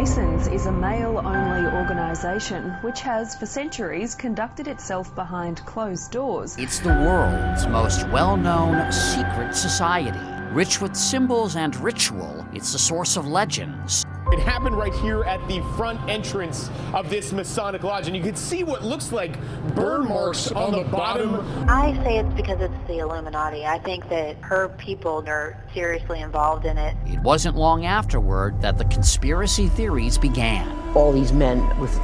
Freemasons is a male-only organisation which has, for centuries, conducted itself behind closed doors. It's the world's most well-known secret society. Rich with symbols and ritual, it's the source of legends. It happened right here at the front entrance of this Masonic Lodge, and you can see what looks like burn marks on the bottom. I say it's because it's the Illuminati. I think that her people are seriously involved in it. It wasn't long afterward that the conspiracy theories began. All these men with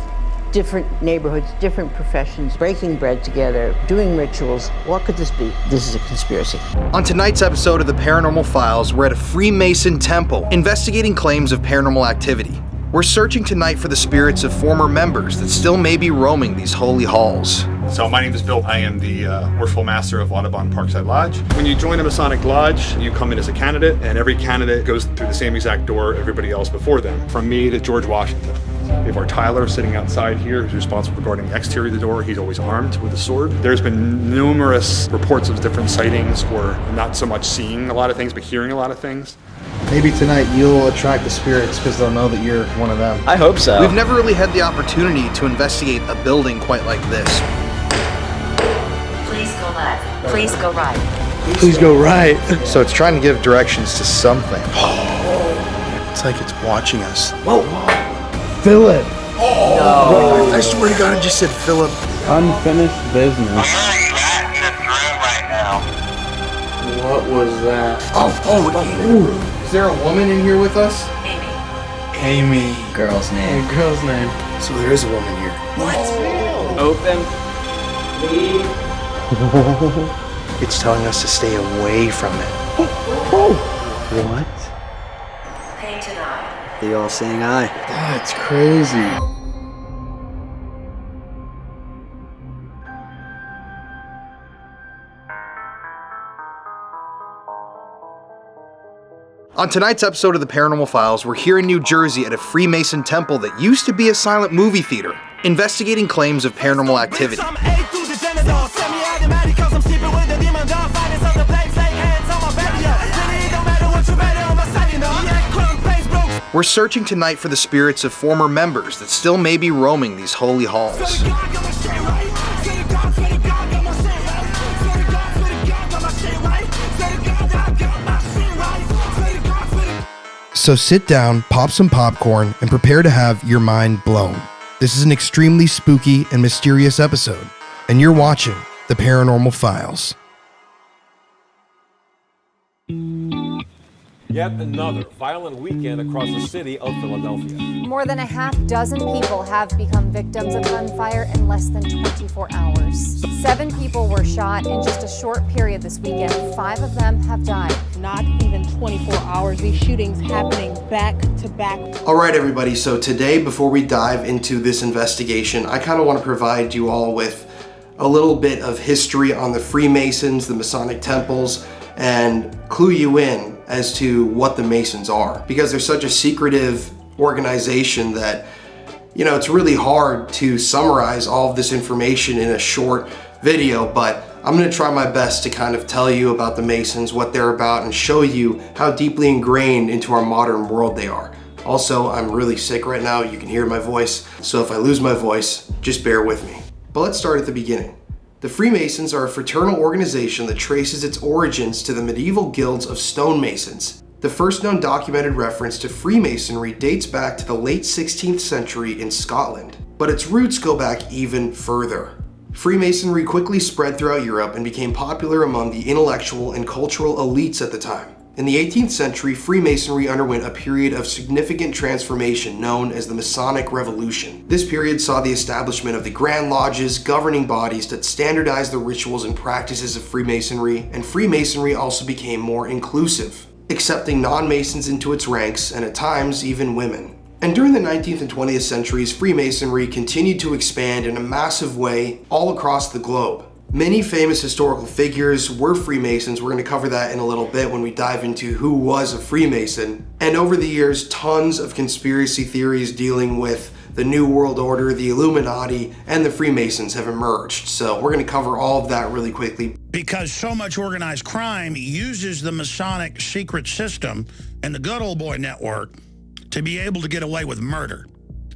different neighborhoods, different professions, breaking bread together, doing rituals. What could this be? This is a conspiracy. On tonight's episode of the Paranormal Files, we're at a Freemason temple, investigating claims of paranormal activity. We're searching tonight for the spirits of former members that still may be roaming these holy halls. So my name is Bill. I am the worshipful master of Audubon Parkside Lodge. When you join a Masonic Lodge, you come in as a candidate, and every candidate goes through the same exact door everybody else before them, from me to George Washington. We have our Tyler sitting outside here, who's responsible for guarding the exterior of the door. He's always armed with a sword. There's been numerous reports of different sightings, or not so much seeing a lot of things, but hearing a lot of things. Maybe tonight you'll attract the spirits because they'll know that you're one of them. I hope so. We've never really had the opportunity to investigate a building quite like this. Please go left. Please go right. Please go right. So it's trying to give directions to something. It's like it's watching us. Whoa. Philip. Oh, no. I swear to God, I just said Philip. Unfinished business. I'm really fat in this room right now. What was that? Oh, is there a woman in here with us? Amy. Girl's name. Girl's name. So there is a woman here. What? Open. Leave. It's telling us to stay away from it. What? Pay tonight. The all-seeing eye. That's crazy. On tonight's episode of the Paranormal Files, we're here in New Jersey at a Freemason temple that used to be a silent movie theater, investigating claims of paranormal activity. We're searching tonight for the spirits of former members that still may be roaming these holy halls. So sit down, pop some popcorn, and prepare to have your mind blown. This is an extremely spooky and mysterious episode, and you're watching the Paranormal Files. Yet another violent weekend across the city of Philadelphia. More than a half dozen people have become victims of gunfire in less than 24 hours. 7 people were shot in just a short period this weekend. 5 of them have died. Not even 24 hours, these shootings happening back to back. All right, everybody, so today, before we dive into this investigation, I kind of want to provide you all with a little bit of history on the Freemasons, the Masonic temples, and clue you in as to what the Masons are. Because they're such a secretive organization that, you know, it's really hard to summarize all of this information in a short video, but I'm gonna try my best to kind of tell you about the Masons, what they're about, and show you how deeply ingrained into our modern world they are. Also, I'm really sick right now, you can hear my voice, so if I lose my voice, just bear with me. But let's start at the beginning. The Freemasons are a fraternal organization that traces its origins to the medieval guilds of stonemasons. The first known documented reference to Freemasonry dates back to the late 16th century in Scotland, but its roots go back even further. Freemasonry quickly spread throughout Europe and became popular among the intellectual and cultural elites at the time. In the 18th century, Freemasonry underwent a period of significant transformation known as the Masonic Revolution. This period saw the establishment of the Grand Lodges, governing bodies that standardized the rituals and practices of Freemasonry, and Freemasonry also became more inclusive, accepting non-Masons into its ranks and at times even women. And during the 19th and 20th centuries, Freemasonry continued to expand in a massive way all across the globe. Many famous historical figures were Freemasons. We're going to cover that in a little bit when we dive into who was a Freemason. And over the years, tons of conspiracy theories dealing with the New World Order, the Illuminati, and the Freemasons have emerged. So we're going to cover all of that really quickly. Because so much organized crime uses the Masonic secret system and the good old boy network to be able to get away with murder.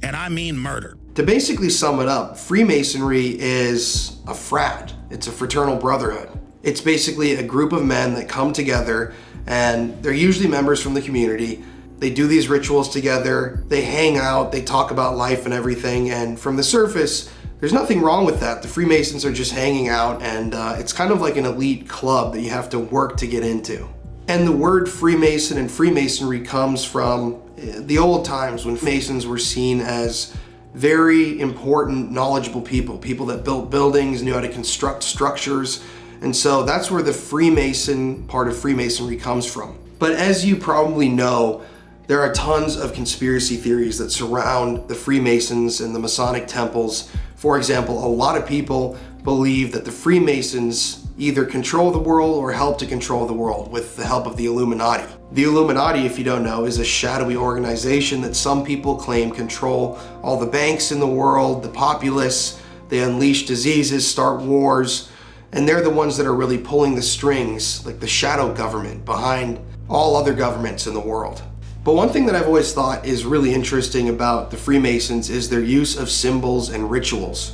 And I mean murder. To basically sum it up, Freemasonry is a frat. It's a fraternal brotherhood. It's basically a group of men that come together, and they're usually members from the community. They do these rituals together, they hang out, they talk about life and everything, and from the surface, there's nothing wrong with that. The Freemasons are just hanging out, and it's kind of like an elite club that you have to work to get into. And the word Freemason and Freemasonry comes from the old times when Masons were seen as very important, knowledgeable people that built buildings, knew how to construct structures, and so that's where the Freemason part of Freemasonry comes from. But as you probably know, there are tons of conspiracy theories that surround the Freemasons and the Masonic temples. For example, a lot of people believe that the Freemasons either control the world or help to control the world with the help of the Illuminati. The Illuminati, if you don't know, is a shadowy organization that some people claim control all the banks in the world, the populace. They unleash diseases, start wars, and they're the ones that are really pulling the strings, like the shadow government behind all other governments in the world. But one thing that I've always thought is really interesting about the Freemasons is their use of symbols and rituals.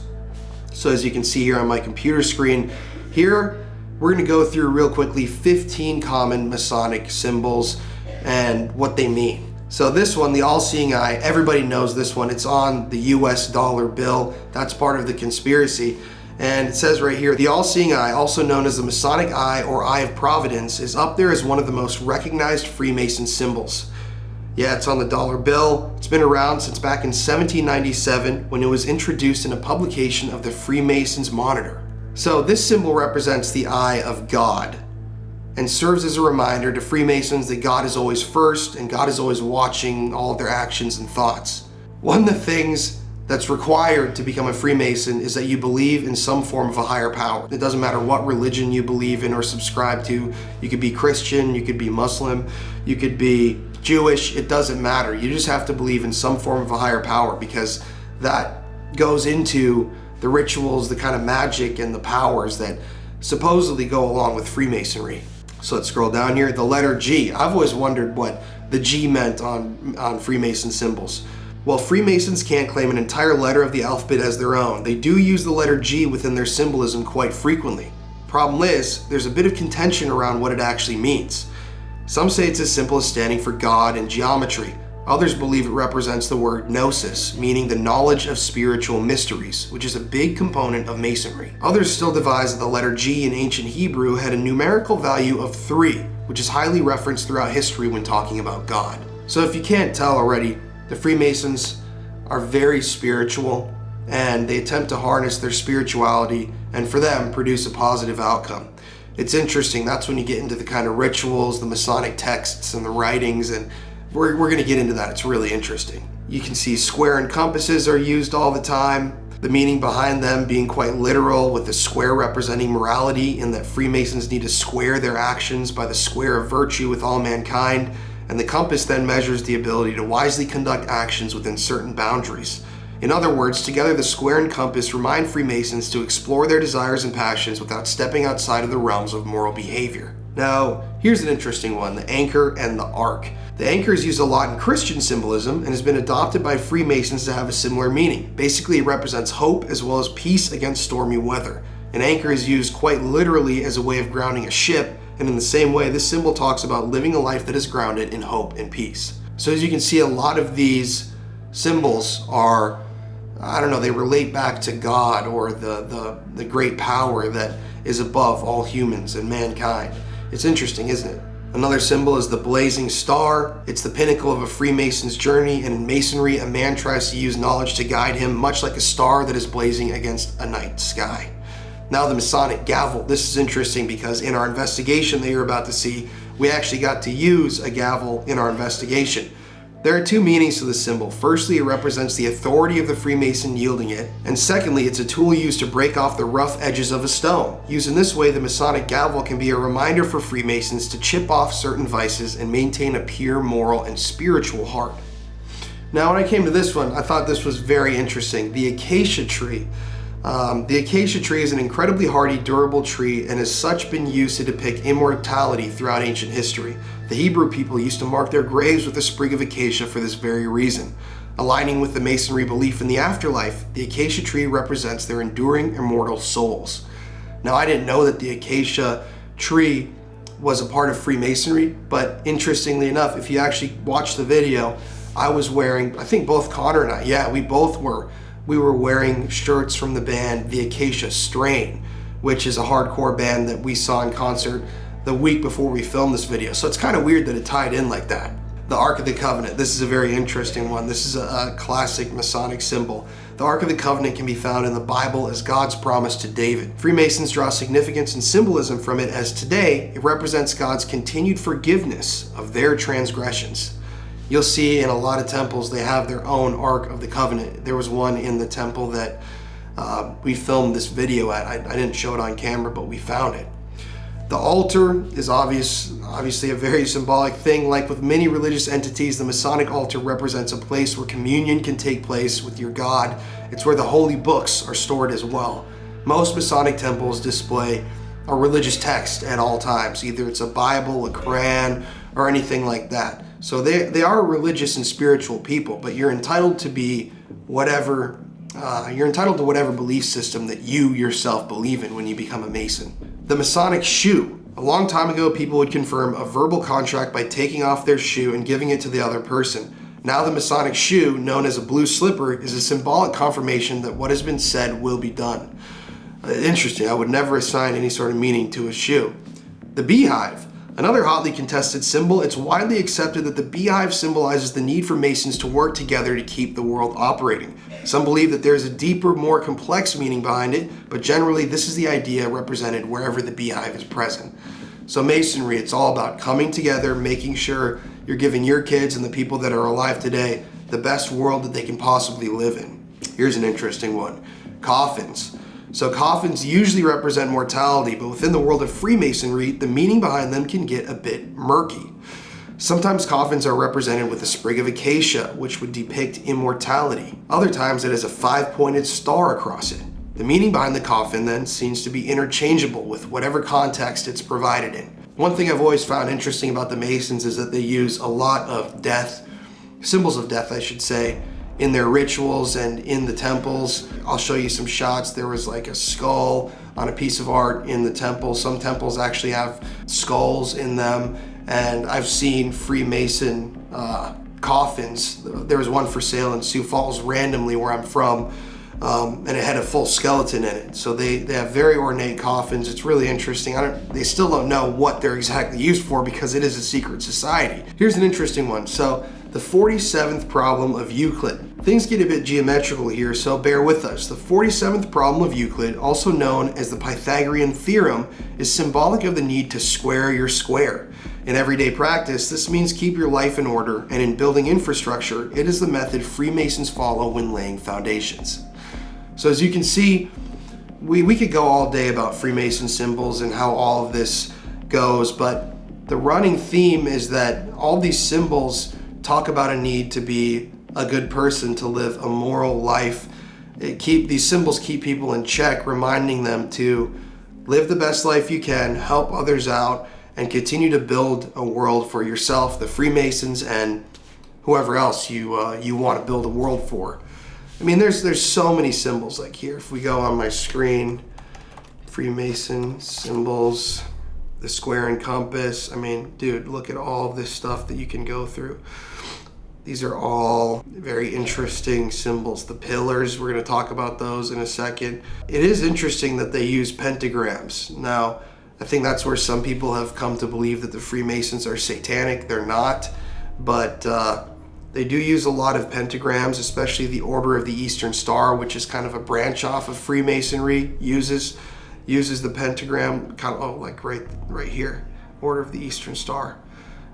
So as you can see here on my computer screen, here we're going to go through real quickly 15 common Masonic symbols and what they mean. So this one, the all-seeing eye, everybody knows this one. It's on the US dollar bill. That's part of the conspiracy. And it says right here, the all-seeing eye, also known as the Masonic eye or eye of providence, is up there as one of the most recognized Freemason symbols. Yeah, it's on the dollar bill. It's been around since back in 1797 when it was introduced in a publication of the Freemasons Monitor. So this symbol represents the eye of God and serves as a reminder to Freemasons that God is always first and God is always watching all of their actions and thoughts. One of the things that's required to become a Freemason is that you believe in some form of a higher power. It doesn't matter what religion you believe in or subscribe to. You could be Christian, you could be Muslim, you could be Jewish, it doesn't matter. You just have to believe in some form of a higher power because that goes into the rituals, the kind of magic and the powers that supposedly go along with Freemasonry. So let's scroll down here. The letter G. I've always wondered what the G meant on Freemason symbols. Well, Freemasons can't claim an entire letter of the alphabet as their own. They do use the letter G within their symbolism quite frequently. Problem is, there's a bit of contention around what it actually means. Some say it's as simple as standing for God in geometry. Others believe it represents the word gnosis, meaning the knowledge of spiritual mysteries, which is a big component of Masonry. Others still devise that the letter G in ancient Hebrew had a numerical value of 3, which is highly referenced throughout history when talking about God. So if you can't tell already, the Freemasons are very spiritual and they attempt to harness their spirituality and for them produce a positive outcome. It's interesting, that's when you get into the kind of rituals, the Masonic texts and the writings, and we're going to get into that. It's really interesting. You can see square and compasses are used all the time, the meaning behind them being quite literal, with the square representing morality in that Freemasons need to square their actions by the square of virtue with all mankind, and the compass then measures the ability to wisely conduct actions within certain boundaries. In other words, together the square and compass remind Freemasons to explore their desires and passions without stepping outside of the realms of moral behavior. Now, here's an interesting one, the anchor and the ark. The anchor is used a lot in Christian symbolism and has been adopted by Freemasons to have a similar meaning. Basically, it represents hope as well as peace against stormy weather. An anchor is used quite literally as a way of grounding a ship, and in the same way, this symbol talks about living a life that is grounded in hope and peace. So as you can see, a lot of these symbols are, I don't know, they relate back to God or the great power that is above all humans and mankind. It's interesting, isn't it? Another symbol is the blazing star. It's the pinnacle of a Freemason's journey, and in Masonry, a man tries to use knowledge to guide him, much like a star that is blazing against a night sky. Now the Masonic gavel. This is interesting because in our investigation that you're about to see, we actually got to use a gavel in our investigation. There are two meanings to the symbol. Firstly, it represents the authority of the Freemason yielding it, and secondly, it's a tool used to break off the rough edges of a stone. Used in this way, the Masonic gavel can be a reminder for Freemasons to chip off certain vices and maintain a pure moral and spiritual heart. Now, when I came to this one, I thought this was very interesting. The acacia tree. The acacia tree is an incredibly hardy, durable tree and has such been used to depict immortality throughout ancient history. The Hebrew people used to mark their graves with a sprig of acacia for this very reason. Aligning with the Masonry belief in the afterlife, the acacia tree represents their enduring immortal souls. Now, I didn't know that the acacia tree was a part of Freemasonry, but interestingly enough, if you actually watch the video, I was wearing, I think both Connor and I, yeah, we were wearing shirts from the band The Acacia Strain, which is a hardcore band that we saw in concert the week before we filmed this video. So it's kind of weird that it tied in like that. The Ark of the Covenant, this is a very interesting one. This is a classic Masonic symbol. The Ark of the Covenant can be found in the Bible as God's promise to David. Freemasons draw significance and symbolism from it, as today it represents God's continued forgiveness of their transgressions. You'll see in a lot of temples they have their own Ark of the Covenant. There was one in the temple that we filmed this video at. I didn't show it on camera, but we found it. The altar is obviously a very symbolic thing. Like with many religious entities, the Masonic altar represents a place where communion can take place with your God. It's where the holy books are stored as well. Most Masonic temples display a religious text at all times. Either it's a Bible, a Quran, or anything like that. So they are religious and spiritual people, but you're entitled to be whatever, you're entitled to whatever belief system that you yourself believe in when you become a Mason. The Masonic shoe. A long time ago, people would confirm a verbal contract by taking off their shoe and giving it to the other person. Now the Masonic shoe, known as a blue slipper, is a symbolic confirmation that what has been said will be done. Interesting, I would never assign any sort of meaning to a shoe. The beehive. Another hotly contested symbol, it's widely accepted that the beehive symbolizes the need for Masons to work together to keep the world operating. Some believe that there's a deeper, more complex meaning behind it, but generally this is the idea represented wherever the beehive is present. So Masonry, it's all about coming together, making sure you're giving your kids and the people that are alive today the best world that they can possibly live in. Here's an interesting one. Coffins. So coffins usually represent mortality, but within the world of Freemasonry, the meaning behind them can get a bit murky. Sometimes coffins are represented with a sprig of acacia, which would depict immortality. Other times it has a 5-pointed star across it. The meaning behind the coffin then seems to be interchangeable with whatever context it's provided in. One thing I've always found interesting about the Masons is that they use a lot of death, symbols of death I should say, in their rituals and in the temples. I'll show you some shots. There was like a skull on a piece of art in the temple. Some temples actually have skulls in them, and I've seen Freemason coffins. There was one for sale in Sioux Falls randomly where I'm from, and it had a full skeleton in it. So they have very ornate coffins. It's really interesting. They still don't know what they're exactly used for because it is a secret society. Here's an interesting one. So the 47th problem of Euclid. Things get a bit geometrical here, so bear with us. The 47th problem of Euclid, also known as the Pythagorean theorem, is symbolic of the need to square your square. In everyday practice, this means keep your life in order, and in building infrastructure, it is the method Freemasons follow when laying foundations. So as you can see, we could go all day about Freemason symbols and how all of this goes, but the running theme is that all these symbols talk about a need to be a good person, to live a moral life. These symbols keep people in check, reminding them to live the best life you can, help others out, and continue to build a world for yourself, the Freemasons, and whoever else you want to build a world for. I mean, there's so many symbols. Like here, if we go on my screen, Freemason symbols, the square and compass. I mean, dude, look at all of this stuff that you can go through. These are all very interesting symbols. The pillars, we're going to talk about those in a second. It is interesting that they use pentagrams. Now, I think that's where some people have come to believe that the Freemasons are satanic. They're not, but they do use a lot of pentagrams, especially the Order of the Eastern Star, which is kind of a branch off of Freemasonry, uses the pentagram, kind of like right here, Order of the Eastern Star.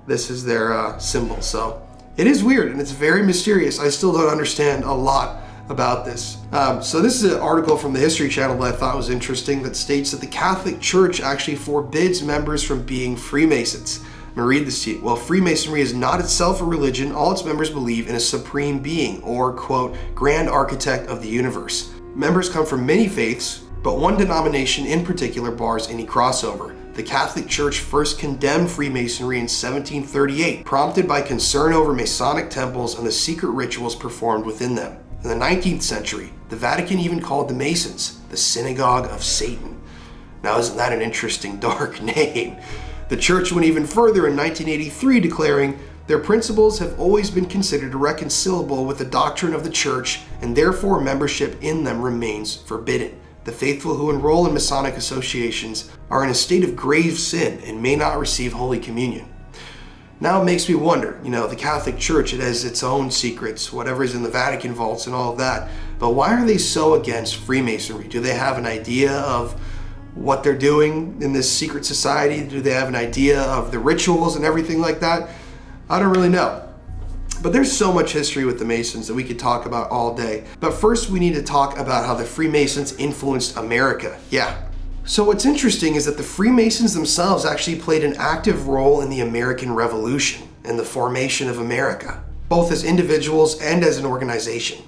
This is their symbol. So it is weird and it's very mysterious. I still don't understand a lot about this. So this is an article from the History Channel that I thought was interesting that states that the Catholic Church actually forbids members from being Freemasons. I'm gonna read this to you. Well, Freemasonry is not itself a religion. All its members believe in a supreme being, or, quote, grand architect of the universe. Members come from many faiths, but one denomination in particular bars any crossover. The Catholic Church first condemned Freemasonry in 1738, prompted by concern over Masonic temples and the secret rituals performed within them. In the 19th century, the Vatican even called the Masons the Synagogue of Satan. Now, isn't that an interesting, dark name? The church went even further in 1983, declaring, "Their principles have always been considered irreconcilable with the doctrine of the church, and therefore membership in them remains forbidden. The faithful who enroll in Masonic associations are in a state of grave sin and may not receive Holy Communion." Now it makes me wonder, the Catholic Church, it has its own secrets, whatever's in the Vatican vaults and all of that, but why are they so against Freemasonry? Do they have an idea of what they're doing in this secret society? Do they have an idea of the rituals and everything like that? I don't really know. But there's so much history with the Masons that we could talk about all day. But first we need to talk about how the Freemasons influenced America. Yeah. So what's interesting is that the Freemasons themselves actually played an active role in the American Revolution and the formation of America, both as individuals and as an organization.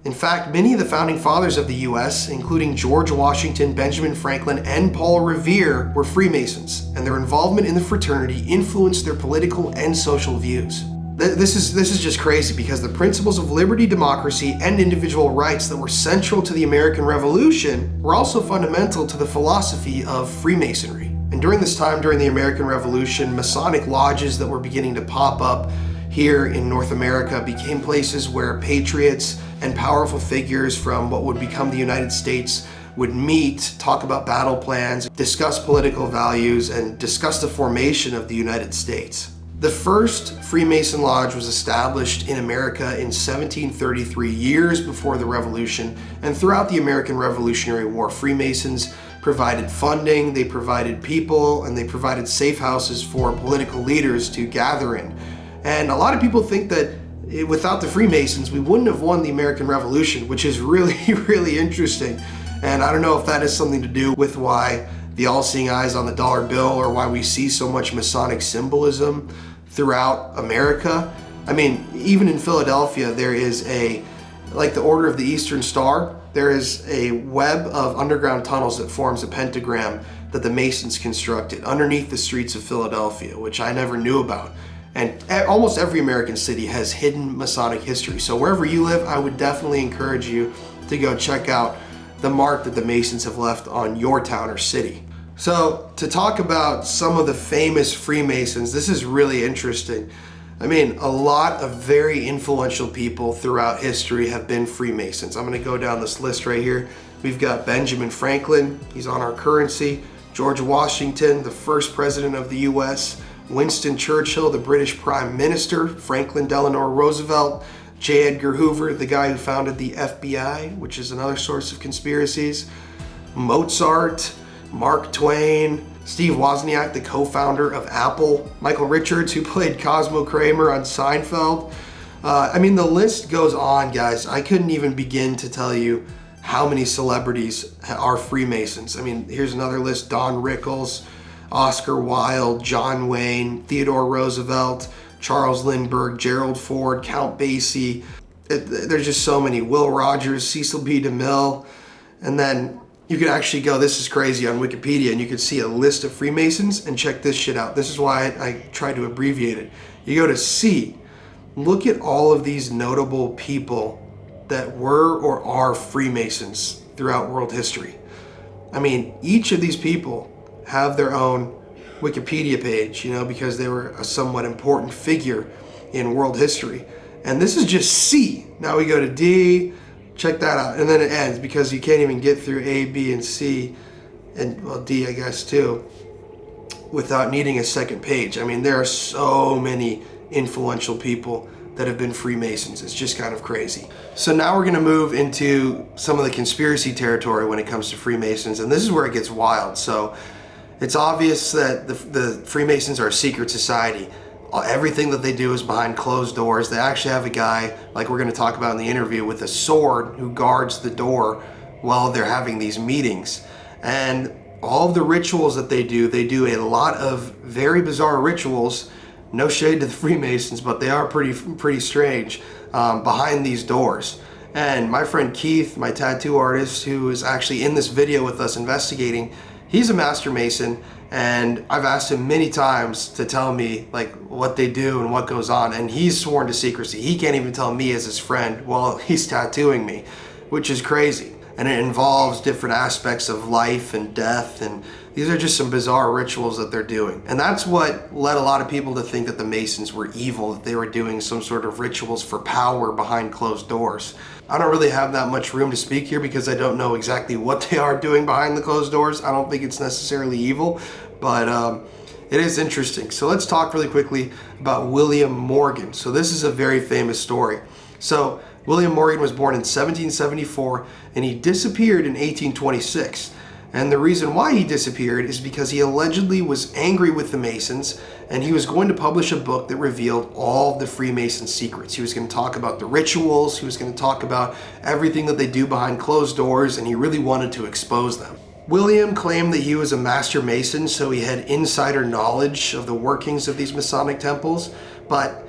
In fact, many of the founding fathers of the US, including George Washington, Benjamin Franklin, and Paul Revere, were Freemasons, and their involvement in the fraternity influenced their political and social views. This is just crazy because the principles of liberty, democracy, and individual rights that were central to the American Revolution were also fundamental to the philosophy of Freemasonry. And during this time, during the American Revolution, Masonic lodges that were beginning to pop up here in North America became places where patriots and powerful figures from what would become the United States would meet, talk about battle plans, discuss political values, and discuss the formation of the United States. The first Freemason Lodge was established in America in 1733, years before the Revolution, and throughout the American Revolutionary War, Freemasons provided funding, they provided people, and they provided safe houses for political leaders to gather in. And a lot of people think that without the Freemasons, we wouldn't have won the American Revolution, which is really, really interesting. And I don't know if that has something to do with why the all-seeing eyes on the dollar bill or why we see so much Masonic symbolism throughout America. I mean, even in Philadelphia, there is like the Order of the Eastern Star, there is a web of underground tunnels that forms a pentagram that the Masons constructed underneath the streets of Philadelphia, which I never knew about. And almost every American city has hidden Masonic history. So wherever you live, I would definitely encourage you to go check out the mark that the Masons have left on your town or city. So to talk about some of the famous Freemasons, this is really interesting. I mean, a lot of very influential people throughout history have been Freemasons. I'm going to go down this list right here. We've got Benjamin Franklin, he's on our currency. George Washington, the first president of the US. Winston Churchill, the British Prime Minister. Franklin Delano Roosevelt. J. Edgar Hoover, the guy who founded the FBI, which is another source of conspiracies. Mozart. Mark Twain, Steve Wozniak, the co-founder of Apple, Michael Richards, who played Cosmo Kramer on Seinfeld. I mean, the list goes on, guys. I couldn't even begin to tell you how many celebrities are Freemasons. I mean, here's another list: Don Rickles, Oscar Wilde, John Wayne, Theodore Roosevelt, Charles Lindbergh, Gerald Ford, Count Basie. There's just so many. Will Rogers, Cecil B. DeMille, and then you could actually go, this is crazy, on Wikipedia, and you could see a list of Freemasons, and check this shit out. This is why I tried to abbreviate it. You go to C, look at all of these notable people that were or are Freemasons throughout world history. I mean, each of these people have their own Wikipedia page, because they were a somewhat important figure in world history. And this is just C. Now we go to D. Check that out. And then it ends because you can't even get through A, B, and C, and well, D, I guess, too, without needing a second page. I mean, there are so many influential people that have been Freemasons. It's just kind of crazy. So now we're going to move into some of the conspiracy territory when it comes to Freemasons, and this is where it gets wild. So it's obvious that the Freemasons are a secret society. Everything that they do is behind closed doors. They actually have a guy, like we're going to talk about in the interview, with a sword who guards the door while they're having these meetings. And all of the rituals that they do a lot of very bizarre rituals. No shade to the Freemasons, but they are pretty strange behind these doors. And my friend Keith, my tattoo artist, who is actually in this video with us investigating, he's a Master Mason, and I've asked him many times to tell me like what they do and what goes on, and he's sworn to secrecy. He can't even tell me as his friend while he's tattooing me, which is crazy. And it involves different aspects of life and death, and these are just some bizarre rituals that they're doing. And that's what led a lot of people to think that the Masons were evil, that they were doing some sort of rituals for power behind closed doors. I don't really have that much room to speak here because I don't know exactly what they are doing behind the closed doors. I don't think it's necessarily evil, but it is interesting. So let's talk really quickly about William Morgan. So this is a very famous story. So William Morgan was born in 1774 and he disappeared in 1826. And the reason why he disappeared is because he allegedly was angry with the Masons and he was going to publish a book that revealed all the Freemason secrets. He was going to talk about the rituals, he was going to talk about everything that they do behind closed doors, and he really wanted to expose them. William claimed that he was a Master Mason, so he had insider knowledge of the workings of these Masonic temples, but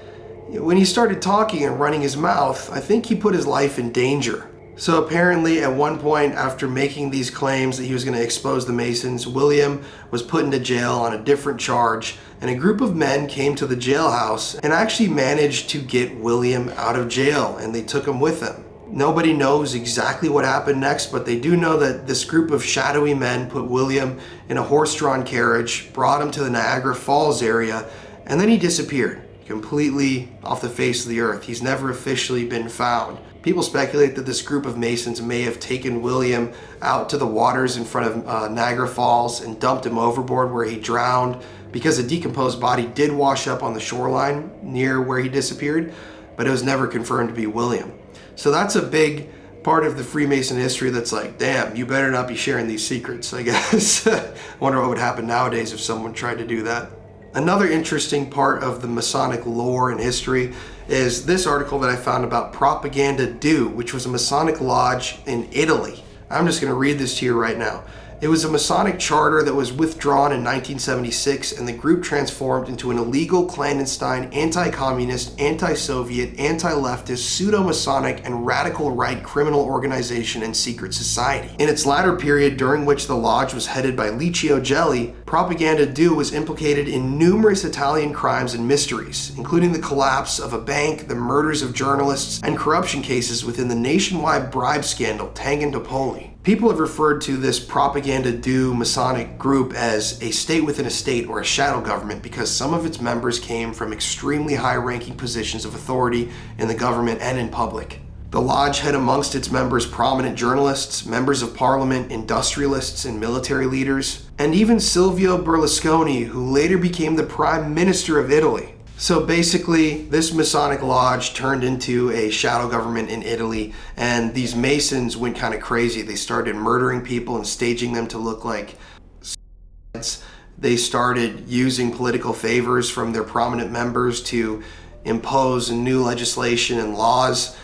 when he started talking and running his mouth, I think he put his life in danger. So apparently at one point after making these claims that he was going to expose the Masons, William was put into jail on a different charge, and a group of men came to the jailhouse and actually managed to get William out of jail, and they took him with them. Nobody knows exactly what happened next, but they do know that this group of shadowy men put William in a horse-drawn carriage, brought him to the Niagara Falls area, and then he disappeared completely off the face of the earth. He's never officially been found. People speculate that this group of Masons may have taken William out to the waters in front of Niagara Falls and dumped him overboard where he drowned, because a decomposed body did wash up on the shoreline near where he disappeared, but it was never confirmed to be William. So that's a big part of the Freemason history that's like, damn, you better not be sharing these secrets, I guess. I wonder what would happen nowadays if someone tried to do that. Another interesting part of the Masonic lore and history is this article that I found about Propaganda Due, which was a Masonic lodge in Italy. I'm just going to read this to you right now. It was a Masonic charter that was withdrawn in 1976, and the group transformed into an illegal, clandestine, anti-communist, anti-Soviet, anti-leftist, pseudo-Masonic, and radical right criminal organization and secret society. In its latter period, during which the lodge was headed by Licio Gelli, Propaganda Due was implicated in numerous Italian crimes and mysteries, including the collapse of a bank, the murders of journalists, and corruption cases within the nationwide bribe scandal Tangentopoli. People have referred to this Propaganda Due Masonic group as a state within a state, or a shadow government, because some of its members came from extremely high-ranking positions of authority in the government and in public. The lodge had amongst its members prominent journalists, members of parliament, industrialists, and military leaders, and even Silvio Berlusconi, who later became the Prime Minister of Italy. So basically, this Masonic lodge turned into a shadow government in Italy, and these Masons went kind of crazy. They started murdering people and staging them to look like s***s. They started using political favors from their prominent members to impose new legislation and laws.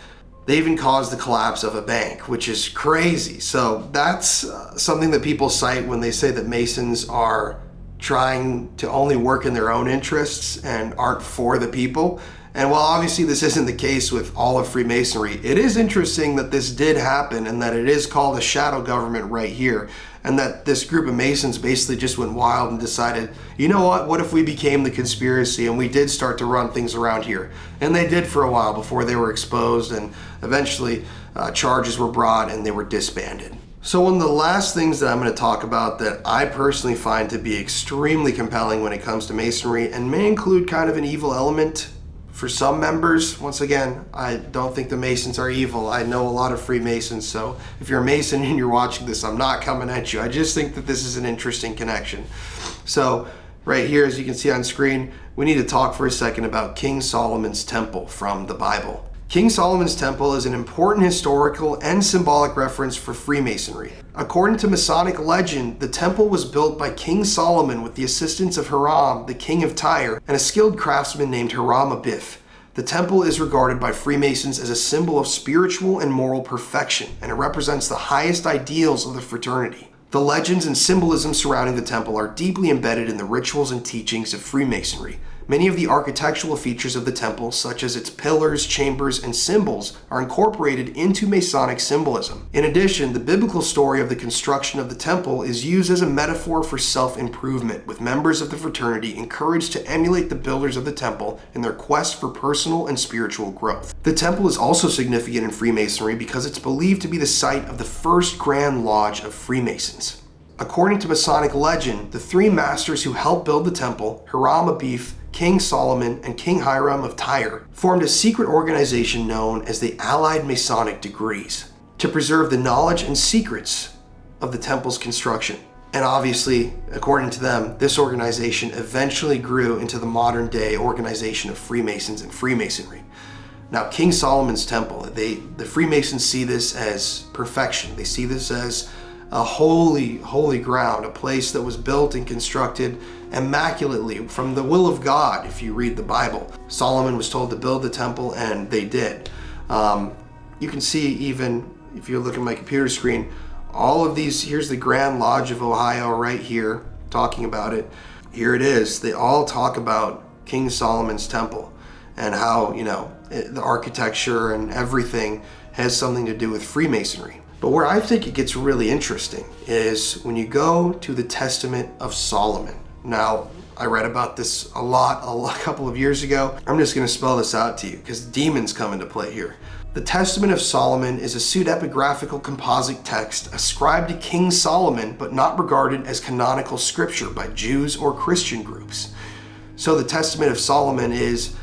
They even caused the collapse of a bank, which is crazy. So that's something that people cite when they say that Masons are trying to only work in their own interests and aren't for the people. And while obviously this isn't the case with all of Freemasonry, it is interesting that this did happen and that it is called a shadow government right here, and that this group of Masons basically just went wild and decided, you know what if we became the conspiracy and we did start to run things around here? And they did for a while before they were exposed, and eventually charges were brought and they were disbanded. So one of the last things that I'm going to talk about that I personally find to be extremely compelling when it comes to Masonry, and may include kind of an evil element for some members. Once again, I don't think the Masons are evil. I know a lot of Freemasons, so if you're a Mason and you're watching this, I'm not coming at you. I just think that this is an interesting connection. So right here, as you can see on screen, we need to talk for a second about King Solomon's Temple from the Bible. King Solomon's Temple is an important historical and symbolic reference for Freemasonry. According to Masonic legend, the temple was built by King Solomon with the assistance of Hiram, the king of Tyre, and a skilled craftsman named Hiram Abiff. The temple is regarded by Freemasons as a symbol of spiritual and moral perfection, and it represents the highest ideals of the fraternity. The legends and symbolism surrounding the temple are deeply embedded in the rituals and teachings of Freemasonry. Many of the architectural features of the temple, such as its pillars, chambers, and symbols, are incorporated into Masonic symbolism. In addition, the biblical story of the construction of the temple is used as a metaphor for self-improvement, with members of the fraternity encouraged to emulate the builders of the temple in their quest for personal and spiritual growth. The temple is also significant in Freemasonry because it's believed to be the site of the first Grand Lodge of Freemasons. According to Masonic legend, the three masters who helped build the temple, Hiram Abif, King Solomon, and King Hiram of Tyre, formed a secret organization known as the Allied Masonic Degrees to preserve the knowledge and secrets of the temple's construction. And obviously, according to them, this organization eventually grew into the modern day organization of Freemasons and Freemasonry. Now, King Solomon's temple, the Freemasons see this as perfection. They see this as a holy ground, a place that was built and constructed immaculately from the will of God, if you read the Bible. Solomon was told to build the temple, and they did. You can see, even if you look at my computer screen, all of these, here's the Grand Lodge of Ohio right here, talking about it. Here it is. They all talk about King Solomon's temple and how, the architecture and everything has something to do with Freemasonry. But where I think it gets really interesting is when you go to the Testament of Solomon. Now, I read about this a couple of years ago. I'm just going to spell this out to you because demons come into play here. The Testament of Solomon is a pseudepigraphical composite text ascribed to King Solomon, but not regarded as canonical scripture by Jews or Christian groups. So the Testament of Solomon is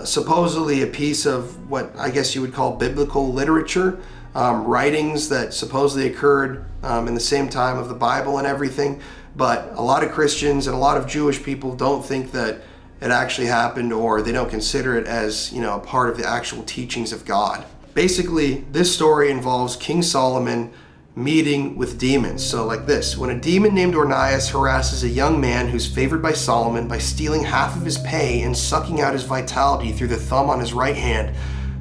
supposedly a piece of what I guess you would call biblical literature, writings that supposedly occurred in the same time of the Bible and everything. But a lot of Christians and a lot of Jewish people don't think that it actually happened, or they don't consider it as, a part of the actual teachings of God. Basically, this story involves King Solomon meeting with demons. So like this: when a demon named Ornias harasses a young man who's favored by Solomon by stealing half of his pay and sucking out his vitality through the thumb on his right hand,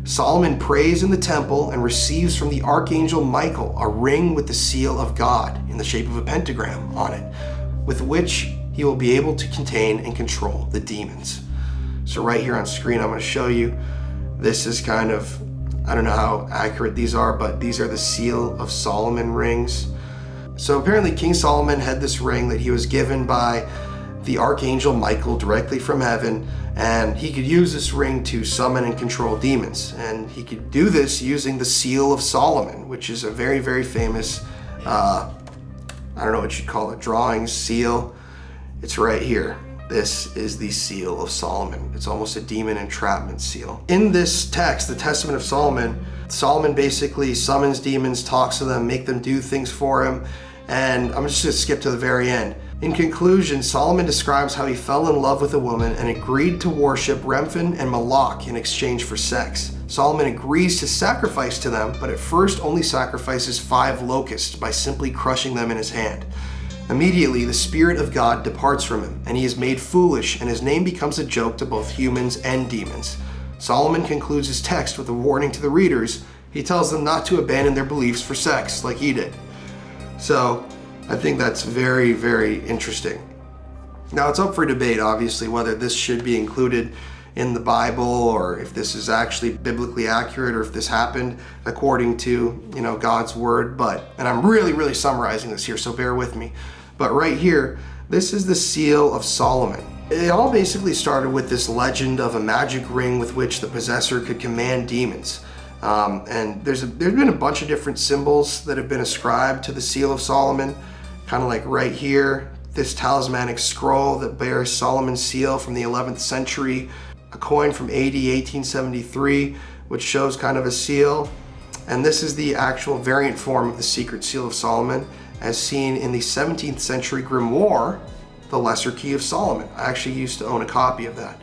Solomon prays in the temple and receives from the archangel Michael a ring with the seal of God in the shape of a pentagram on it, with which he will be able to contain and control the demons. So right here on screen, I'm going to show you. This is kind of, I don't know how accurate these are, but these are the Seal of Solomon rings. So apparently King Solomon had this ring that he was given by the archangel Michael directly from heaven, and he could use this ring to summon and control demons. And he could do this using the Seal of Solomon, which is a very, very famous, I don't know what you'd call it, drawing, seal. It's right here. This is the Seal of Solomon. It's almost a demon entrapment seal. In this text, the Testament of Solomon, Solomon basically summons demons, talks to them, make them do things for him. And I'm just going to skip to the very end. In conclusion, Solomon describes how he fell in love with a woman and agreed to worship Remphan and Moloch in exchange for sex. Solomon agrees to sacrifice to them, but at first only sacrifices 5 locusts by simply crushing them in his hand. Immediately, the Spirit of God departs from him, and he is made foolish, and his name becomes a joke to both humans and demons. Solomon concludes his text with a warning to the readers. He tells them not to abandon their beliefs for sex, like he did. So, I think that's very, very interesting. Now, it's up for debate, obviously, whether this should be included in the Bible, or if this is actually biblically accurate, or if this happened according to, God's word. And I'm really summarizing this here, so bear with me. But right here, this is the Seal of Solomon. It all basically started with this legend of a magic ring with which the possessor could command demons. And there's been a bunch of different symbols that have been ascribed to the Seal of Solomon, kind of like right here, this talismanic scroll that bears Solomon's seal from the 11th century, a coin from AD 1873, which shows kind of a seal. And this is the actual variant form of the secret Seal of Solomon, as seen in the 17th century grimoire, the Lesser Key of Solomon. I actually used to own a copy of that.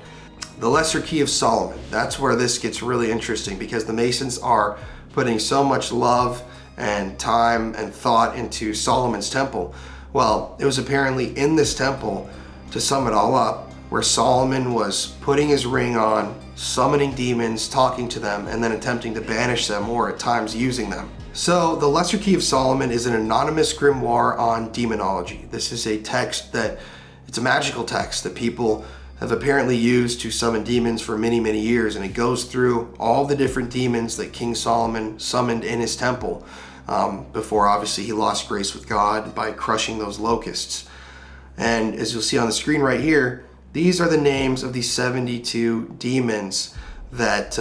The Lesser Key of Solomon, that's where this gets really interesting, because the Masons are putting so much love and time and thought into Solomon's temple. Well, it was apparently in this temple, to sum it all up, where Solomon was putting his ring on, summoning demons, talking to them, and then attempting to banish them, or at times using them. So the Lesser Key of Solomon is an anonymous grimoire on demonology. This is a text it's a magical text that people have apparently used to summon demons for many, many years. And it goes through all the different demons that King Solomon summoned in his temple before obviously he lost grace with God by crushing those locusts. And as you'll see on the screen right here, these are the names of the 72 demons that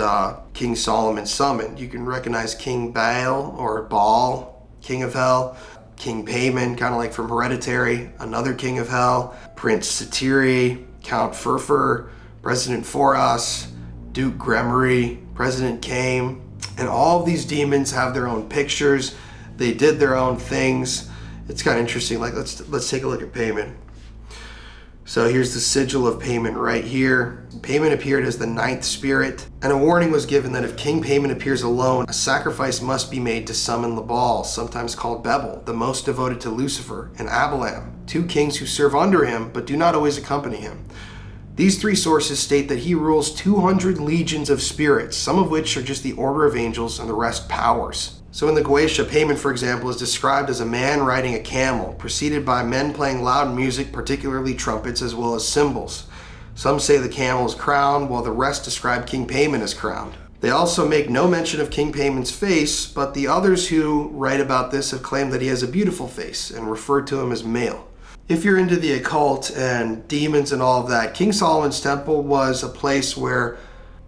King Solomon summoned. You can recognize King Baal or Baal, king of hell, King Payman, kind of like from Hereditary, another king of hell, Prince Satiri, Count Furfur, President Foras, Duke Gremory, President Kame, and all of these demons have their own pictures. They did their own things. It's kind of interesting. Like let's take a look at Payman. So here's the sigil of Payman right here. Payman appeared as the 9th spirit, and a warning was given that if King Payman appears alone, a sacrifice must be made to summon Labal, sometimes called Bebel, the most devoted to Lucifer, and Abalam, 2 kings who serve under him but do not always accompany him. These 3 sources state that he rules 200 legions of spirits, some of which are just the order of angels and the rest powers. So in the Goetia, Payman, for example, is described as a man riding a camel, preceded by men playing loud music, particularly trumpets, as well as cymbals. Some say the camel is crowned, while the rest describe King Payman as crowned. They also make no mention of King Payman's face, but the others who write about this have claimed that he has a beautiful face and refer to him as male. If you're into the occult and demons and all of that, King Solomon's temple was a place where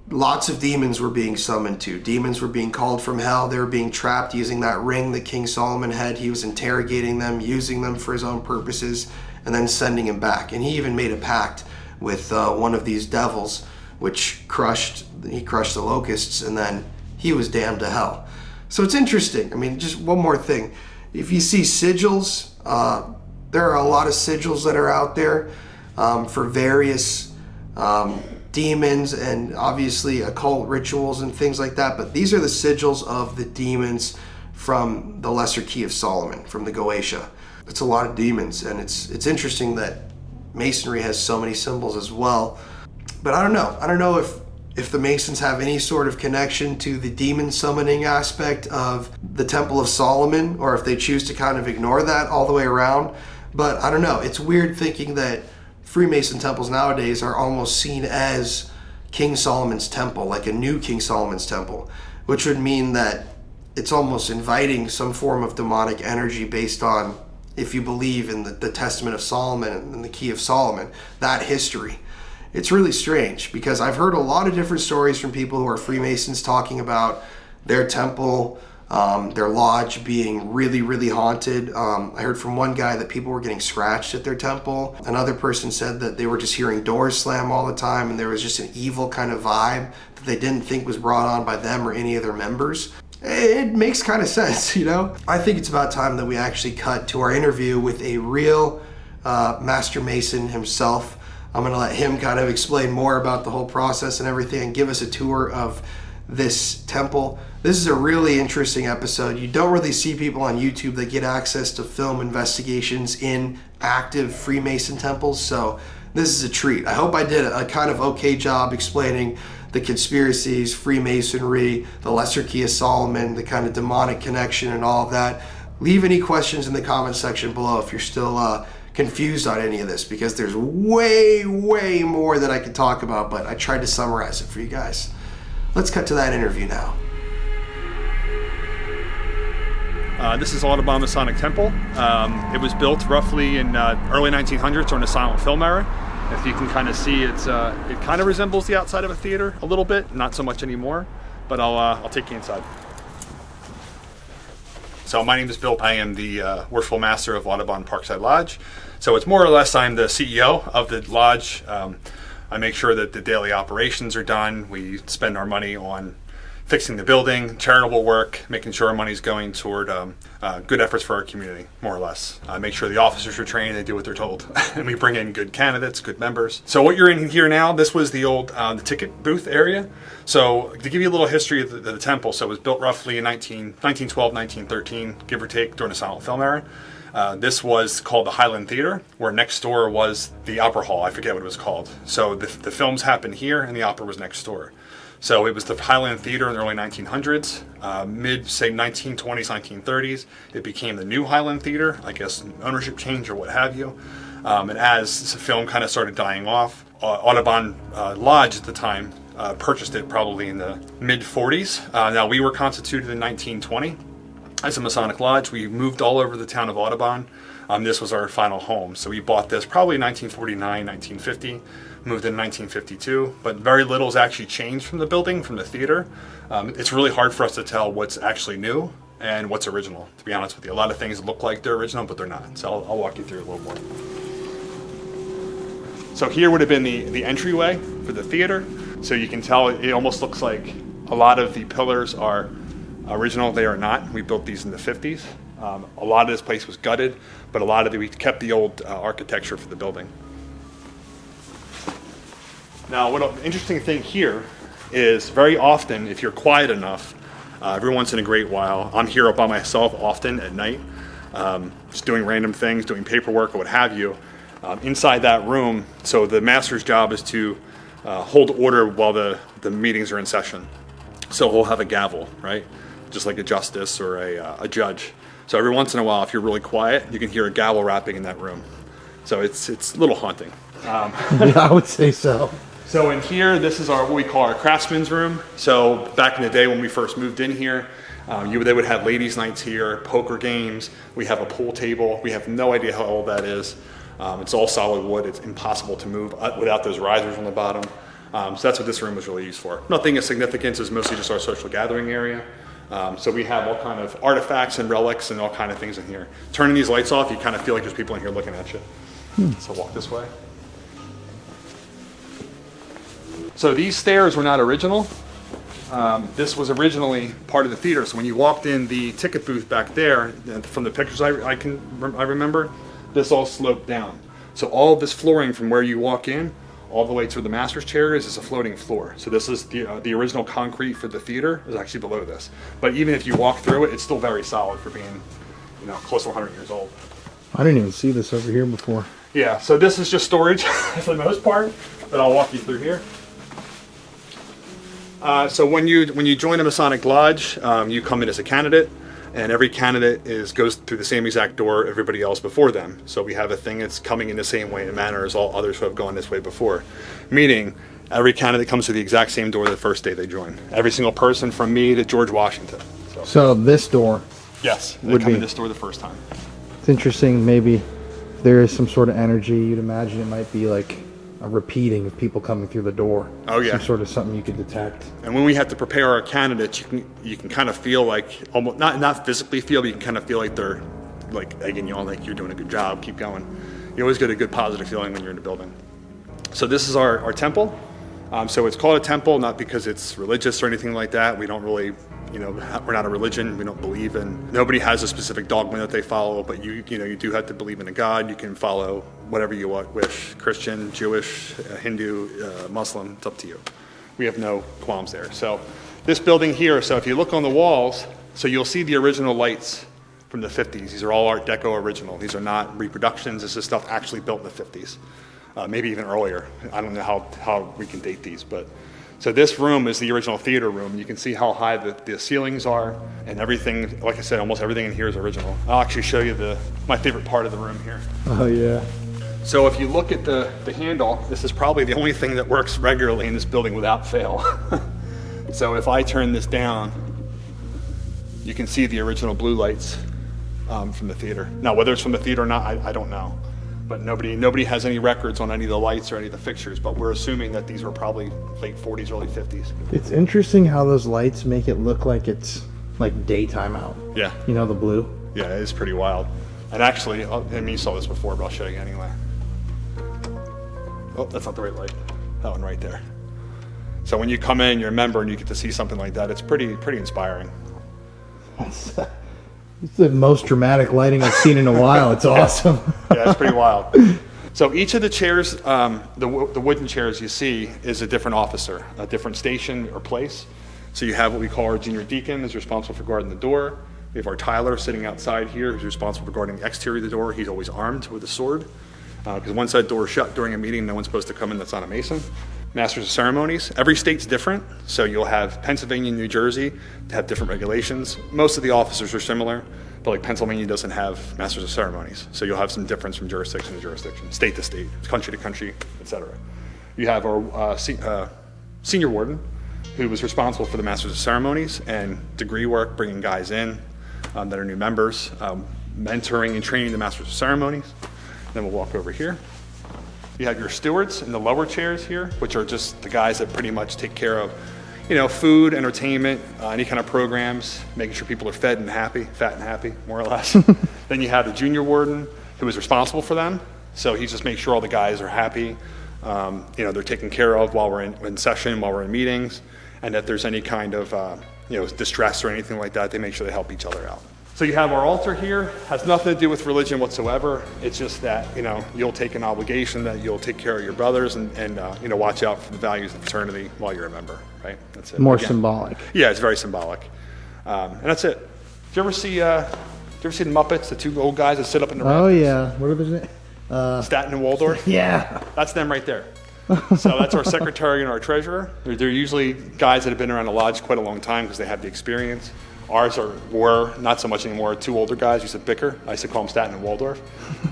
lots of demons were being summoned to. Demons were being called from hell. They were being trapped using that ring that King Solomon had. He was interrogating them, using them for his own purposes, and then sending him back. And he even made a pact with one of these devils, which crushed the locusts, and then he was damned to hell. So it's interesting. I mean, just one more thing. If you see sigils, there are a lot of sigils that are out there for various demons and obviously occult rituals and things like that, but these are the sigils of the demons from the Lesser Key of Solomon, from the Goetia. It's a lot of demons, and it's interesting that Masonry has so many symbols as well. But I don't know if the Masons have any sort of connection to the demon summoning aspect of the Temple of Solomon, or if they choose to kind of ignore that all the way around. But I don't know, it's weird thinking that Freemason temples nowadays are almost seen as King Solomon's temple, like a new King Solomon's temple, which would mean that it's almost inviting some form of demonic energy based on, if you believe in the Testament of Solomon and the Key of Solomon, that history. It's really strange because I've heard a lot of different stories from people who are Freemasons talking about their temple, their lodge being really, really haunted. I heard from one guy that people were getting scratched at their temple. Another person said that they were just hearing doors slam all the time, and there was just an evil kind of vibe that they didn't think was brought on by them or any of their members. It makes kind of sense, you know? I think it's about time that we actually cut to our interview with a real Master Mason himself. I'm gonna let him kind of explain more about the whole process and everything and give us a tour of this temple. This is a really interesting episode. You don't really see people on YouTube that get access to film investigations in active Freemason temples, so this is a treat. I hope I did a kind of okay job explaining the conspiracies, Freemasonry, the Lesser Key of Solomon, the kind of demonic connection and all of that. Leave any questions in the comment section below if you're still confused on any of this, because there's way more that I could talk about, but I tried to summarize it for you guys. Let's cut to that interview now. This is Audubon Masonic Temple. It was built roughly in early 1900s during the silent film era. If you can kind of see, it kind of resembles the outside of a theater a little bit, not so much anymore, but I'll take you inside. So my name is Bill. I am the worshipful master of Audubon Parkside Lodge. So it's more or less I'm the CEO of the lodge. I make sure that the daily operations are done. We spend our money on fixing the building, charitable work, making sure our money's going toward good efforts for our community, more or less. Make sure the officers are trained, they do what they're told. And we bring in good candidates, good members. So what you're in here now, this was the old the ticket booth area. So to give you a little history of the temple, so it was built roughly in 1912, 1913, give or take, during the silent film era. This was called the Highland Theater, where next door was the Opera Hall. I forget what it was called. So the films happened here and the opera was next door. So it was the Highland Theater in the early 1900s, say 1920s, 1930s. It became the new Highland Theater, I guess ownership change or what have you. And as the film kind of started dying off, Audubon Lodge at the time purchased it probably in the mid-40s. Now, we were constituted in 1920 as a Masonic Lodge. We moved all over the town of Audubon. This was our final home. So we bought this probably in 1949, 1950, moved in 1952, but very little has actually changed from the building, from the theater. It's really hard for us to tell what's actually new and what's original, to be honest with you. A lot of things look like they're original, but they're not. So I'll walk you through a little more. So here would have been the entryway for the theater. So you can tell it almost looks like a lot of the pillars are original. They are not. We built these in the 50s. A lot of this place was gutted, but we kept the old architecture for the building. Now, what an interesting thing here is very often, if you're quiet enough, every once in a great while, I'm here by myself often at night, just doing random things, doing paperwork or what have you. Inside that room, so the master's job is to hold order while the meetings are in session. So he'll have a gavel, right? Just like a justice or a judge. So every once in a while, if you're really quiet, you can hear a gavel rapping in that room. So it's a little haunting. Yeah, I would say so. So in here, this is what we call our craftsman's room. So back in the day when we first moved in here, they would have ladies' nights here, poker games. We have a pool table. We have no idea how old that is. It's all solid wood. It's impossible to move without those risers on the bottom. So that's what this room was really used for. Nothing of significance. It's mostly just our social gathering area. So we have all kind of artifacts and relics and all kind of things in here. Turning these lights off, you kind of feel like there's people in here looking at you. So walk this way. So these stairs were not original. This was originally part of the theater. So when you walked in the ticket booth back there, from the pictures I remember, this all sloped down. So all of this flooring from where you walk in all the way to the master's chairs is a floating floor. So this is the original concrete for the theater is actually below this. But even if you walk through it, it's still very solid for being, close to 100 years old. I didn't even see this over here before. Yeah, so this is just storage for the most part, but I'll walk you through here. So when you join a Masonic Lodge, you come in as a candidate, and every candidate goes through the same exact door everybody else before them. So we have a thing that's coming in the same way and manner as all others who have gone this way before. Meaning, every candidate comes through the exact same door the first day they join. Every single person from me to George Washington. So this door? Yes, they come in this door the first time. It's interesting, maybe there is some sort of energy. You'd imagine it might be like a repeating of people coming through the door. Oh yeah, some sort of something you could detect. And when we have to prepare our candidates, you can kind of feel like almost not physically feel, but you can kind of feel like they're like egging you on, like you're doing a good job, keep going. You always get a good positive feeling when you're in the building. So this is our temple. So it's called a temple not because it's religious or anything like that. We don't really, we're not a religion. We don't believe in. Nobody has a specific dogma that they follow, but you do have to believe in a God. You can follow whatever you wish, Christian, Jewish, Hindu, Muslim. It's up to you. We have no qualms there. So this building here. So if you look on the walls, so you'll see the original lights from the 50s. These are all Art Deco original. These are not reproductions. This is stuff actually built in the 50s. Maybe even earlier. I don't know how we can date these, but so this room is the original theater room. You can see how high the ceilings are and everything. Like I said, almost everything in here is original. I'll actually show you my favorite part of the room here. Oh yeah. So if you look at the handle, this is probably the only thing that works regularly in this building without fail. So if I turn this down, you can see the original blue lights from the theater. Now, whether it's from the theater or not, I don't know. But nobody has any records on any of the lights or any of the fixtures, but we're assuming that these were probably late 40s, early 50s. It's interesting how those lights make it look like it's like daytime out. Yeah. The blue? Yeah, it is pretty wild. And actually, you saw this before, but I'll show you anyway. Oh, that's not the right light. That one right there. So when you come in, you're a member, and you get to see something like that. It's pretty inspiring. It's the most dramatic lighting I've seen in a while. It's awesome. Yeah, it's pretty wild. So each of the chairs, the wooden chairs you see, is a different officer, a different station or place. So you have what we call our junior deacon, who's responsible for guarding the door. We have our Tyler sitting outside here, who's responsible for guarding the exterior of the door. He's always armed with a sword. Because once that door is shut during a meeting, no one's supposed to come in that's not a Mason. Masters of Ceremonies. Every state's different. So you'll have Pennsylvania and New Jersey have different regulations. Most of the officers are similar. But like Pennsylvania doesn't have masters of ceremonies, so you'll have some difference from jurisdiction to jurisdiction, state to state, country to country, etc. You have our senior warden, who was responsible for the masters of ceremonies and degree work, bringing guys in that are new members, mentoring and training the masters of ceremonies. Then we'll walk over here. You have your stewards in the lower chairs here, which are just the guys that pretty much take care of, you know, food, entertainment, any kind of programs, making sure people are fed and happy, fat and happy, more or less. Then you have the junior warden, who is responsible for them. So he just makes sure all the guys are happy, you know, they're taken care of while we're in session, while we're in meetings, and if there's any kind of, you know, distress or anything like that, they make sure they help each other out. So you have our altar here, has nothing to do with religion whatsoever. It's just that, you know, you'll take an obligation that you'll take care of your brothers and you know, watch out for the values of fraternity while you're a member, right? That's it. More symbolic. Yeah, it's very symbolic. And that's it. Did you ever see the Muppets, the two old guys that sit up in the Oh rafters? yeah, what are their names? Statton and Waldorf? Yeah. That's them right there. So that's our secretary and our treasurer. They're usually guys that have been around the lodge quite a long time because they have the experience. Ours were, not so much anymore, two older guys used to bicker. I used to call them Statton and Waldorf.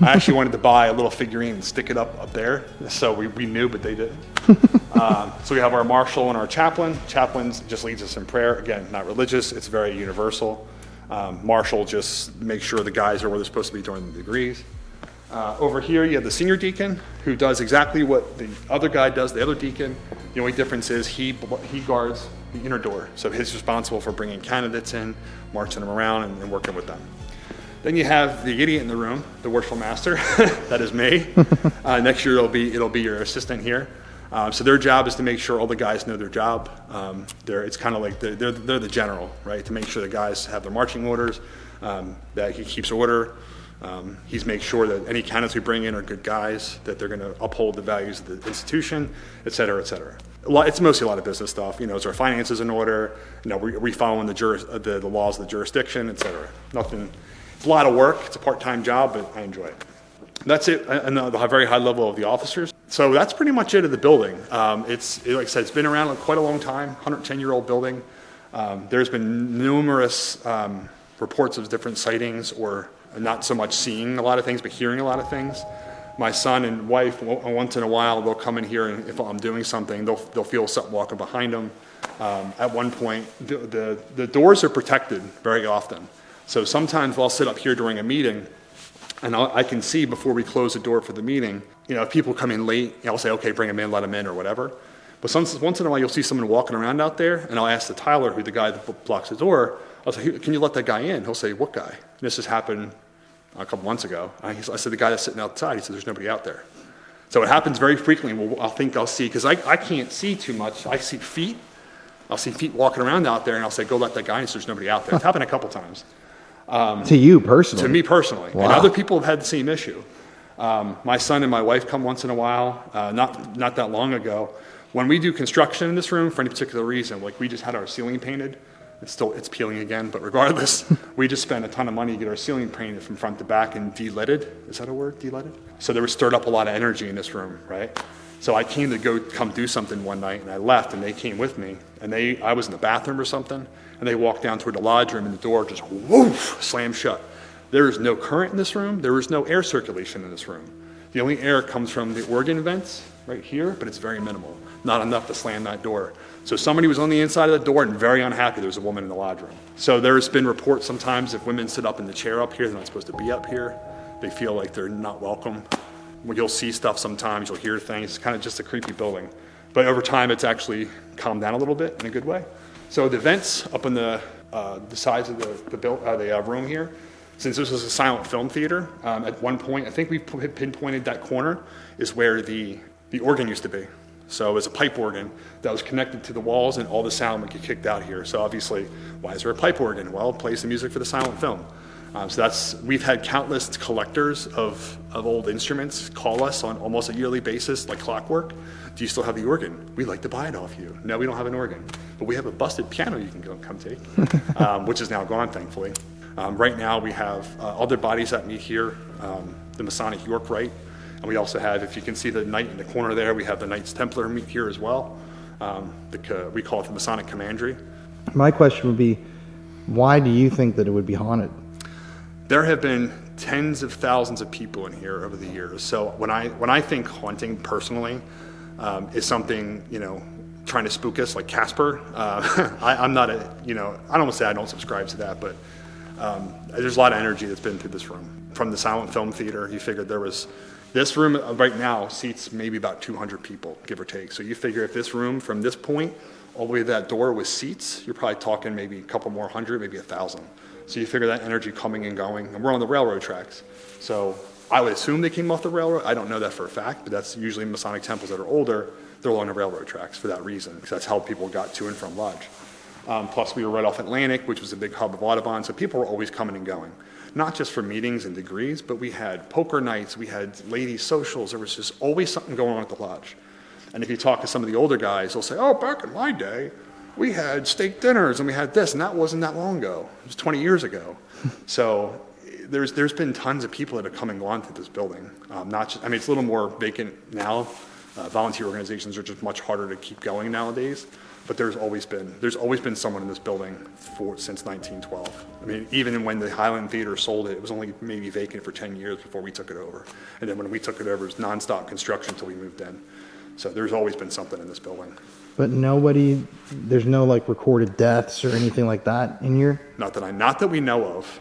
I actually wanted to buy a little figurine and stick it up there, so we knew, but they didn't. So we have our marshal and our chaplain. Chaplain just leads us in prayer. Again, not religious, it's very universal. Marshal just makes sure the guys are where they're supposed to be during the degrees. Over here you have the senior deacon, who does exactly what the other guy does, the other deacon. The only difference is he guards the inner door. So he's responsible for bringing candidates in, marching them around, and working with them. Then you have the idiot in the room, the worshipful master. That is me. Next year it'll be your assistant here. So their job is to make sure all the guys know their job. It's kind of like they're the general, right? To make sure the guys have their marching orders, that he keeps order. He's make sure that any candidates we bring in are good guys, that they're going to uphold the values of the institution, et cetera, et cetera. It's mostly a lot of business stuff. You know, is our finances in order? You know, we following the laws of the jurisdiction, et cetera. Nothing. It's a lot of work. It's a part-time job, but I enjoy it. That's it. And the very high level of the officers. So that's pretty much it of the building. It's like I said, it's been around quite a long time. 110-year-old building. There's been numerous reports of different sightings, or not so much seeing a lot of things, but hearing a lot of things. My son and wife, once in a while, they'll come in here, and if I'm doing something, they'll feel something walking behind them. At one point, the doors are protected very often. So sometimes I'll sit up here during a meeting, and I can see before we close the door for the meeting, you know, if people come in late, I'll say, okay, bring them in, let them in, or whatever. But once in a while, you'll see someone walking around out there, and I'll ask the Tyler, who the guy that blocks the door, I'll say, can you let that guy in? He'll say, what guy? And this has happened a couple months ago. I said, the guy that's sitting outside. He said, there's nobody out there. So it happens very frequently. Well, I'll see, because I can't see too much. I see feet. I'll see feet walking around out there, and I'll say, go let that guy in, so there's nobody out there. It's happened a couple times. To you personally? To me personally. Wow. And other people have had the same issue. My son and my wife come once in a while, not that long ago. When we do construction in this room, for any particular reason, like we just had our ceiling painted. It's peeling again, but regardless, we just spent a ton of money to get our ceiling painted from front to back and de-leaded. Is that a word, de-leaded? So there was stirred up a lot of energy in this room, right? So I came to come do something one night, and I left, and they came with me, and I was in the bathroom or something, and they walked down toward the lodge room, and the door just woof, slammed shut. There is no current in this room. There is no air circulation in this room. The only air comes from the organ vents right here, but it's very minimal. Not enough to slam that door. So somebody was on the inside of the door and very unhappy there was a woman in the lodge room. So there's been reports sometimes if women sit up in the chair up here, they're not supposed to be up here. They feel like they're not welcome. When you'll see stuff sometimes, you'll hear things. It's kind of just a creepy building. But over time, it's actually calmed down a little bit in a good way. So the vents up in the sides of the room here, since this was a silent film theater, at one point, I think we pinpointed that corner is where the organ used to be. So it was a pipe organ that was connected to the walls, and all the sound would get kicked out here. So obviously, why is there a pipe organ? Well, it plays the music for the silent film. We've had countless collectors of old instruments call us on almost a yearly basis, like clockwork. Do you still have the organ? We'd like to buy it off you. No, we don't have an organ, but we have a busted piano you can come take, which is now gone, thankfully. Right now, we have other bodies that meet here, the Masonic York Rite. And we also have, if you can see the knight in the corner there, we have the Knights Templar meet here as well. We call it the Masonic Commandery. My question would be, why do you think that it would be haunted? There have been tens of thousands of people in here over the years. So when I think haunting personally is something, you know, trying to spook us like Casper, I'm not a, you know, I don't want to say I don't subscribe to that, but there's a lot of energy that's been through this room. From the silent film theater, you figured there was, this room right now seats maybe about 200 people, give or take. So you figure if this room from this point all the way to that door was seats, you're probably talking maybe a couple more hundred, maybe 1,000. So you figure that energy coming and going, and we're on the railroad tracks. So I would assume they came off the railroad. I don't know that for a fact, but that's usually Masonic temples that are older, they're along the railroad tracks for that reason, because that's how people got to and from Lodge. Plus we were right off Atlantic, which was a big hub of Audubon, so people were always coming and going. Not just for meetings and degrees, but we had poker nights, we had ladies' socials, there was just always something going on at the Lodge. And if you talk to some of the older guys, they'll say, oh, back in my day, we had steak dinners and we had this, and that wasn't that long ago. It was 20 years ago. So there's been tons of people that have come and gone through this building. Not just, I mean, it's a little more vacant now. Volunteer organizations are just much harder to keep going nowadays. But there's always been someone in this building since 1912. I mean, even when the Highland Theater sold it, it was only maybe vacant for 10 years before we took it over. And then when we took it over, it was nonstop construction until we moved in. So there's always been something in this building. But there's no like recorded deaths or anything like that in here? Not that we know of.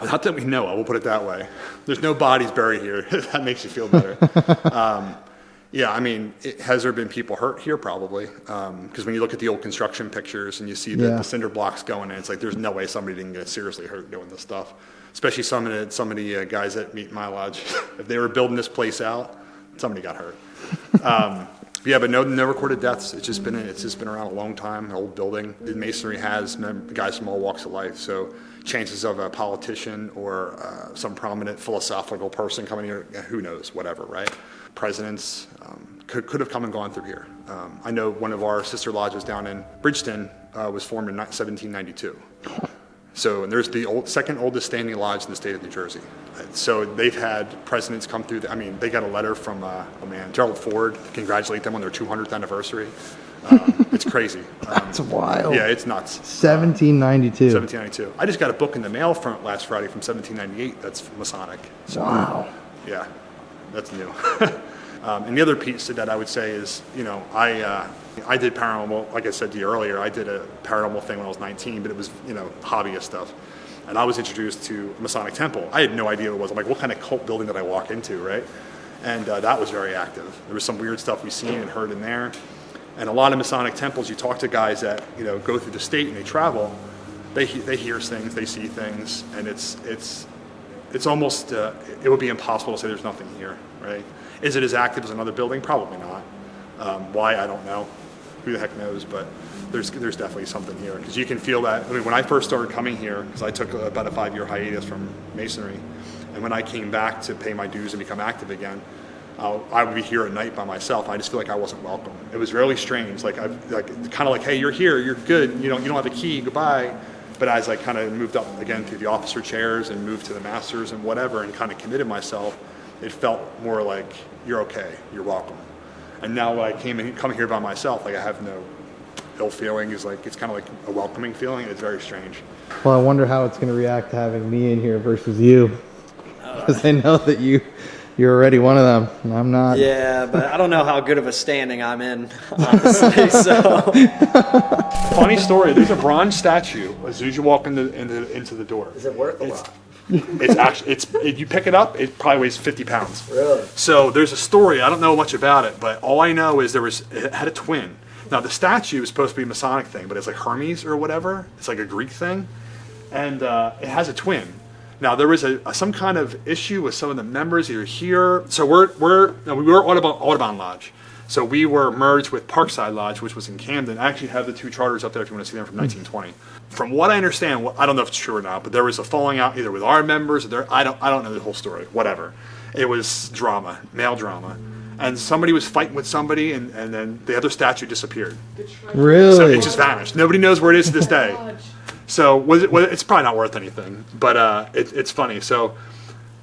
We'll put it that way. There's no bodies buried here. That makes you feel better. Yeah, I mean, has there been people hurt here? Probably. Because when you look at the old construction pictures and you see the cinder blocks going in, it's like there's no way somebody didn't get seriously hurt doing this stuff. Especially some of the guys that meet my lodge. If they were building this place out, somebody got hurt. Yeah, but no recorded deaths. It's just been around a long time. An old building. The masonry has guys from all walks of life. So chances of a politician or some prominent philosophical person coming here, who knows, whatever, right? Presidents could have come and gone through here. I know one of our sister lodges down in Bridgeton was formed in 1792. So, and there's the second oldest standing lodge in the state of New Jersey. So they've had presidents come through. They got a letter from Gerald Ford to congratulate them on their 200th anniversary. It's crazy. That's wild. Yeah, it's nuts. 1792. 1792. I just got a book in the mail from last Friday from 1798. That's Masonic. So, wow. Yeah, that's new. And the other piece to that I would say is, you know, I did paranormal, like I said to you earlier, I did a paranormal thing when I was 19, but it was, you know, hobbyist stuff. And I was introduced to a Masonic temple. I had no idea what it was. I'm like, what kind of cult building did I walk into, right? And that was very active. There was some weird stuff we seen and heard in there. And a lot of Masonic temples, you talk to guys that, you know, go through the state and they travel, they hear things, they see things, and it's almost, it would be impossible to say there's nothing here, right? Is it as active as another building? Probably not. Why, I don't know. Who the heck knows, but there's definitely something here. Because you can feel that. I mean, when I first started coming here, because I took about a 5-year hiatus from masonry, and when I came back to pay my dues and become active again, I would be here at night by myself. I just feel like I wasn't welcome. It was really strange. Like kind of like, hey, you're here, you're good. You don't have a key. Goodbye. But as I kind of moved up again through the officer chairs and moved to the masters and whatever, and kind of committed myself, it felt more like you're okay, you're welcome. And now when I come here by myself, like I have no ill feeling. It's like it's kind of like a welcoming feeling. It's very strange. Well, I wonder how it's going to react to having me in here versus you, because I know that you're already one of them, and I'm not. Yeah, but I don't know how good of a standing I'm in, honestly. So. Funny story. There's a bronze statue as soon as you walk into the door. Is it worth a lot? It's actually you pick it up, it probably weighs 50 pounds. Really? So there's a story. I don't know much about it, but all I know is it had a twin. Now the statue is supposed to be a Masonic thing, but it's like Hermes or whatever. It's like a Greek thing, and it has a twin. Now there was some kind of issue with some of the members either here. So we were Audubon Lodge. So we were merged with Parkside Lodge, which was in Camden. I actually have the 2 charters up there if you want to see them from 1920. From what I understand, I don't know if it's true or not, but there was a falling out either with our members or I don't know the whole story. Whatever. It was drama, male drama. And somebody was fighting with somebody, and then the other statue disappeared. Really? So it just vanished. Nobody knows where it is to this day. So it's probably not worth anything, but it's funny. So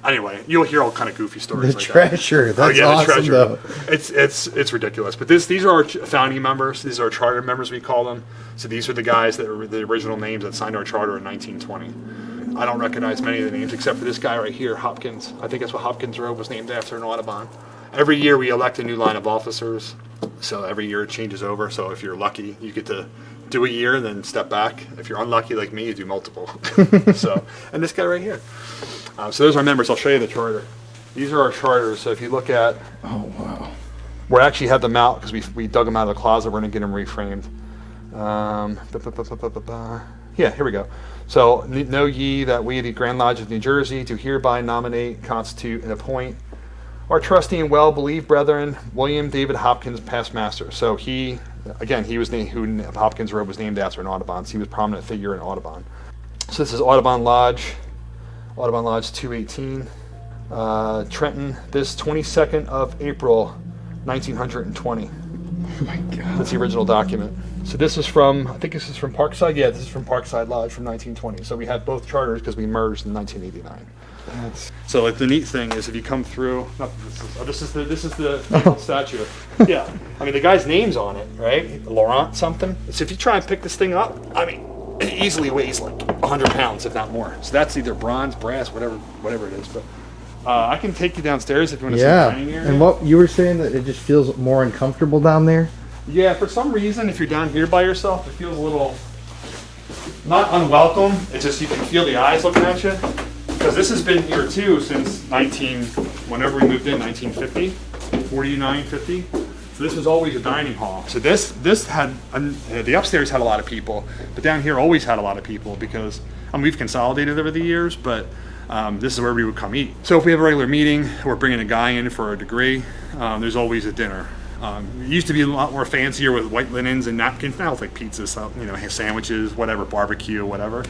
Anyway, you'll hear all kind of goofy stories. The like treasure. That. That's awesome, though. It's ridiculous. But these are our founding members. These are our charter members, we call them. So these are the guys that were the original names that signed our charter in 1920. I don't recognize many of the names except for this guy right here, Hopkins. I think that's what Hopkins Road was named after in Audubon. Every year we elect a new line of officers. So every year it changes over. So if you're lucky, you get to do a year and then step back. If you're unlucky like me, you do multiple. And this guy right here. So those are our members. I'll show you the charter. These are our charters. So if you look at, oh wow, we actually have them out because we dug them out of the closet. We're gonna get them reframed. Yeah, here we go. So know ye that we, the Grand Lodge of New Jersey, do hereby nominate, constitute, and appoint our trusty and well-believed brethren, William David Hopkins, past master. So he was named, who Hopkins Road was named after in Audubon. So he was a prominent figure in Audubon. So this is Audubon Lodge 218, Trenton, this 22nd of April, 1920. Oh my God. That's the original document. So this is from, I think this is from Parkside. Yeah, this is from Parkside Lodge from 1920. So we have both charters because we merged in 1989. So like the neat thing is if you come through, this is the statue. Yeah, I mean the guy's name's on it, right? Laurent something. So if you try and pick this thing up, I mean it easily weighs like 100 pounds, if not more. So that's either bronze, brass, whatever it is. But I can take you downstairs if you want to see the dining area. And what you were saying, that it just feels more uncomfortable down there? Yeah, for some reason, if you're down here by yourself, it feels a little, not unwelcome. It's just you can feel the eyes looking at you. Because this has been here too since whenever we moved in, 1950, 49, 50. So this was always a dining hall. So this had, the upstairs had a lot of people, but down here always had a lot of people because, we've consolidated over the years, but this is where we would come eat. So if we have a regular meeting, we're bringing a guy in for a degree, there's always a dinner. It used to be a lot more fancier with white linens and napkins. Now it's like pizzas, sandwiches, whatever, barbecue, whatever.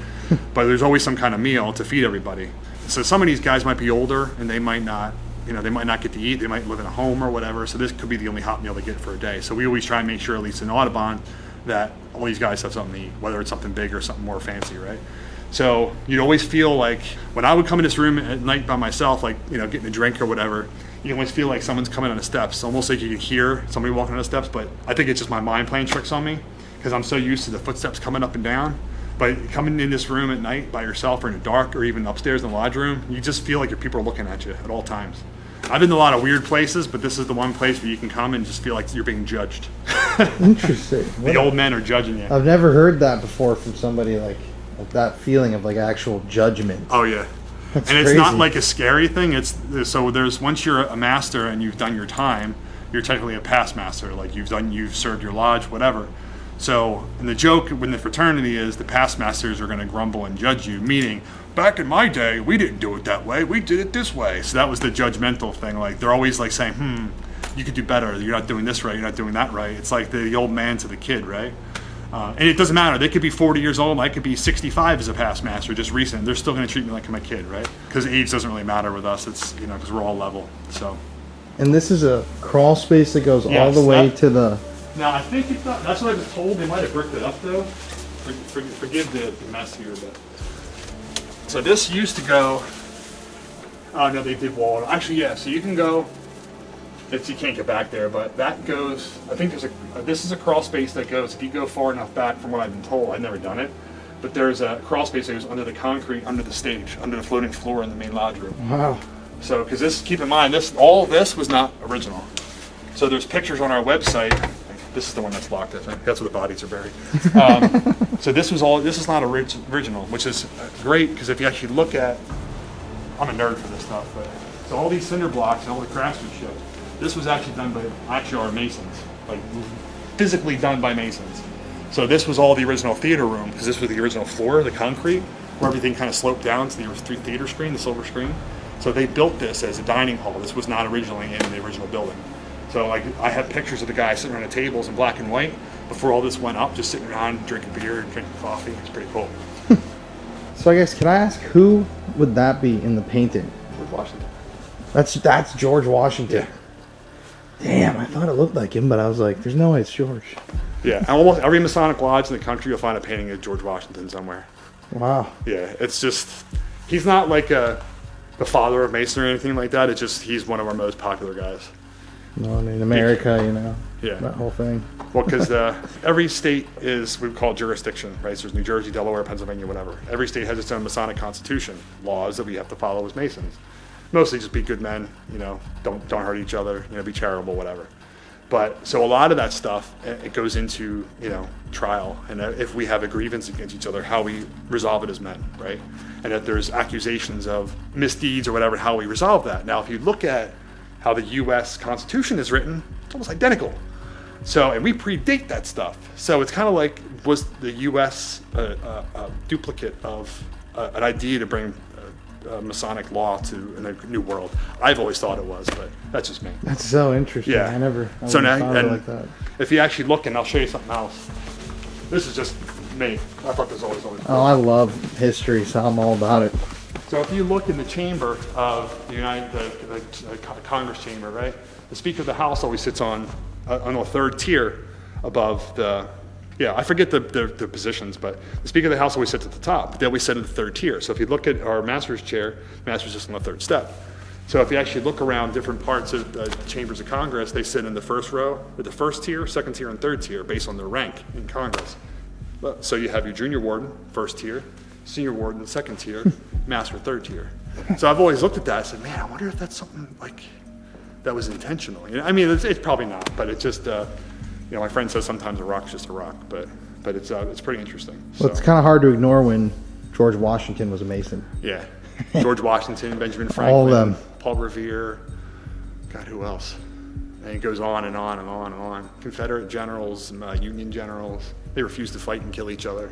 But there's always some kind of meal to feed everybody. So some of these guys might be older and they might not get to eat. They might live in a home or whatever. So this could be the only hot meal they get for a day. So we always try and make sure, at least in Audubon, that all these guys have something to eat, whether it's something big or something more fancy, right? So you'd always feel like, when I would come in this room at night by myself, like, getting a drink or whatever, you always feel like someone's coming on the steps, almost like you can hear somebody walking on the steps, but I think it's just my mind playing tricks on me because I'm so used to the footsteps coming up and down. But coming in this room at night by yourself or in the dark or even upstairs in the lodge room, you just feel like your people are looking at you at all times. I've been to a lot of weird places, but this is the one place where you can come and just feel like you're being judged. Interesting. The old men are judging you. I've never heard that before from somebody, like that feeling of like actual judgment. Oh yeah. That's and crazy. It's not like a scary thing. There's once you're a master and you've done your time, you're technically a past master. Like you've served your lodge, whatever. So, and the joke when the fraternity is the past masters are going to grumble and judge you, meaning back in my day we didn't do it that way, we did it this way. So that was the judgmental thing. Like they're always like saying, you could do better. You're not doing this right. You're not doing that right. It's like the old man to the kid, right? And it doesn't matter. They could be 40 years old. I could be 65 as a past master, just recent. They're still going to treat me like I'm a kid, right? Because age doesn't really matter with us. It's, because we're all level. So. And this is a crawl space that goes all the way to the... Now, I think it's not, that's what I was told. They might have bricked it up, though. Forgive the mess here, but. So this used to go... Oh, no, they did wall it. Actually, yeah, so you can go... you can't get back there, but that goes, I think this is a crawl space that goes, if you go far enough back from what I've been told, I've never done it, but there's a crawl space that goes under the concrete, under the stage, under the floating floor in the main lodge room. Wow. So, because keep in mind, all this was not original. So there's pictures on our website. This is the one that's locked, I think. That's where the bodies are buried. So this is not original, which is great, because if you actually look at, I'm a nerd for this stuff, but so all these cinder blocks and all the craftsmanship, this was actually done by our Masons, like physically done by Masons. So this was all the original theater room, because this was the original floor, the concrete, where everything kind of sloped down to the theater screen, the silver screen. So they built this as a dining hall. This was not originally in the original building. So like I have pictures of the guys sitting around the tables in black and white before all this went up, just sitting around drinking beer and drinking coffee. It's pretty cool. So I guess, can I ask, who would that be in the painting? George Washington. That's George Washington. Yeah. Damn, I thought it looked like him, but I was like, there's no way it's George. Yeah, almost every Masonic Lodge in the country you'll find a painting of George Washington somewhere. Wow. Yeah, it's just, he's not like a the father of Masonry or anything like that. It's just he's one of our most popular guys. Well, I mean, America, you know, yeah, that whole thing. Well, because every state is, we call jurisdiction, right? So there's New Jersey, Delaware, Pennsylvania, whatever. Every state has its own Masonic constitution, laws that we have to follow as Masons. Mostly just be good men, you know, don't hurt each other, you know, be charitable, whatever. But so a lot of that stuff, it goes into, you know, trial, and if we have a grievance against each other, how we resolve it as men, right? And if there's accusations of misdeeds or whatever, how we resolve that. Now, if you look at how the U.S. Constitution is written, it's almost identical. So, and we predate that stuff. So it's kind of like, was the U.S. a duplicate of an idea to bring Masonic law to a new world? I've always thought it was, but that's just me. That's so interesting. Yeah. I never so now, thought of it like that. If you actually look, and I'll show you something else. This is just me. I thought this was always Oh, I love history, so I'm all about it. So if you look in the chamber of the Congress chamber, right? The Speaker of the House always sits on a third tier above the, I forget the positions, but the Speaker of the House always sits at the top, but they always sit in the third tier. So if you look at our Master's chair, Master's just on the third step. So if you actually look around different parts of the chambers of Congress, they sit in the first row, or the first tier, second tier, and third tier based on their rank in Congress. So you have your junior warden, first tier, senior warden, second tier, master, third tier. So I've always looked at that and said, man, I wonder if that's something like that was intentional. You know, I mean, it's probably not, but it's just, you know, my friend says sometimes a rock's just a rock, but it's pretty interesting. Well, it's kind of hard to ignore when George Washington was a Mason. Yeah, George Washington, Benjamin Franklin, all of them. Paul Revere, God, who else? And it goes on and on and on and on. Confederate generals, Union generals, they refused to fight and kill each other.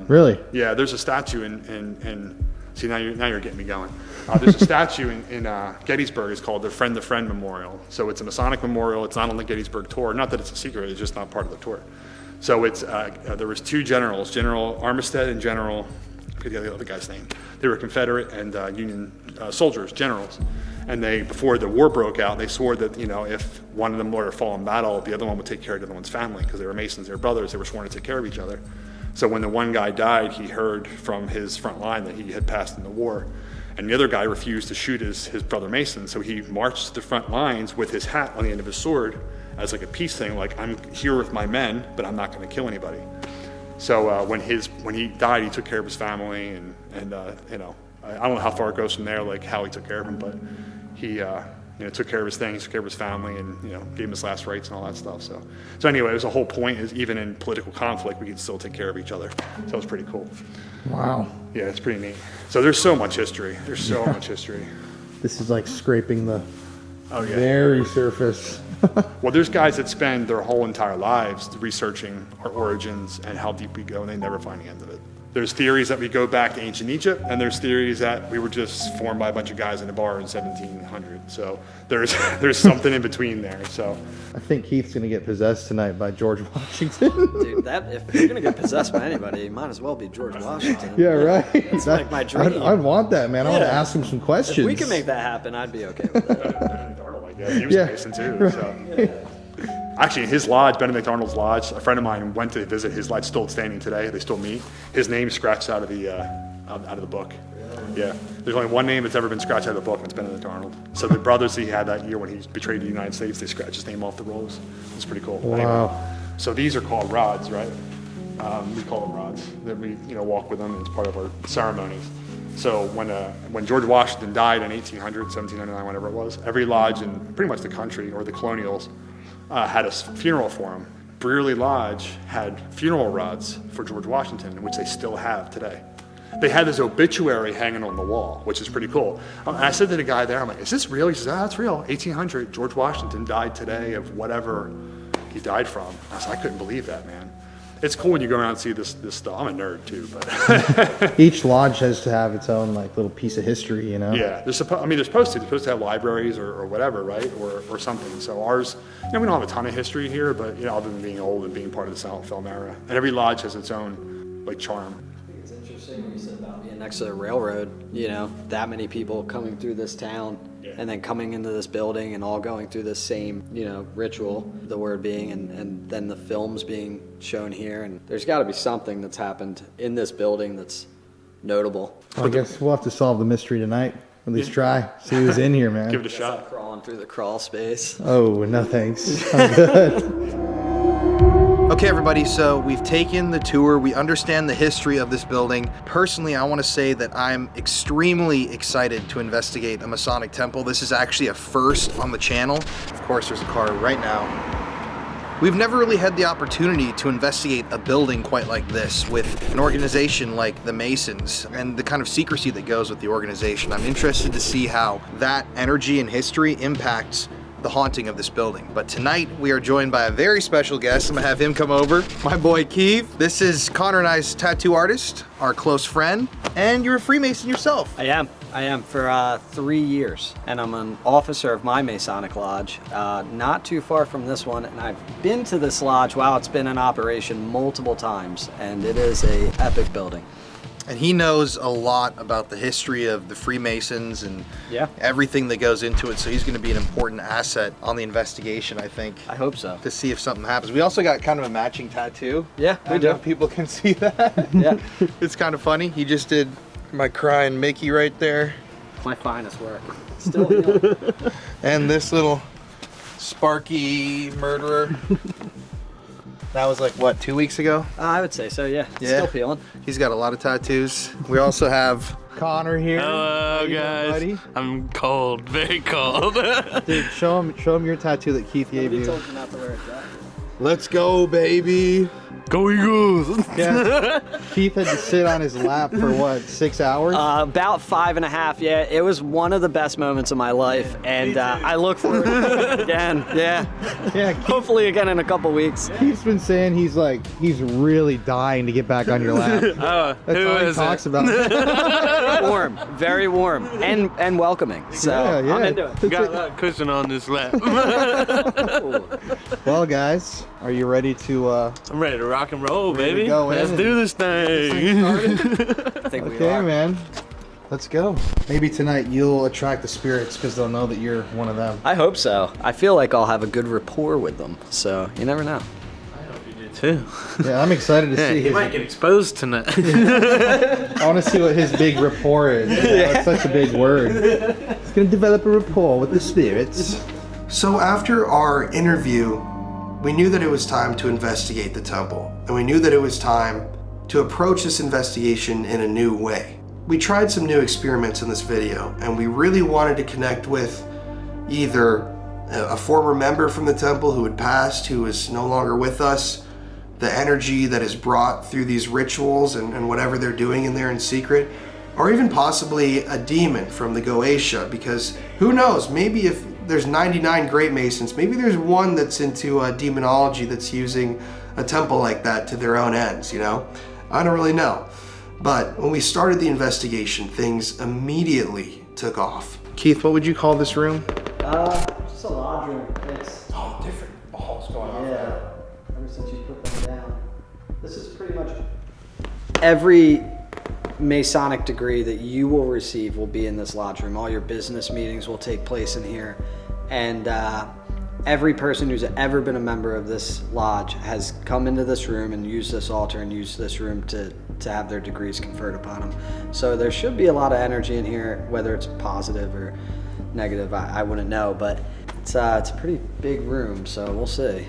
Really? Yeah, there's a statue in see, now you're getting me going. There's a statue in Gettysburg. It's called the Friend to Friend Memorial. So it's a Masonic memorial. It's not on the Gettysburg tour. Not that it's a secret. It's just not part of the tour. So it's there was two generals, General Armistead and General, I forget the other guy's name. They were Confederate and Union soldiers, generals. And they, before the war broke out, they swore that, you know, if one of them were to fall in battle, the other one would take care of the other one's family, because they were Masons, they were brothers, they were sworn to take care of each other. So when the one guy died, he heard from his front line that he had passed in the war. And the other guy refused to shoot his brother Mason, so he marched to the front lines with his hat on the end of his sword as like a peace thing, like, I'm here with my men, but I'm not going to kill anybody. So when he died, he took care of his family, and you know, I don't know how far it goes from there, like how he took care of him, but he you know, took care of his things, took care of his family, and, you know, gave him his last rites and all that stuff. So anyway, it was the whole point is even in political conflict, we could still take care of each other. So it was pretty cool. Wow. Yeah, it's pretty neat. So there's so much history. There's so much history. This is like scraping the yeah, very surface. Well, there's guys that spend their whole entire lives researching our origins and how deep we go, and they never find the end of it. There's theories that we go back to ancient Egypt, and there's theories that we were just formed by a bunch of guys in a bar in 1700. So there's something in between there. So I think Keith's gonna get possessed tonight by George Washington. Dude, if you're gonna get possessed by anybody, it might as well be George Washington. Yeah, right. It's like my dream. I want that, man. I want to ask him some questions. If we can make that happen, I'd be okay with that. He was a Mason too. So. Actually, in his lodge, Benedict Arnold's lodge, a friend of mine went to visit his lodge, still standing today. They still meet. His name's scratched out of the book. Yeah, there's only one name that's ever been scratched out of the book, and it's Benedict Arnold. So the brothers he had that year when he betrayed the United States, they scratched his name off the rolls. It's pretty cool. Wow. Anyway, so these are called rods, right? We call them rods. That we, you know, walk with them as part of our ceremonies. So when George Washington died in 1800, 1799, whatever it was, every lodge in pretty much the country, or the colonials, had a funeral for him. Brearley Lodge had funeral rods for George Washington, which they still have today. They had his obituary hanging on the wall, which is pretty cool. And I said to the guy there, I'm like, is this real? He says, that's real. 1800, George Washington died today of whatever he died from. I said, I couldn't believe that, man. It's cool when you go around and see this stuff. I'm a nerd too, but each lodge has to have its own like little piece of history, you know. Yeah, they're supposed to have libraries or whatever, right, or something. So ours, you know, we don't have a ton of history here, but, you know, other than being old and being part of the silent film era, and every lodge has its own like charm. I think it's interesting when you said about being next to the railroad. You know, that many people coming through this town. Yeah. And then coming into this building and all going through the same, you know, ritual, the word being, and then the films being shown here. And there's got to be something that's happened in this building that's notable. Well, I guess we'll have to solve the mystery tonight. At least try. See who's in here, man. Give it a shot. Crawling through the crawl space. Oh, no thanks. I'm good. Okay, everybody, so we've taken the tour. We understand the history of this building. Personally, I want to say that I'm extremely excited to investigate a Masonic temple. This is actually a first on the channel. Of course, there's a car right now. We've never really had the opportunity to investigate a building quite like this with an organization like the Masons and the kind of secrecy that goes with the organization. I'm interested to see how that energy and history impacts the haunting of this building. But tonight we are joined by a very special guest. I'm gonna have him come over. My boy Keith. This is Connor and I's tattoo artist, our close friend, and you're a Freemason yourself. I am for 3 years, and I'm an officer of my Masonic Lodge, not too far from this one, and I've been to this lodge, wow, it's been in operation multiple times, and it is a epic building. And he knows a lot about the history of the Freemasons and everything that goes into it, so he's going to be an important asset on the investigation, I think. I hope so. To see if something happens. We also got kind of a matching tattoo. Yeah, we do. I don't know if people can see that. Yeah. It's kind of funny. He just did my crying Mickey right there. My finest work. Still healing. And this little Sparky murderer. That was like, what, 2 weeks ago? I would say so, yeah. Still peeling. He's got a lot of tattoos. We also have Connor here. Hello, guys. Buddy? I'm cold, very cold. Dude, show him your tattoo that Keith gave you. Told you not to wear it, Jack. Let's go, baby. Go Eagles. Yeah. Keith had to sit on his lap for what, 6 hours? About 5.5, yeah. It was one of the best moments of my life, and I look forward to it again. Yeah. Yeah. Hopefully again in a couple weeks. Keith's been saying he's really dying to get back on your lap. Oh, That's who all he is talks it? about. Warm, very warm, and welcoming. So Yeah. I'm into it. Got that cushion on this lap. Well, guys, are you ready to? I'm ready to rock and roll, Ready to baby. go Let's in. do this thing. I think we Okay, are. man. Let's go. Maybe tonight you'll attract the spirits because they'll know that you're one of them. I hope so. I feel like I'll have a good rapport with them, so you never know. I hope you do too. Yeah, I'm excited to see You his. might get exposed tonight. I want to see what his big rapport is. That's such a big word. He's gonna develop a rapport with the spirits. So after our interview, we knew that it was time to investigate the temple, and we knew that it was time to approach this investigation in a new way. We tried some new experiments in this video, and we really wanted to connect with either a former member from the temple who had passed, who is no longer with us, the energy that is brought through these rituals and whatever they're doing in there in secret, or even possibly a demon from the Goetia, because who knows, maybe if there's 99 great Masons, maybe there's one that's into demonology that's using a temple like that to their own ends, you know? I don't really know. But when we started the investigation, things immediately took off. Keith, what would you call this room? Just a lodge room. It's Different balls going on. yeah. Ever since you put them down, this is pretty much every Masonic degree that you will receive will be in this lodge room. All your business meetings will take place in here, and every person who's ever been a member of this lodge has come into this room and used this altar and used this room to have their degrees conferred upon them. So there should be a lot of energy in here, whether it's positive or negative, I wouldn't know, but it's a pretty big room, so we'll see.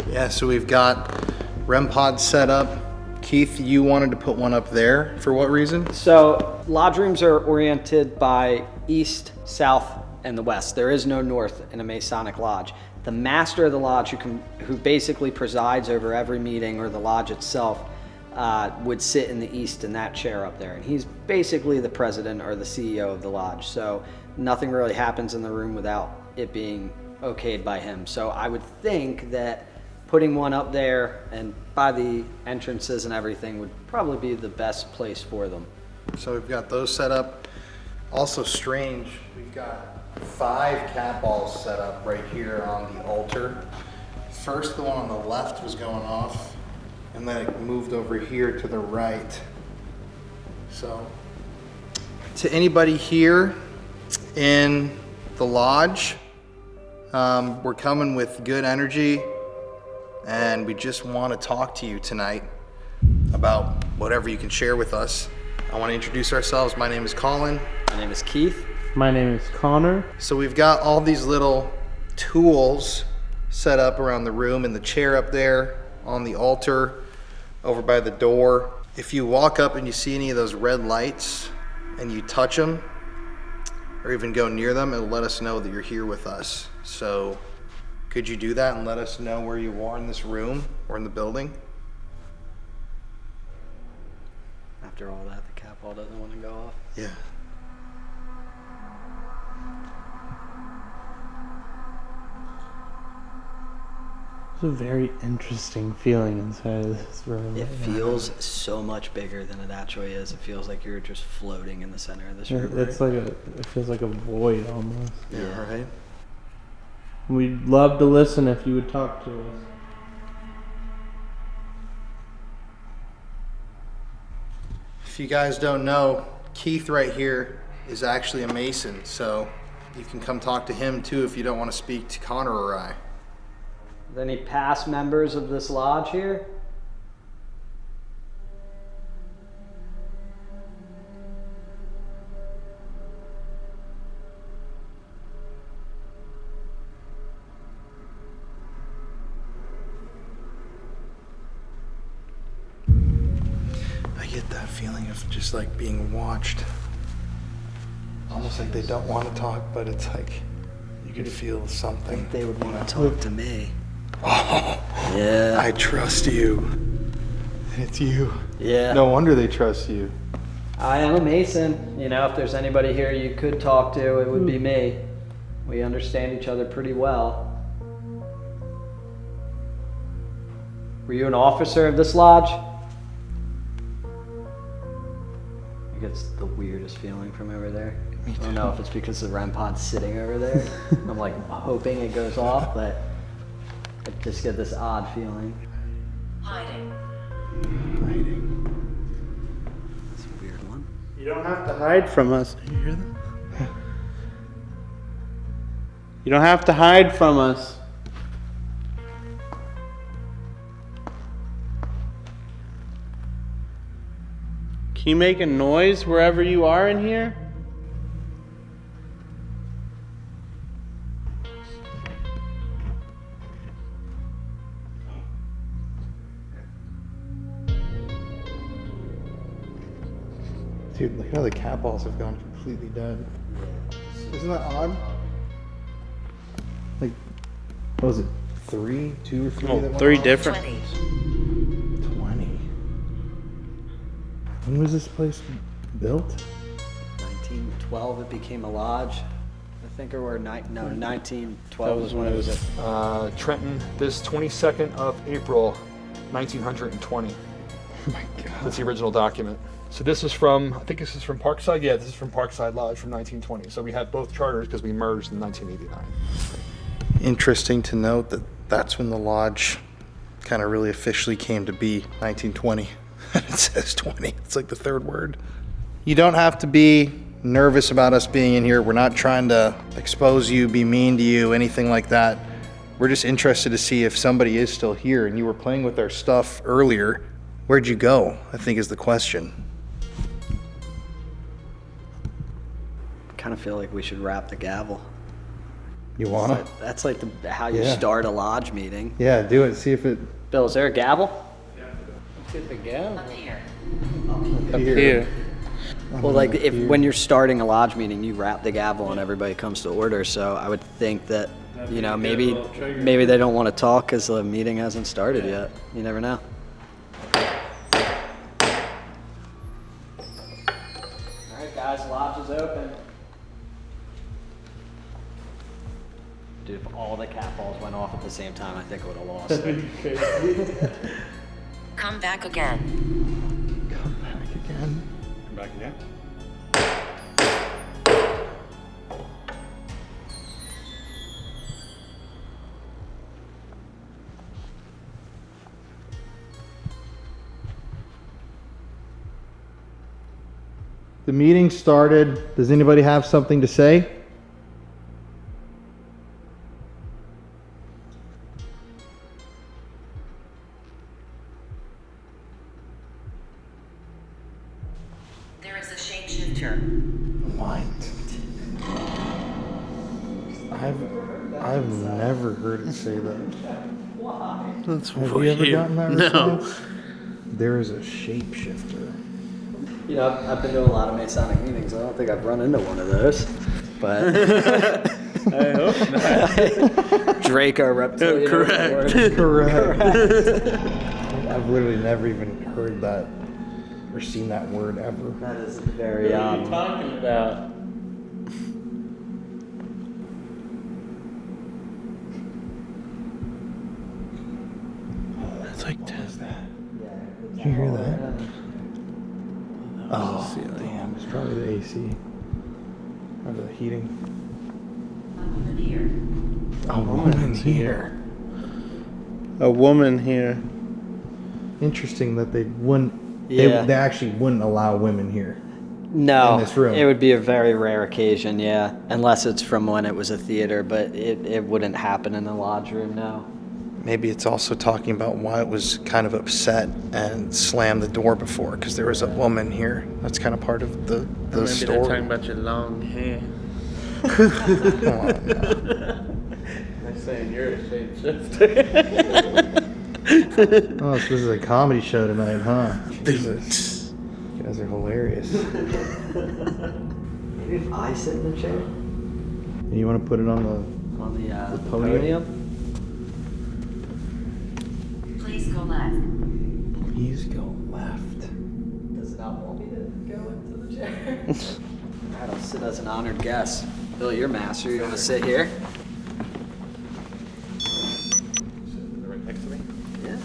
Yeah, so we've got REM pods set up. Keith, you wanted to put one up there. For what reason? So lodge rooms are oriented by east, south, and the west. There is no north in a Masonic lodge. The master of the lodge, who basically presides over every meeting or the lodge itself, would sit in the east in that chair up there. And he's basically the president or the CEO of the lodge. So nothing really happens in the room without it being okayed by him. So I would think that putting one up there and by the entrances and everything would probably be the best place for them. So we've got those set up. Also strange, we've got 5 cat balls set up right here on the altar. First, the one on the left was going off, and then it moved over here to the right. So, to anybody here in the lodge, we're coming with good energy, and we just want to talk to you tonight about whatever you can share with us. I want to introduce ourselves. My name is Colin. My name is Keith. My name is Connor. So we've got all these little tools set up around the room, and the chair up there on the altar over by the door. If you walk up and you see any of those red lights and you touch them or even go near them, it'll let us know that you're here with us. So could you do that and let us know where you are in this room or in the building? After all that, the cap ball doesn't want to go off. Yeah. It's a very interesting feeling inside of this room. It feels so much bigger than it actually is. It feels like you're just floating in the center of this room. It's like it feels like a void almost. Yeah, right? We'd love to listen if you would talk to us. If you guys don't know, Keith right here is actually a Mason, so you can come talk to him too if you don't want to speak to Connor or I. Are there any past members of this lodge here? I get that feeling of just like being watched. Almost like they don't want to talk, but it's like you can feel something. I think they would want to talk to me. Oh, yeah. I trust you. It's you. Yeah. No wonder they trust you. I am a Mason. You know, if there's anybody here you could talk to, it would be me. We understand each other pretty well. Were you an officer of this lodge? I get the weirdest feeling from over there. I don't know if it's because the REM pod's sitting over there. I'm like hoping it goes off, but I just get this odd feeling. Hiding. It's a weird one. You don't have to hide from us. Do you hear them? You don't have to hide from us. Can you make a noise wherever you are in here? Dude, look how the cat balls have gone completely dead. Isn't that odd? Like, what was it? 3, 2 or 3 that went 3 off? different. 20. 20. When was this place built? 1912 it became a lodge, I think, or 1912 was when it was Trenton, this 22nd of April, 1920. Oh my god. That's the original document. So this is from, I think this is from Parkside? Yeah, this is from Parkside Lodge from 1920. So we had both charters because we merged in 1989. Interesting to note that that's when the lodge kind of really officially came to be, 1920. It says 20. It's like the third word. You don't have to be nervous about us being in here. We're not trying to expose you, be mean to you, anything like that. We're just interested to see if somebody is still here. And you were playing with our stuff earlier. Where'd you go? I think is the question. kind of feel like we should wrap the gavel. You wanna? That's like how you start a lodge meeting. Yeah, do it. See if it. Bill, is there a gavel? Let's get the gavel. Up here. Up here. Well, like when you're starting a lodge meeting, you wrap the gavel and everybody comes to order. So I would think that, you know, maybe they don't want to talk because the meeting hasn't started yet. You never know. All right, guys, lodge is open. Dude, if all the cat balls went off at the same time, I think I would have lost it. Come back again. Come back again. Come back again. The meeting started. Does anybody have something to say? creature. What? I've never heard it say that. That's Have weird. you ever gotten that No. response? There is a shapeshifter. You know, I've been to a lot of Masonic meetings. I don't think I've run into one of those. But I hope not. Draco reptilian. Correct. Correct. I've literally never even heard that or seen that word ever. That is very What are you talking about? That's like that. Did you hear that? Oh, damn. It's probably the AC. Or the heating. A woman here. A woman here. Interesting that they wouldn't. Yeah. They actually wouldn't allow women here. No, In this room. it would be a very rare occasion, yeah. Unless it's from when it was a theater, but it wouldn't happen in a lodge room, no. Maybe it's also talking about why it was kind of upset and slammed the door before, because there was a woman here. That's kind of part of the Maybe story. they're talking about your long hair. Come on now. They're saying you're a shapeshifter. Oh, so this is a comedy show tonight, huh? Jesus. You guys are hilarious. Maybe if I sit in the chair? You want to put it on the podium? Please go left. Please go left. Does it not want me to go into the chair? Alright, I'll sit as an honored guest. Bill, you're master. You want to sit here? Right next to me. Yeah.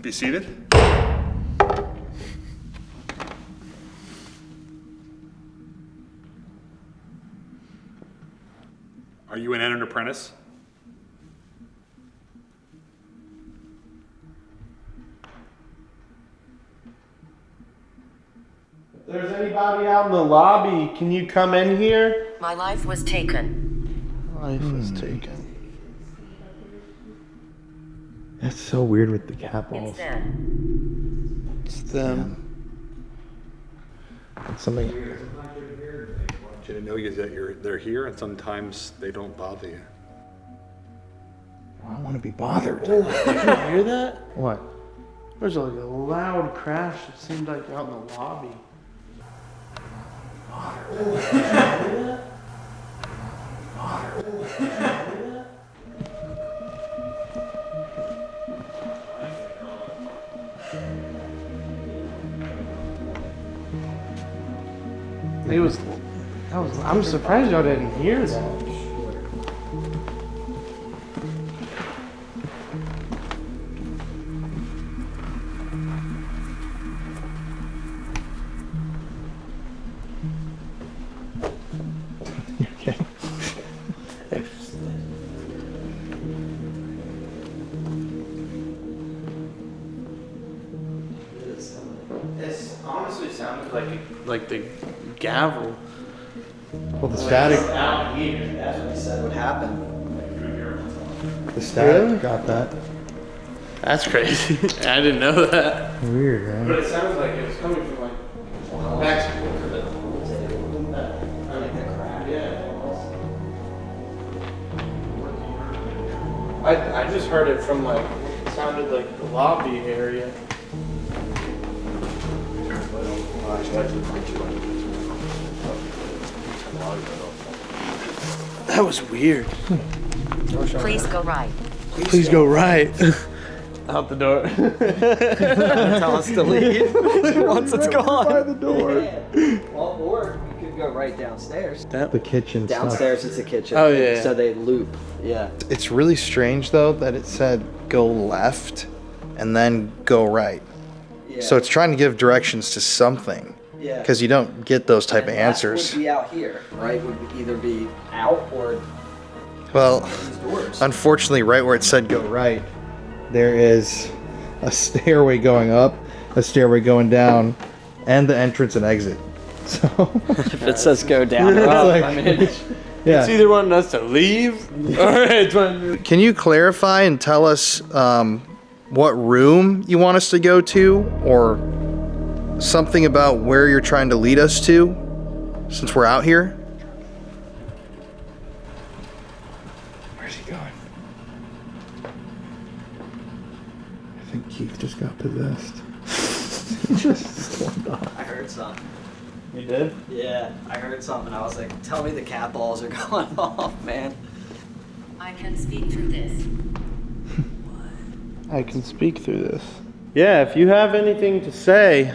Be seated. Are you an entered apprentice? If there's anybody out in the lobby, can you come in here? My life was taken. Life was taken. That's so weird with the cat balls. It's them. It's them. It's something. I want you to know that they're here, and sometimes they don't bother you. I don't want to be bothered. Did you hear that? What? There's like a loud crash. It seemed like out in the lobby. It was. I'm surprised y'all didn't hear that. Okay. This honestly sounded like the gavel. Well, the static. Out here. That's what he said would happen. The static Really? got that. That's crazy. I didn't know that. Weird, right? But it sounds like it was coming from like next to the. I just heard it from like, it sounded like the lobby area. That was weird. Please go right. Please go right. Out the door. Tell us to leave once it's gone. By the door. Well, or we could go right downstairs. The kitchen Downstairs stuff. is the kitchen. Oh, yeah. So they loop. Yeah. It's really strange though that it said go left and then go right. Yeah. So it's trying to give directions to something. Yeah. Because you don't get those type of And answers. that would be out here, right? Would either be out or Well, these doors. unfortunately, right where it said go right, There is a stairway going up, a stairway going down, and the entrance and exit. So If it says go down or It's up, like- I mean, yeah. It's either wanting us to leave or it's wanting can you clarify and tell us what room you want us to go to, or something about where you're trying to lead us to, since we're out here? Where's he going? I think Keith just got possessed. He just stormed off. I heard something. You did? Yeah, I heard something. I was like, tell me the cat balls are going off, man. I can speak through this. I can speak through this. Yeah, if you have anything to say,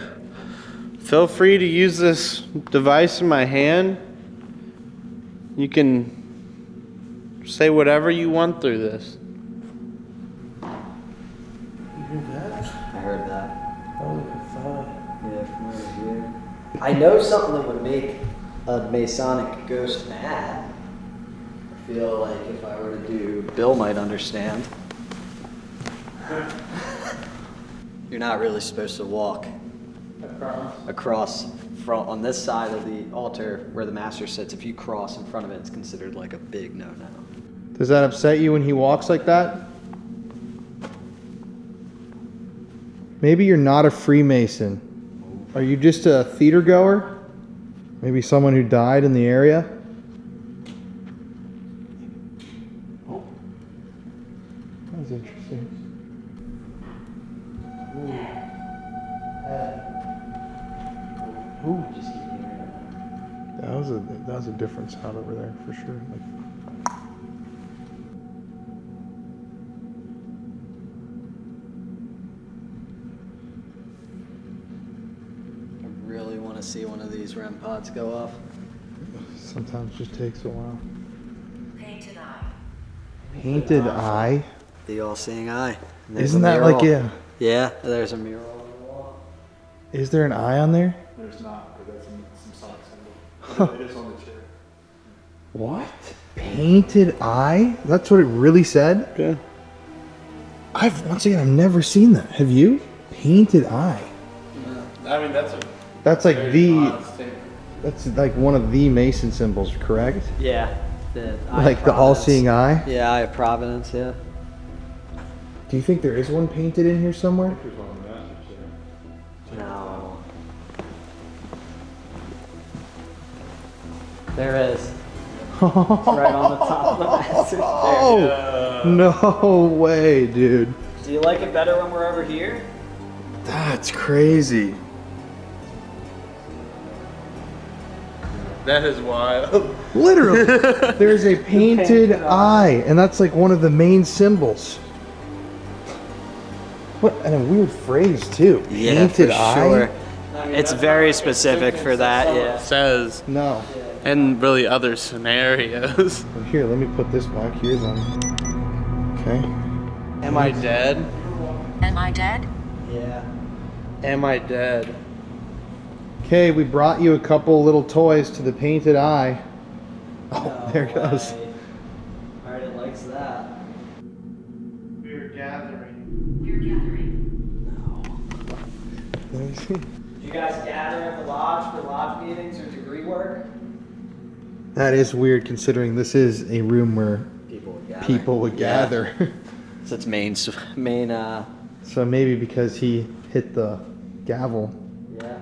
feel free to use this device in my hand. You can say whatever you want through this. You heard that? I heard that. That was like a thought. Yeah, from over here. I know something that would make a Masonic ghost mad. I feel like if I were to do, Bill might understand. You're not really supposed to walk across from on this side of the altar where the master sits. If you cross in front of it, it's considered like a big no-no. Does that upset you when he walks like that? Maybe you're not a Freemason. Are you just a theater goer? Maybe someone who died in the area? Oh. That was interesting. Ooh. That was a different sound over there for sure. I really want to see one of these REM pods go off. Sometimes it just takes a while. Painted eye. Painted eye? The all-seeing eye. There's Isn't a that mural. like a... Yeah, there's a mural on the wall. Is there an eye on there? There's not, but that's some Masonic Huh. symbol. It is on the chair. What? Painted eye? That's what it really said? Yeah. Once again, I've never seen that. Have you? Painted eye. I mean, That's like thing. that's like one of the Mason symbols, correct? Yeah. The eye of Like the Providence. all-seeing eye? Yeah, Eye of Providence, yeah. Do you think there is one painted in here somewhere? There's one on the master's chair. No. There is. It's right on the top of the master's chair. Oh, no way, dude. Do you like it better when we're over here? That's crazy. That is wild. Literally, there's a painted eye, and that's like one of the main symbols. What, and a weird phrase too. Yeah, Painted for eye. sure. It's very specific for that, yeah. Says. No. And really other scenarios. Here, let me put this back. Here's on. Okay. Am I dead? Am I dead? Yeah. Am I dead? Okay, we brought you a couple little toys to the painted eye. Oh, No there it goes. way. Alright, it likes that. We're gathering. You're gathering. Let me see. Do you guys gather at the lodge for lodge meetings or degree work? That is weird considering this is a room where People would gather. gather. So it's main So maybe because he hit the gavel, yeah.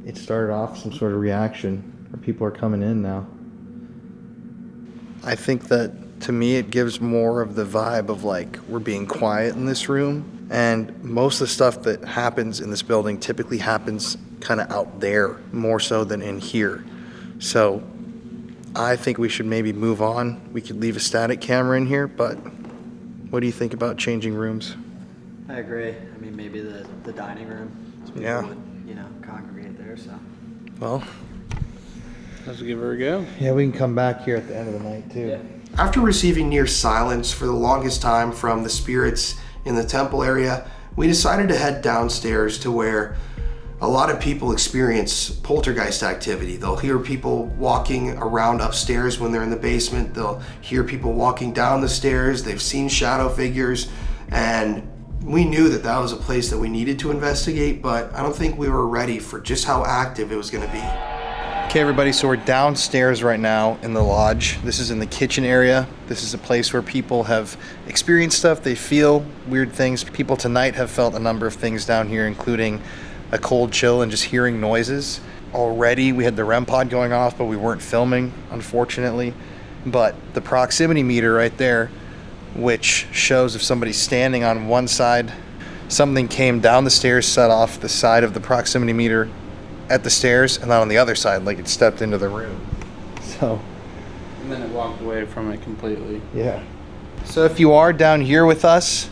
it started off some sort of reaction, or people are coming in now. I think that to me it gives more of the vibe of like we're being quiet in this room, and most of the stuff that happens in this building typically happens kind of out there more so than in here. So I think we should maybe move on. We could leave a static camera in here, but what do you think about changing rooms? I agree. I mean, maybe the dining room. So people Yeah. would, congregate there, so. Well, Let's give her a go. yeah, we can come back here at the end of the night too. Yeah. After receiving near silence for the longest time from the spirits in the temple area, we decided to head downstairs to where a lot of people experience poltergeist activity. They'll hear people walking around upstairs when they're in the basement. They'll hear people walking down the stairs. They've seen shadow figures, and we knew that that was a place that we needed to investigate, but I don't think we were ready for just how active it was gonna be. Okay, everybody, so we're downstairs right now in the lodge. This is in the kitchen area. This is a place where people have experienced stuff. They feel weird things. People tonight have felt a number of things down here, including a cold chill and just hearing noises. Already we had the REM pod going off, but we weren't filming, unfortunately. But the proximity meter right there, which shows if somebody's standing on one side, something came down the stairs, set off the side of the proximity meter at the stairs, and then on the other side, like it stepped into the room. So. And then it walked away from it completely. Yeah. So if you are down here with us,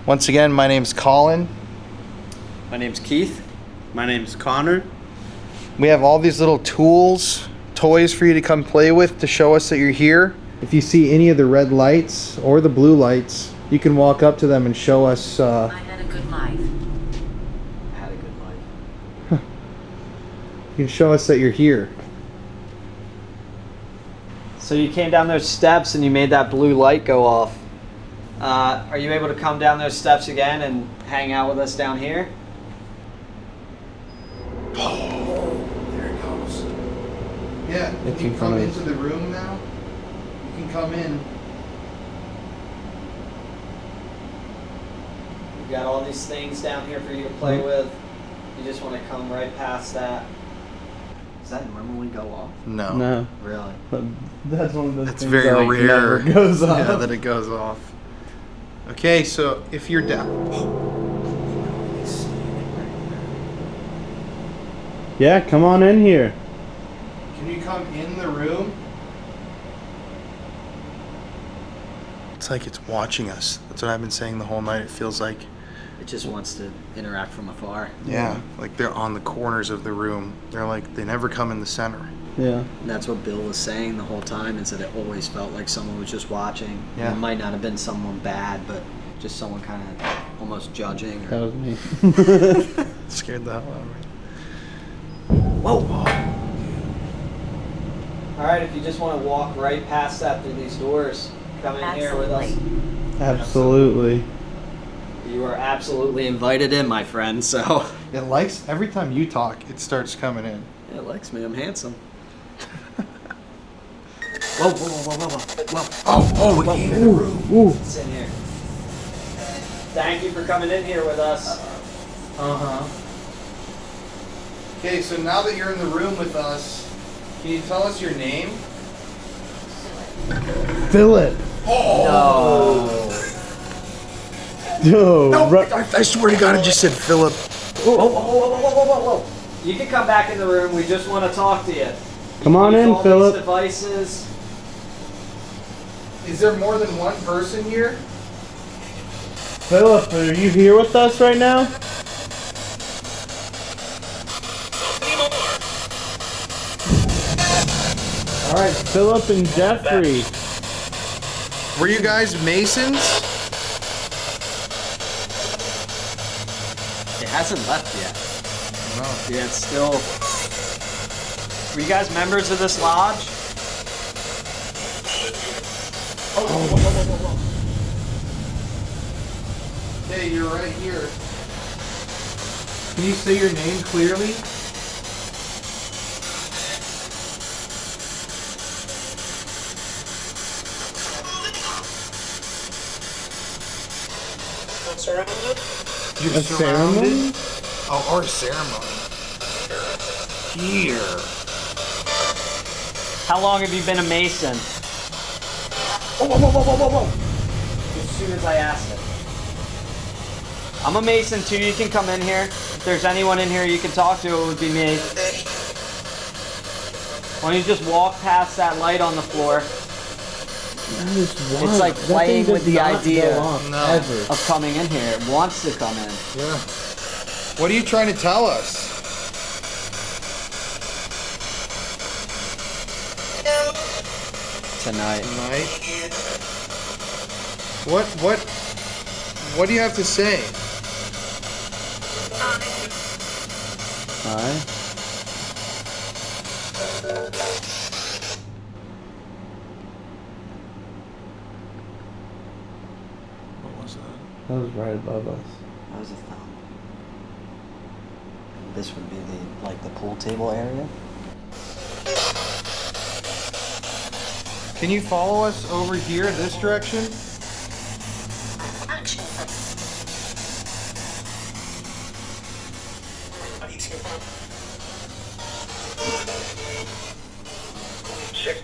once again, my name's Colin. My name's Keith. My name's Connor. We have all these little tools, toys for you to come play with to show us that you're here. If you see any of the red lights or the blue lights, you can walk up to them and show us. I had a good life. Had a good life. You can show us that you're here. So you came down those steps and you made that blue light go off. Are you able to come down those steps again and hang out with us down here? Oh, there it goes. Yeah, if you come into the room now, you can come in. We've got all these things down here for you to play with. You just want to come right past that. Does that normally go off? No. No. Really? But that's one of those It's things very that, like, rare. never goes off. Yeah, that it goes off. Okay, so if you're down. Yeah, come on in here. Can you come in the room? It's like it's watching us. That's what I've been saying the whole night. It feels like. It just wants to interact from afar. Yeah, like they're on the corners of the room. They're like, they never come in the center. Yeah. And that's what Bill was saying the whole time, is that it always felt like someone was just watching. Yeah. It might not have been someone bad, but just someone kind of almost judging. That was me. Scared the hell out of me. Whoa! All right, if you just want to walk right past that through these doors, come in here with us. Absolutely. You are absolutely invited in, my friend, so. It likes, every time you talk, it starts coming in. Yeah, it likes me. I'm handsome. Whoa, whoa, whoa, whoa, whoa, whoa. Oh, we came in the room. Ooh. It's in here. Thank you for coming in here with us. Uh-huh. Okay, so now that you're in the room with us, can you tell us your name? Philip. Oh! No. No, I swear to God, I just said Philip. Whoa, whoa, whoa, whoa, whoa, whoa, whoa. You can come back in the room. We just want to talk to you. Come on in, all Philip. These devices. Is there more than one person here? Philip, are you here with us right now? All right, Philip and Jeffrey. Were you guys Masons? It hasn't left yet. No. Yeah, it's still. Were you guys members of this lodge? Oh, whoa, whoa, whoa, whoa. Okay, you're right here. Can you say your name clearly? You're A ceremony? Oh, or a ceremony. Here. How long have you been a Mason? Whoa, whoa, whoa, whoa, whoa, whoa. As soon as I asked it. I'm a Mason too. You can come in here. If there's anyone in here you can talk to, it would be me. Why don't you just walk past that light on the floor? It's like playing with the idea of coming in here. It wants to come in. Yeah. What are you trying to tell us? Tonight. What do you have to say? Hi. What was that? That was right above us. That was a thumb. This would be the pool table area. Can you follow us over here, this direction? Did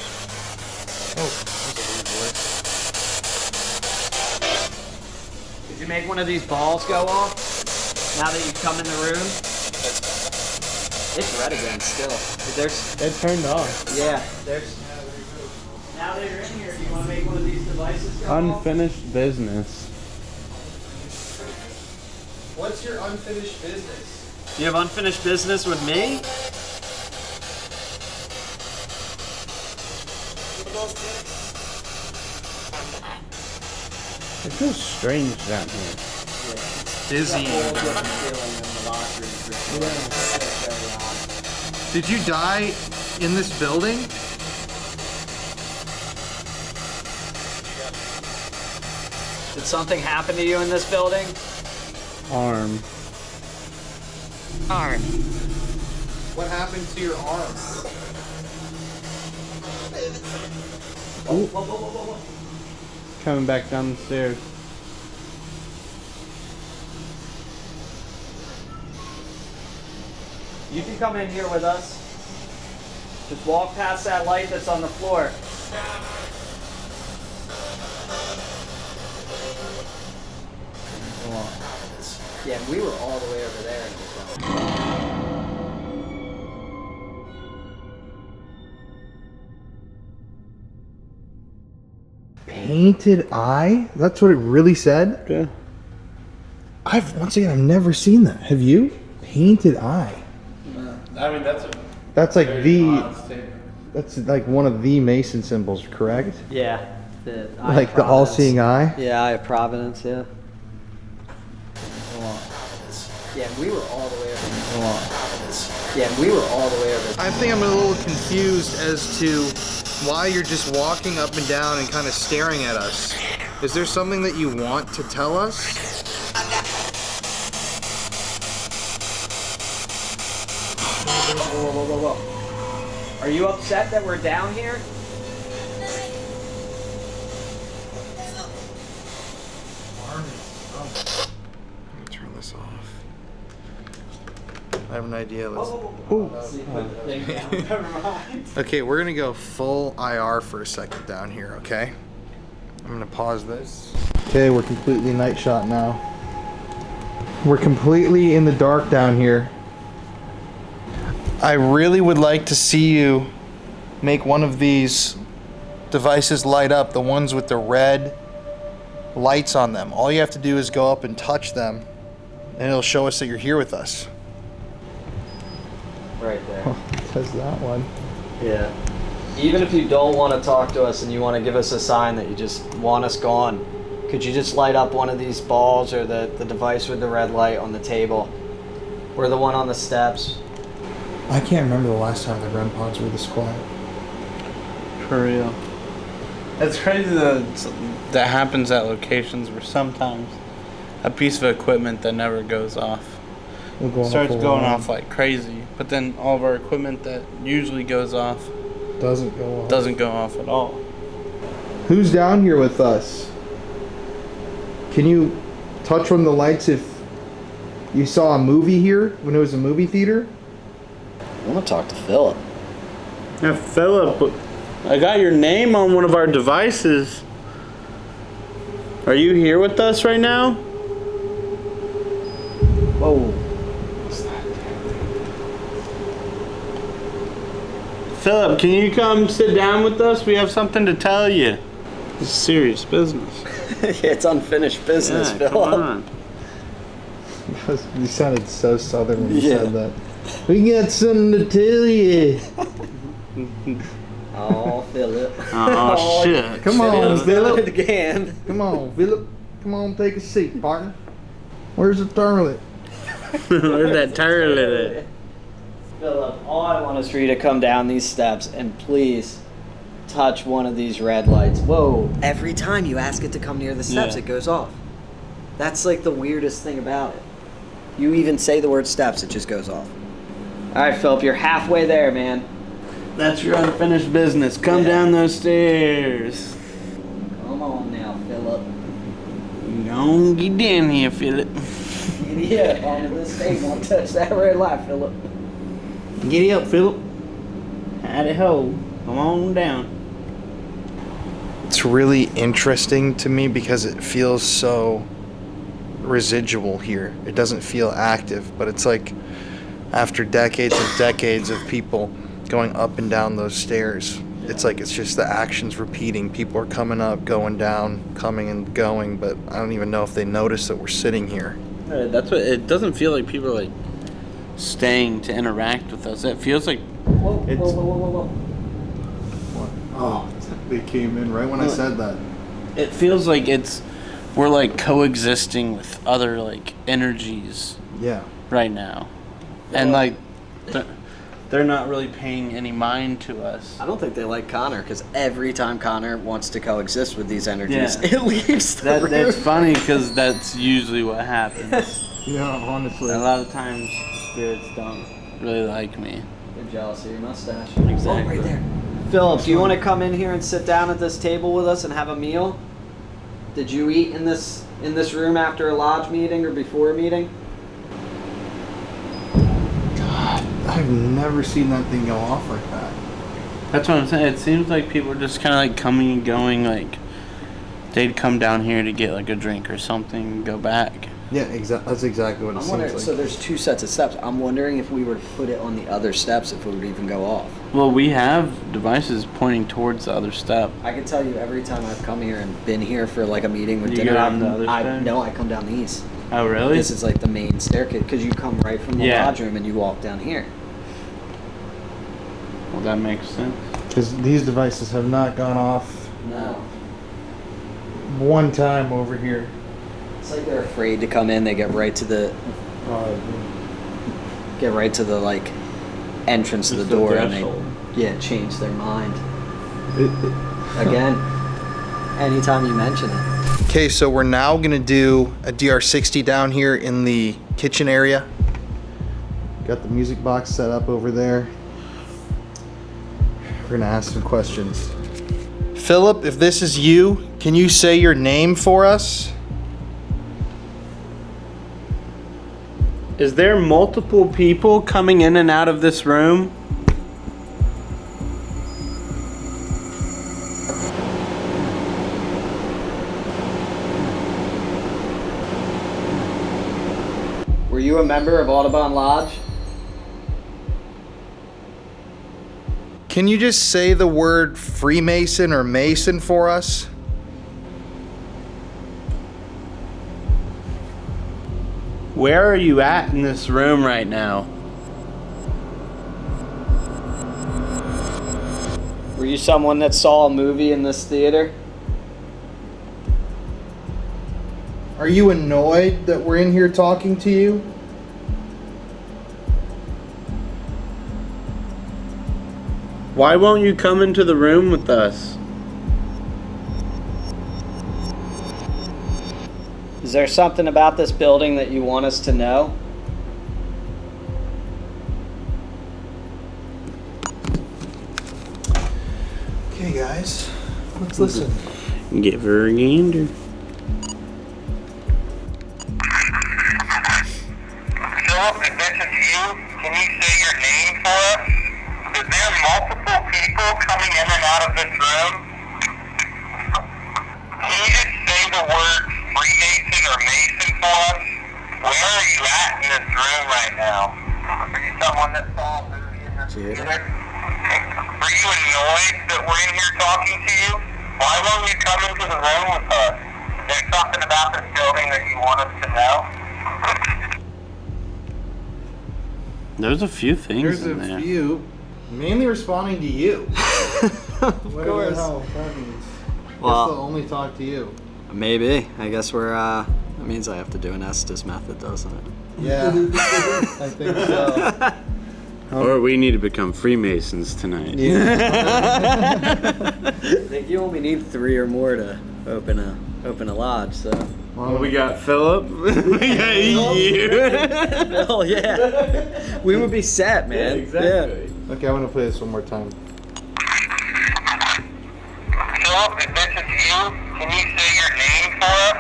you make one of these balls go off? Now that you've come in the room? It's red again still. It turned off. Yeah, there's... Now that you're in here, do you want to make one of these devices go off? Unfinished business. What's your unfinished business? You have unfinished business with me? It feels strange down here. It's dizzying. Did you die in this building? Did something happen to you in this building? Arm. What happened to your arm? Coming back down the stairs. You can come in here with us. Just walk past that light that's on the floor. Yeah, we were all the way over there. Painted eye? That's what it really said? Yeah. I've never seen that. Have you? Painted eye. I mean, that's like that's like one of the Mason symbols, correct? Yeah. The eye Like of the Providence. all-seeing eye? Yeah, Eye of Providence, yeah. Yeah, we were all the way over there. Yeah, we were all the way over there. I think I'm a little confused as to why you're just walking up and down and kind of staring at us. Is there something that you want to tell us? Whoa. Are you upset that we're down here? Turn this off. I have an idea. Okay, we're gonna go full IR for a second down here, okay? I'm gonna pause this. Okay, we're completely night shot now. We're completely in the dark down here. I really would like to see you make one of these devices light up, the ones with the red lights on them. All you have to do is go up and touch them, and it'll show us that you're here with us. Right there. Oh, it does that one. Yeah. Even if you don't want to talk to us and you want to give us a sign that you just want us gone, could you just light up one of these balls or the device with the red light on the table? Or the one on the steps? I can't remember the last time the REM pods were this quiet. For real. It's crazy that happens at locations where sometimes a piece of equipment that never goes off starts going off like crazy, but then all of our equipment that usually goes off doesn't go off at all. Who's down here with us? Can you touch one of the lights if you saw a movie here when it was a movie theater? I want to talk to Philip. Yeah, Philip, I got your name on one of our devices. Are you here with us right now? Whoa. Philip, can you come sit down with us? We have something to tell you. It's serious business. It's unfinished business, Yeah, Philip. come on. You sounded so southern when you said that. We got something to tell you. Oh, Philip. Oh, shit. Come on, Philip. Again. Come on, Philip. Come on, take a seat, partner. Where's the toilet? Where's that turtle at? Philip, all I want is for you to come down these steps and please touch one of these red lights. Whoa. Every time you ask it to come near the steps, it goes off. That's like the weirdest thing about it. You even say the word steps, it just goes off. All right, Philip, you're halfway there, man. That's your unfinished business. Come down those stairs. Come on now, Philip. Don't get down here, Philip. Get onto this table and touch that red light, Philip. Giddy up, Philip. Howdy ho. Come on down. It's really interesting to me because it feels so residual here. It doesn't feel active, but it's like after decades and decades of people going up and down those stairs, it's like it's just the actions repeating. People are coming up, going down, coming and going, but I don't even know if they notice that we're sitting here. That's what it doesn't feel like. People are like staying to interact with us. It feels like Whoa. Oh, they came in right when I said that. It feels like we're like coexisting with other like energies. Yeah. Right now, and like they're not really paying any mind to us. I don't think they like Connor because every time Connor wants to coexist with these energies, it leaves the room. That's funny because that's usually what happens. Yeah, honestly. A lot of times spirits don't really like me. They're jealous of your mustache. Exactly. Oh, right there. Philip, do you want to come in here and sit down at this table with us and have a meal? Did you eat in this room after a lodge meeting or before a meeting? God, I've never seen that thing go off like that. That's what I'm saying. It seems like people are just kind of like coming and going. Like they'd come down here to get like a drink or something and go back. Yeah, that's exactly what it seems like. So there's 2 sets of steps. I'm wondering if we were to put it on the other steps, if it would even go off. Well, we have devices pointing towards the other step. I can tell you every time I've come here and been here for like a meeting with You dinner, go down the other stairs? No, I come down these. Oh, really? This is like the main staircase because you come right from the lodge room and you walk down here. Well, that makes sense. Because these devices have not gone off No. one time over here. It's like they're afraid to come in. They get right to the like entrance of the door and they change their mind. Again, anytime you mention it. Okay, so we're now gonna do a DR60 down here in the kitchen area. Got the music box set up over there. We're gonna ask some questions. Philip, if this is you, can you say your name for us? Is there multiple people coming in and out of this room? Were you a member of Audubon Lodge? Can you just say the word Freemason or Mason for us? Where are you at in this room right now? Were you someone that saw a movie in this theater? Are you annoyed that we're in here talking to you? Why won't you come into the room with us? Is there something about this building that you want us to know? Okay, guys, let's listen. Give her a gander. Philip, if this is you, can you say your name for us? Is there multiple people coming in and out of this room? Can you just say the word Freemason or Mason for us? Where are you at in this room right now? Are you someone that saw a movie in this theater? Are you annoyed that we're in here talking to you? Why won't you come into the room with us? There's something about this building that you want us to know? There's a few things in there. There's a few. Mainly responding to you. Of course. The hell that means. Well, Guess they'll only talk to you. Maybe. I guess we're, that means I have to do an Estes method, doesn't it? Yeah, I think so. Or we need to become Freemasons tonight. I think you only need 3 or more to open a lodge, so. Well, we got Philip. We got you. Hell yeah. We would be set, man. Yeah, exactly. Yeah. Okay, I'm gonna play this one more time. Philip, if this is you, can you say your name for us?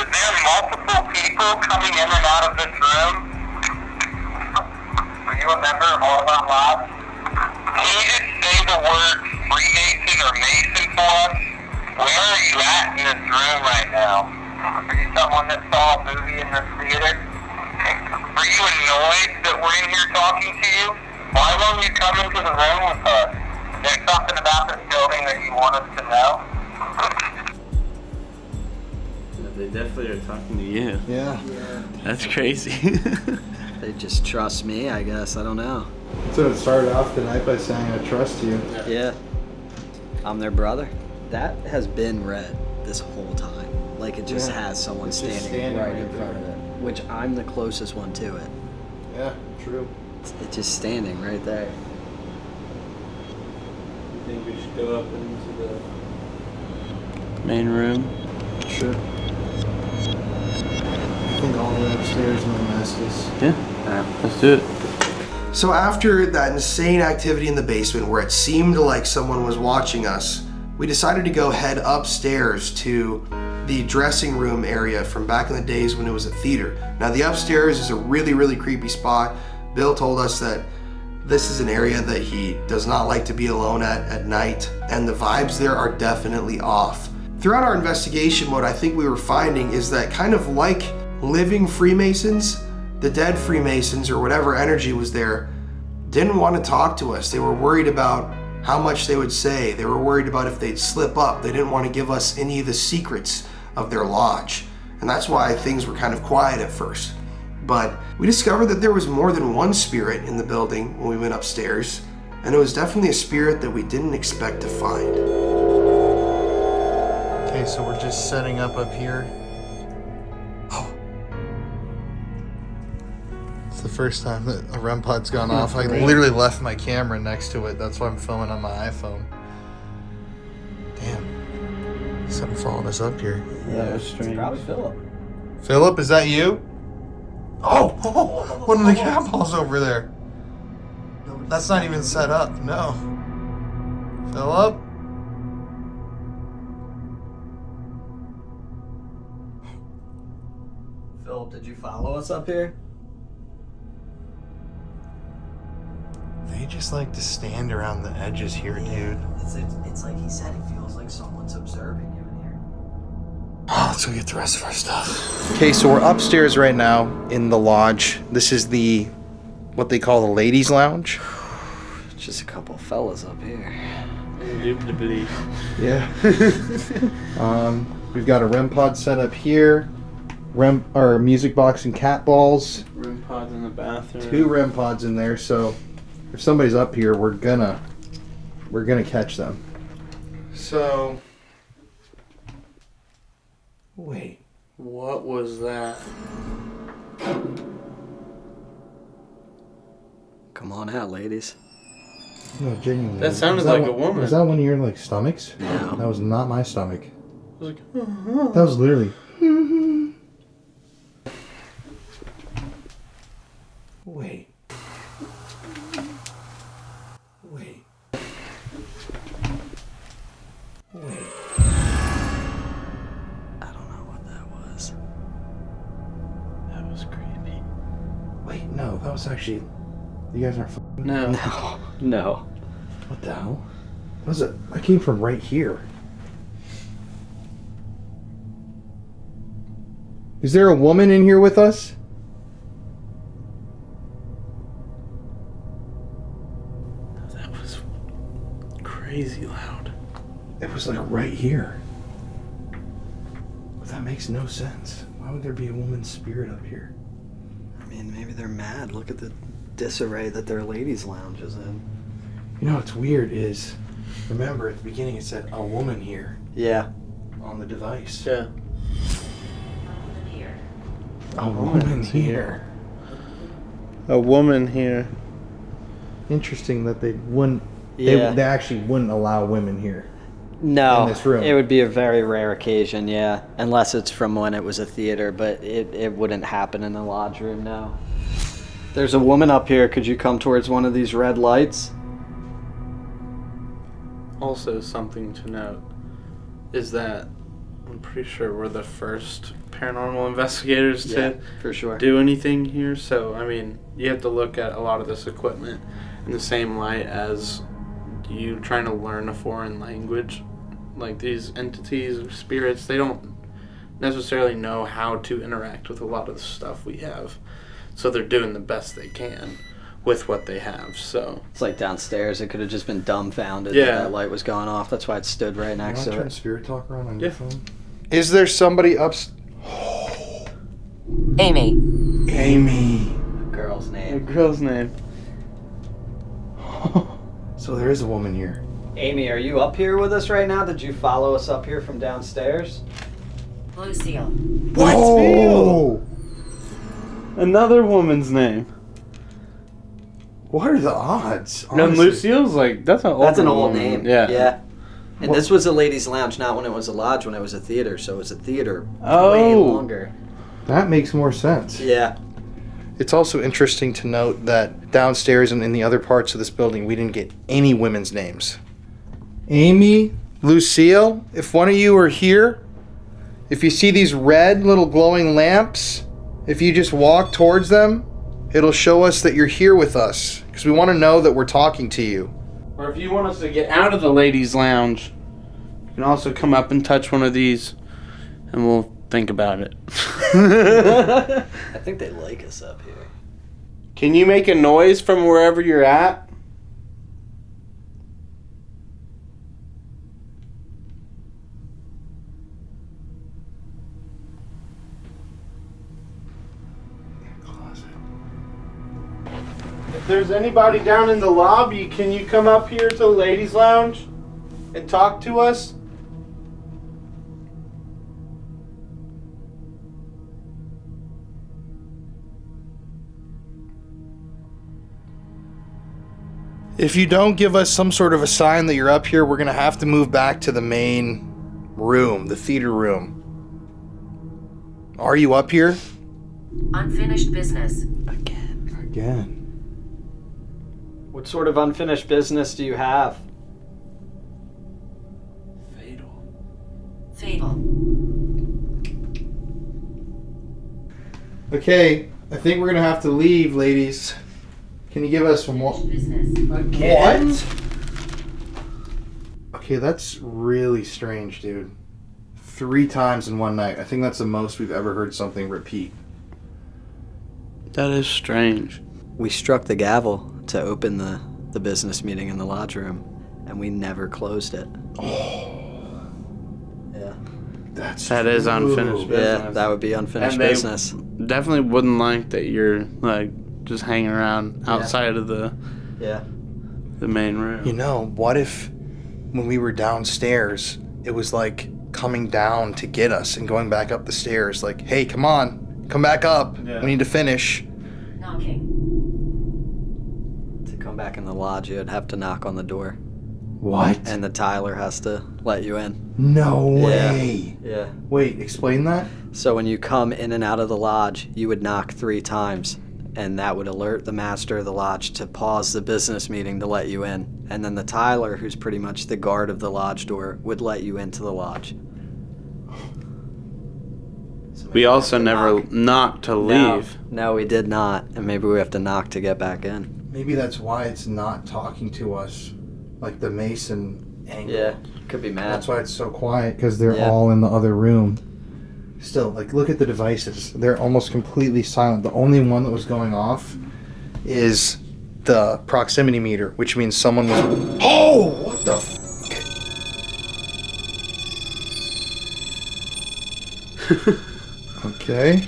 Is there multiple people coming in and out of this room? Are you a member of Audubon Lodge? Can you just say say the word Freemason or Mason for us? Where are you at in this room right now? Are you someone that saw a movie in this theater? Are you annoyed that we're in here talking to you? Why won't you come into the room with us? There's something about this building that you want us to know? They definitely are talking to you. Yeah. That's crazy. They just trust me, I guess. I don't know. So it started off the night by saying, I trust you. Yeah. I'm their brother. That has been read this whole time. Like it just has someone standing right in front of it. Which I'm the closest one to it. Yeah, true. It's just standing right there. You think we should go up into the main room? Sure. I think all the way upstairs, no messes. Yeah, let's do it. So after that insane activity in the basement where it seemed like someone was watching us, we decided to go head upstairs to the dressing room area from back in the days when it was a theater. Now the upstairs is a really, really creepy spot. Bill told us that this is an area that he does not like to be alone at night, and the vibes there are definitely off. Throughout our investigation, what I think we were finding is that kind of like living Freemasons, the dead Freemasons or whatever energy was there didn't want to talk to us. They were worried about how much they would say. They were worried about if they'd slip up. They didn't want to give us any of the secrets of their lodge. And that's why things were kind of quiet at first. But we discovered that there was more than one spirit in the building when we went upstairs, and it was definitely a spirit that we didn't expect to find. Okay, so we're just setting up here. Oh. It's the first time that a REM pod's gone off. I literally left my camera next to it. That's why I'm filming on my iPhone. Damn. Something following us up here. Yeah, that's strange. Probably Philip. Philip, is that you? Oh, one of the cat balls over there. That's not even set up, no. Philip? Philip, did you follow us up here? They just like to stand around the edges here, dude. It's like he said, it feels like someone's observing you in here. Oh, let's go get the rest of our stuff. Okay, so we're upstairs right now in the lodge. This is what they call the ladies' lounge. Just a couple fellas up here. Indubitably. Yeah. We've got a REM pod set up here. Or music box and cat balls. REM pods in the bathroom. 2 REM pods in there, so if somebody's up here, we're gonna catch them. So wait. What was that? Come on out, ladies. No, genuinely. That sounded like a woman. Was that one of your like stomachs? No. That was not my stomach. It was like, That was literally. Wait. Wait. Wait. I don't know what that was. that was creepy. Wait, no, that was actually. You guys aren't. No. No. What the hell? What was it? I came from right here. Is there a woman in here with us? That was crazy loud. It was like right here. But that makes no sense. Why would there be a woman's spirit up here? I mean, maybe they're mad. Look at the disarray that their ladies' lounge is in. You know what's weird is, remember at the beginning it said a woman here Yeah. on the device. Yeah. A woman here. A woman here. Interesting that they wouldn't. Yeah. They actually wouldn't allow women here. No, In this room. it would be a very rare occasion, yeah. Unless it's from when it was a theater, but it wouldn't happen in the lodge room, no. There's a woman up here. Could you come towards one of these red lights? Also, something to note is that I'm pretty sure we're the first paranormal investigators to for sure. do anything here. So, I mean, you have to look at a lot of this equipment in the same light as you trying to learn a foreign language. Like these entities or spirits, they don't necessarily know how to interact with a lot of the stuff we have. So they're doing the best they can with what they have. So it's like downstairs, it could have just been dumbfounded Yeah. that light was going off. That's why it stood right next to Turn it. Spirit Talk around on your phone. Is there somebody up? Amy. Amy. Girl's name. Girl's name. So there is a woman here. Amy, are you up here with us right now? Did you follow us up here from downstairs? Lucille. What? Oh! Another woman's name. What are the odds? No, honestly? Lucille's like, that's an old old name. Yeah. Yeah. And Well- this was a ladies' lounge, not when it was a lodge, when it was a theater. So it was a theater way Oh. longer. That makes more sense. Yeah. It's also interesting to note that downstairs and in the other parts of this building, we didn't get any women's names. Amy, Lucille, if one of you are here, if you see these red little glowing lamps, if you just walk towards them, it'll show us that you're here with us, because we want to know that we're talking to you. Or if you want us to get out of the ladies' lounge, you can also come up and touch one of these, and we'll think about it. I think they like us up here. Can you make a noise from wherever you're at? If there's anybody down in the lobby, can you come up here to the ladies' lounge and talk to us? If you don't give us some sort of a sign that you're up here, we're going to have to move back to the main room, the theater room. Are you up here? Unfinished business. Again. What sort of unfinished business do you have? Fatal. Okay, I think we're going to have to leave, ladies. Can you give us some more? Again? What? Okay, that's really strange, dude. 3 times in one night. I think that's the most we've ever heard something repeat. That is strange. We struck the gavel to open the business meeting in the lodge room, and we never closed it. Yeah. That is unfinished business. Yeah, that would be unfinished And they business. Definitely wouldn't like that you're like just hanging around outside of the main room. You know, what if when we were downstairs, it was like coming down to get us and going back up the stairs, like, hey, come on, come back up. Yeah. We need to finish. Knocking. To come back in the lodge, you'd have to knock on the door. What? And the Tyler has to let you in. No way. Yeah. Wait, explain that? So when you come in and out of the lodge, you would knock 3 times, and that would alert the master of the lodge to pause the business meeting to let you in. And then the Tyler, who's pretty much the guard of the lodge door, would let you into the lodge. We also never knocked to leave. No, we did not. And maybe we have to knock to get back in. Maybe that's why it's not talking to us, like the Mason angle. Yeah, could be mad. That's why it's so quiet, because they're Yeah. all in the other room. Still, like, look at the devices. They're almost completely silent. The only one that was going off is the proximity meter, which means someone was... Oh, what the Okay.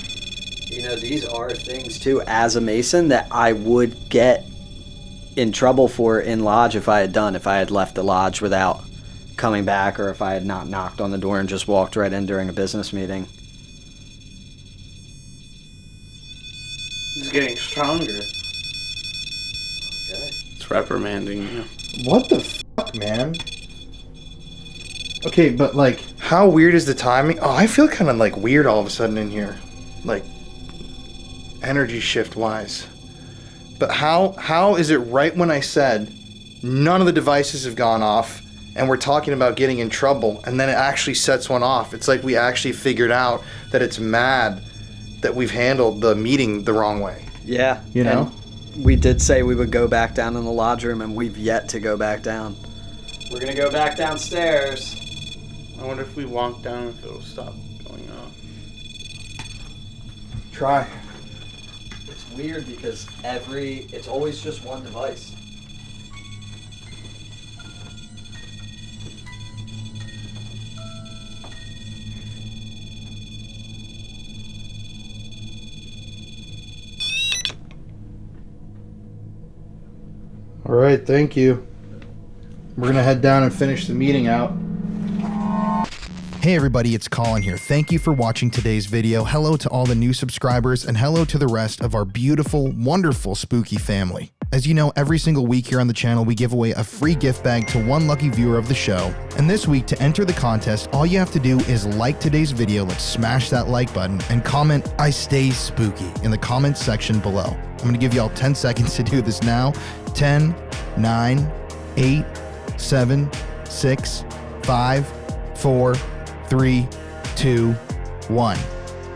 You know, these are things, too, as a Mason, that I would get in trouble for in Lodge if I had left the Lodge without coming back, or if I had not knocked on the door and just walked right in during a business meeting. It's getting stronger. Okay. It's reprimanding you. What the fuck, man? Okay, but, like, how weird is the timing? Oh, I feel kind of, like, weird all of a sudden in here. Like, energy shift-wise. But how is it right when I said none of the devices have gone off and we're talking about getting in trouble, and then it actually sets one off? It's like we actually figured out that it's mad that we've handled the meeting the wrong way. Yeah. You know? we did say we would go back down in the lodge room, and we've yet to go back down. We're gonna go back downstairs. I wonder if we walk down if it'll stop going off. Try. It's weird because it's always just one device. All right, thank you. We're gonna head down and finish the meeting out. Hey everybody, it's Colin here. Thank you for watching today's video. Hello to all the new subscribers and hello to the rest of our beautiful, wonderful spooky family. As you know, every single week here on the channel, we give away a free gift bag to one lucky viewer of the show. And this week, to enter the contest, all you have to do is like today's video. Let's smash that like button and comment, "I stay spooky" in the comments section below. I'm gonna give you all 10 seconds to do this now. 10, 9, 8, 7, 6, 5, 4, 3, 2, 1.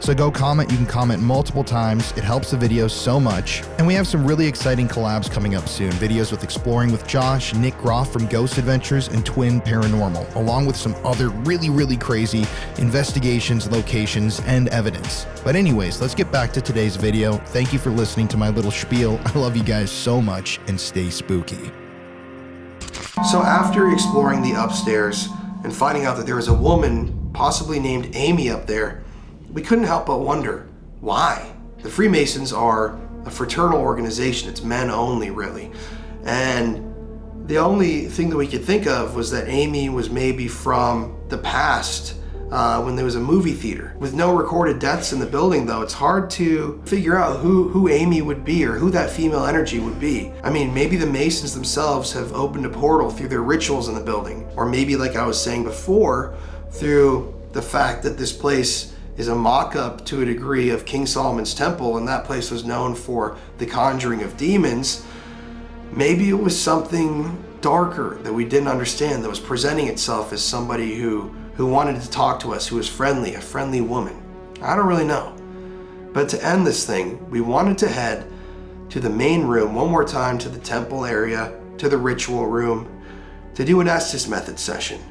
So go comment. You can comment multiple times. It helps the video so much. And we have some really exciting collabs coming up soon. Videos with Exploring with Josh, Nick Groff from Ghost Adventures, and Twin Paranormal, along with some other really crazy investigations, locations, and evidence. But anyways, let's get back to today's video. Thank you for listening to my little spiel. I love you guys so much, and stay spooky. So after exploring the upstairs and finding out that there was a woman possibly named Amy up there, we couldn't help but wonder, why? The Freemasons are a fraternal organization. It's men only, really. And the only thing that we could think of was that Amy was maybe from the past, when there was a movie theater. With no recorded deaths in the building, though, it's hard to figure out who Amy would be or who that female energy would be. I mean, maybe the Masons themselves have opened a portal through their rituals in the building. Or maybe, like I was saying before, through the fact that this place is a mock-up to a degree of King Solomon's Temple, and that place was known for the conjuring of demons. Maybe it was something darker that we didn't understand that was presenting itself as somebody who wanted to talk to us, who was friendly, a friendly woman. I don't really know. But to end this thing, we wanted to head to the main room one more time, to the temple area, to the ritual room, to do an Estes method session.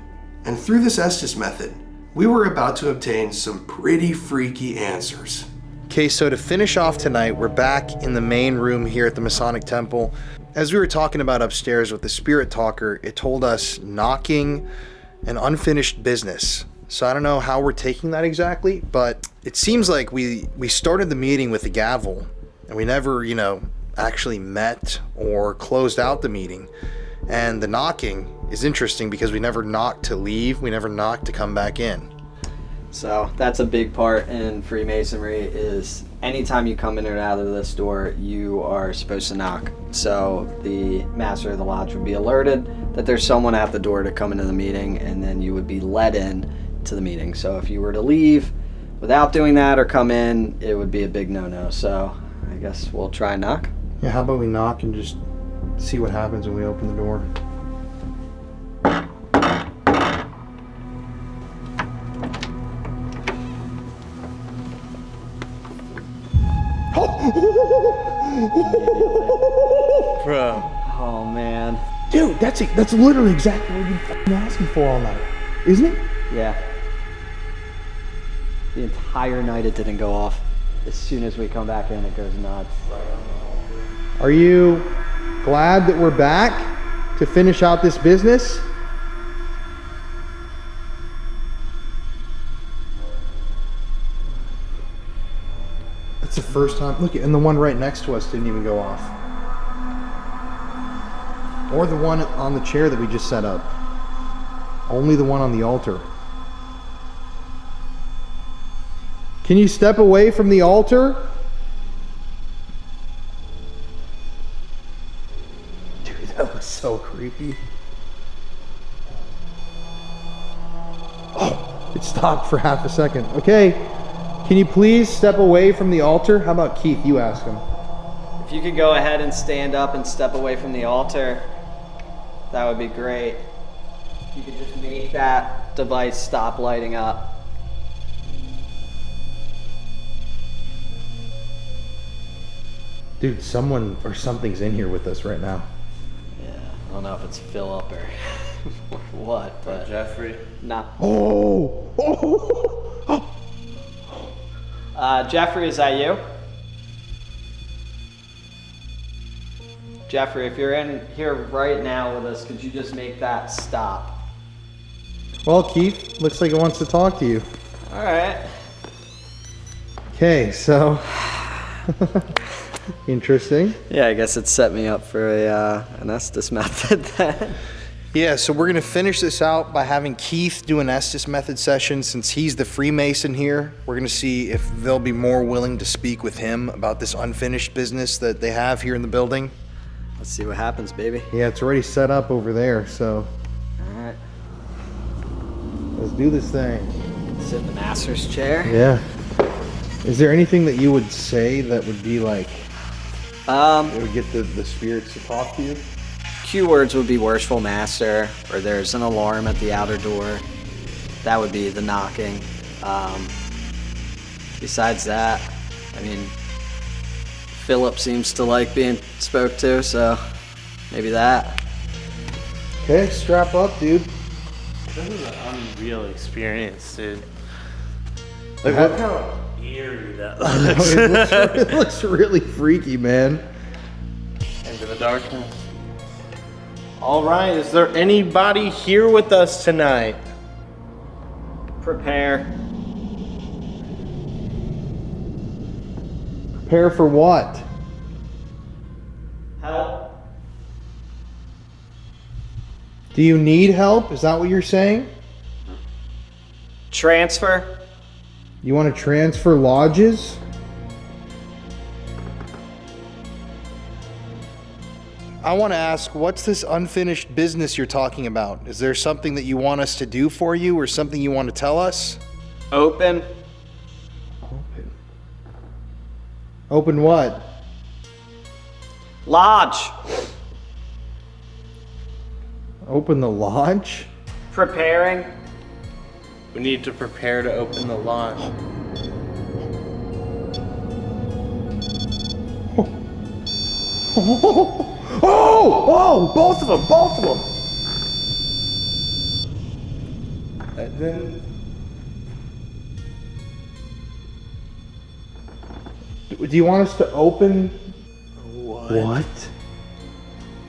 And through this Estes method, we were about to obtain some pretty freaky answers. Okay, so to finish off tonight, we're back in the main room here at the Masonic Temple. As we were talking about upstairs with the spirit talker, it told us knocking and unfinished business. So I don't know how we're taking that exactly, but it seems like we started the meeting with the gavel and we never, actually met or closed out the meeting. And the knocking is interesting because we never knocked to leave, we never knocked to come back in. So that's a big part in Freemasonry, is anytime you come in or out of this door, you are supposed to knock. So the master of the lodge would be alerted that there's someone at the door to come into the meeting, and then you would be let in to the meeting. So if you were to leave without doing that or come in, it would be a big no-no. So I guess we'll try and knock. Yeah, how about we knock and just see what happens when we open the door. Bro. Oh man. Dude, that's literally exactly what we've been asking for all night, isn't it? Yeah. The entire night it didn't go off. As soon as we come back in, it goes nuts. Are you glad that we're back to finish out this business? That's the first time. Look, and the one right next to us didn't even go off. Or the one on the chair that we just set up. Only the one on the altar. Can you step away from the altar? Dude, that was so creepy. Oh, it stopped for half a second. Okay, can you please step away from the altar? How about Keith, you ask him. If you could go ahead and stand up and step away from the altar, that would be great. If you could just make that device stop lighting up. Dude, someone or something's in here with us right now. Yeah, I don't know if it's Philip or what, but Jeffrey. Nah. Oh! Jeffrey, is that you? Jeffrey, if you're in here right now with us, could you just make that stop? Well, Keith, looks like it wants to talk to you. All right. Okay, so interesting. Yeah, I guess it set me up for an Estes method then. Yeah, so we're gonna finish this out by having Keith do an Estes method session. Since he's the Freemason here, we're gonna see if they'll be more willing to speak with him about this unfinished business that they have here in the building. Let's see what happens, baby. Yeah, it's already set up over there, so. All right. Let's do this thing. Sit in the master's chair. Yeah. Is there anything that you would say that would be like, it would get the spirits to talk to you? Cue words would be worshipful master, or there's an alarm at the outer door. That would be the knocking. Besides that, I mean, Philip seems to like being spoke to, so maybe that. Okay, strap up, dude. This is an unreal experience, dude. Like, Look how eerie that looks. It looks really freaky, man. Into the darkness. All right, is there anybody here with us tonight? Prepare. Prepare for what? Help. Do you need help? Is that what you're saying? Transfer. You want to transfer lodges? I want to ask, what's this unfinished business you're talking about? Is there something that you want us to do for you or something you want to tell us? Open. Open. Open what? Lodge. Open the lodge? Preparing. We need to prepare to open the lodge. Oh, both of them, both of them. And then do you want us to open? What?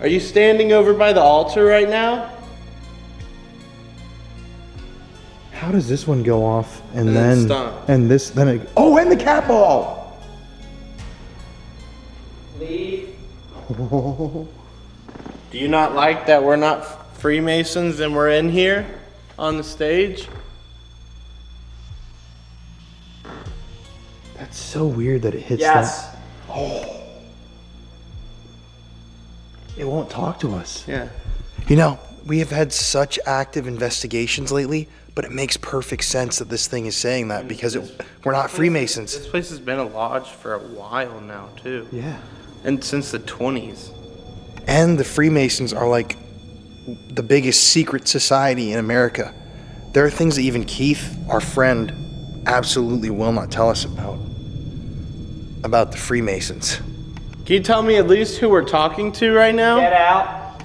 Are you standing over by the altar right now? How does this one go off and then then stop. and this then it, oh, and the cat ball. Leave. Oh. Do you not like that we're not Freemasons and we're in here on the stage? That's so weird that it hits Yes. that. Oh. It won't talk to us. Yeah. You know, we have had such active investigations lately, but it makes perfect sense that this thing is saying that because we're not Freemasons. This place has been a lodge for a while now, too. Yeah. And since the 20s. And the Freemasons are like the biggest secret society in America. There are things that even Keith, our friend, absolutely will not tell us about the Freemasons. Can you tell me at least who we're talking to right now? Get out.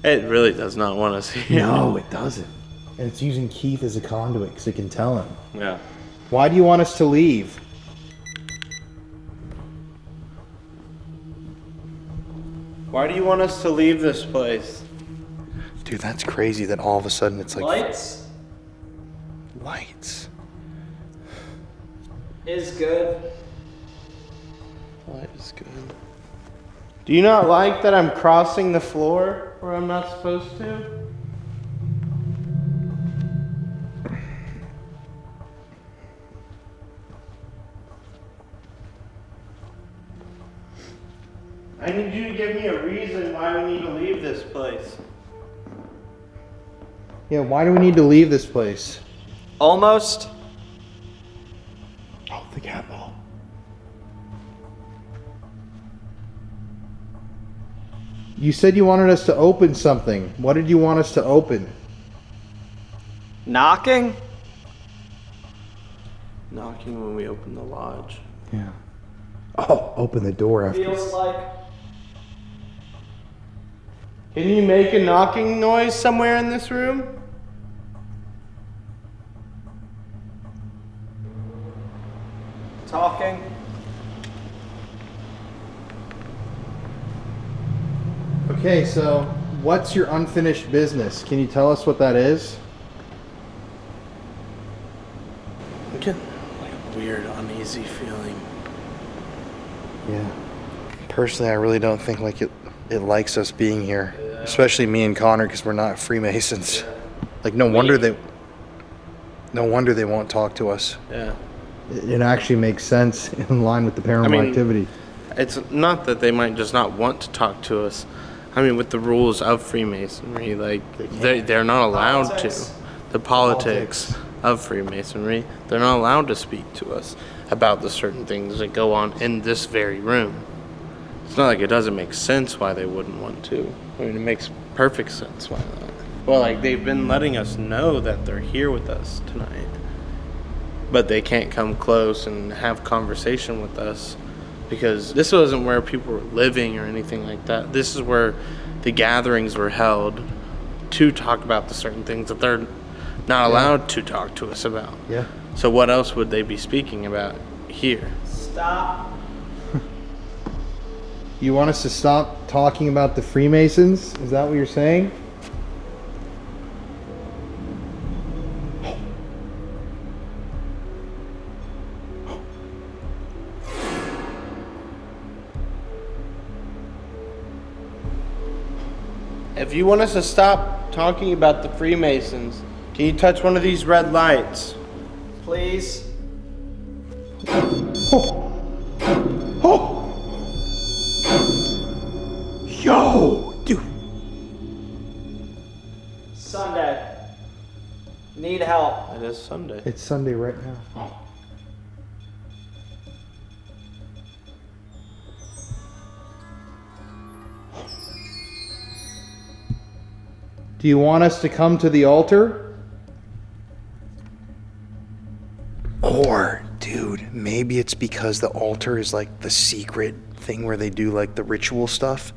It really does not want us here. No, it doesn't. And it's using Keith as a conduit because it can tell him. Yeah. Why do you want us to leave? Why do you want us to leave this place? Dude, that's crazy that all of a sudden it's like... Lights. Lights. Is good. Light is good. Do you not like that I'm crossing the floor where I'm not supposed to? I need you to give me a reason why we need to leave this place. Yeah, why do we need to leave this place? Almost. Oh, the cat ball. You said you wanted us to open something. What did you want us to open? Knocking. Knocking when we open the lodge. Yeah. Oh, open the door after. Feels like. Can you make a knocking noise somewhere in this room? Talking. Okay, so what's your unfinished business? Can you tell us what that is? I'm getting like a weird, uneasy feeling. Yeah. Personally, I really don't think like it likes us being here, especially me and Connor, because we're not Freemasons. Like, no wonder they won't talk to us. Yeah. It actually makes sense in line with the paranormal activity. It's not that they might just not want to talk to us. I mean, with the rules of Freemasonry, like they're not allowed to. The politics of Freemasonry, they're not allowed to speak to us about the certain things that go on in this very room. It's not like it doesn't make sense why they wouldn't want to. I mean, it makes perfect sense why not. Well, like, they've been letting us know that they're here with us tonight, but they can't come close and have conversation with us because this wasn't where people were living or anything like that. This is where the gatherings were held to talk about the certain things that they're not allowed to talk to us about. Yeah. So what else would they be speaking about here? Stop. You want us to stop talking about the Freemasons? Is that what you're saying? If you want us to stop talking about the Freemasons, can you touch one of these red lights? Please? Yo, dude. Sunday. Need help. It is Sunday. It's Sunday right now. Do you want us to come to the altar? Or, dude, maybe it's because the altar is like the secret thing where they do like the ritual stuff.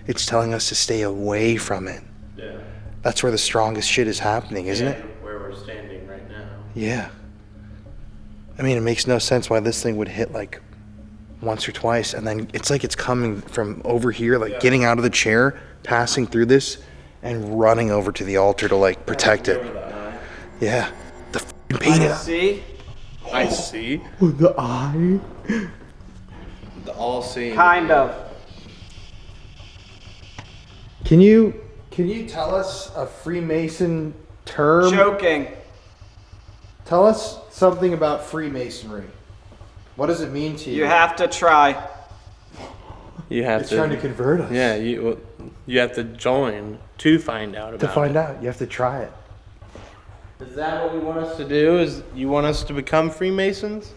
It's telling us to stay away from it. Yeah. That's where the strongest shit is happening, isn't it? Where we're standing right now. Yeah. I mean, it makes no sense why this thing would hit like once or twice, and then it's like it's coming from over here, like getting out of the chair, passing through this, and running over to the altar to like protect it. Yeah. The f***ing painting. See? I see. The eye. The all-seeing. Kind of. Can you tell us a Freemason term? Joking. Tell us something about Freemasonry. What does it mean to you? You have to try. You have It's to. trying to convert us. Yeah, you have to join to find out about To find it. out, you have to try it. Is that what you want us to do? Is you want us to become Freemasons?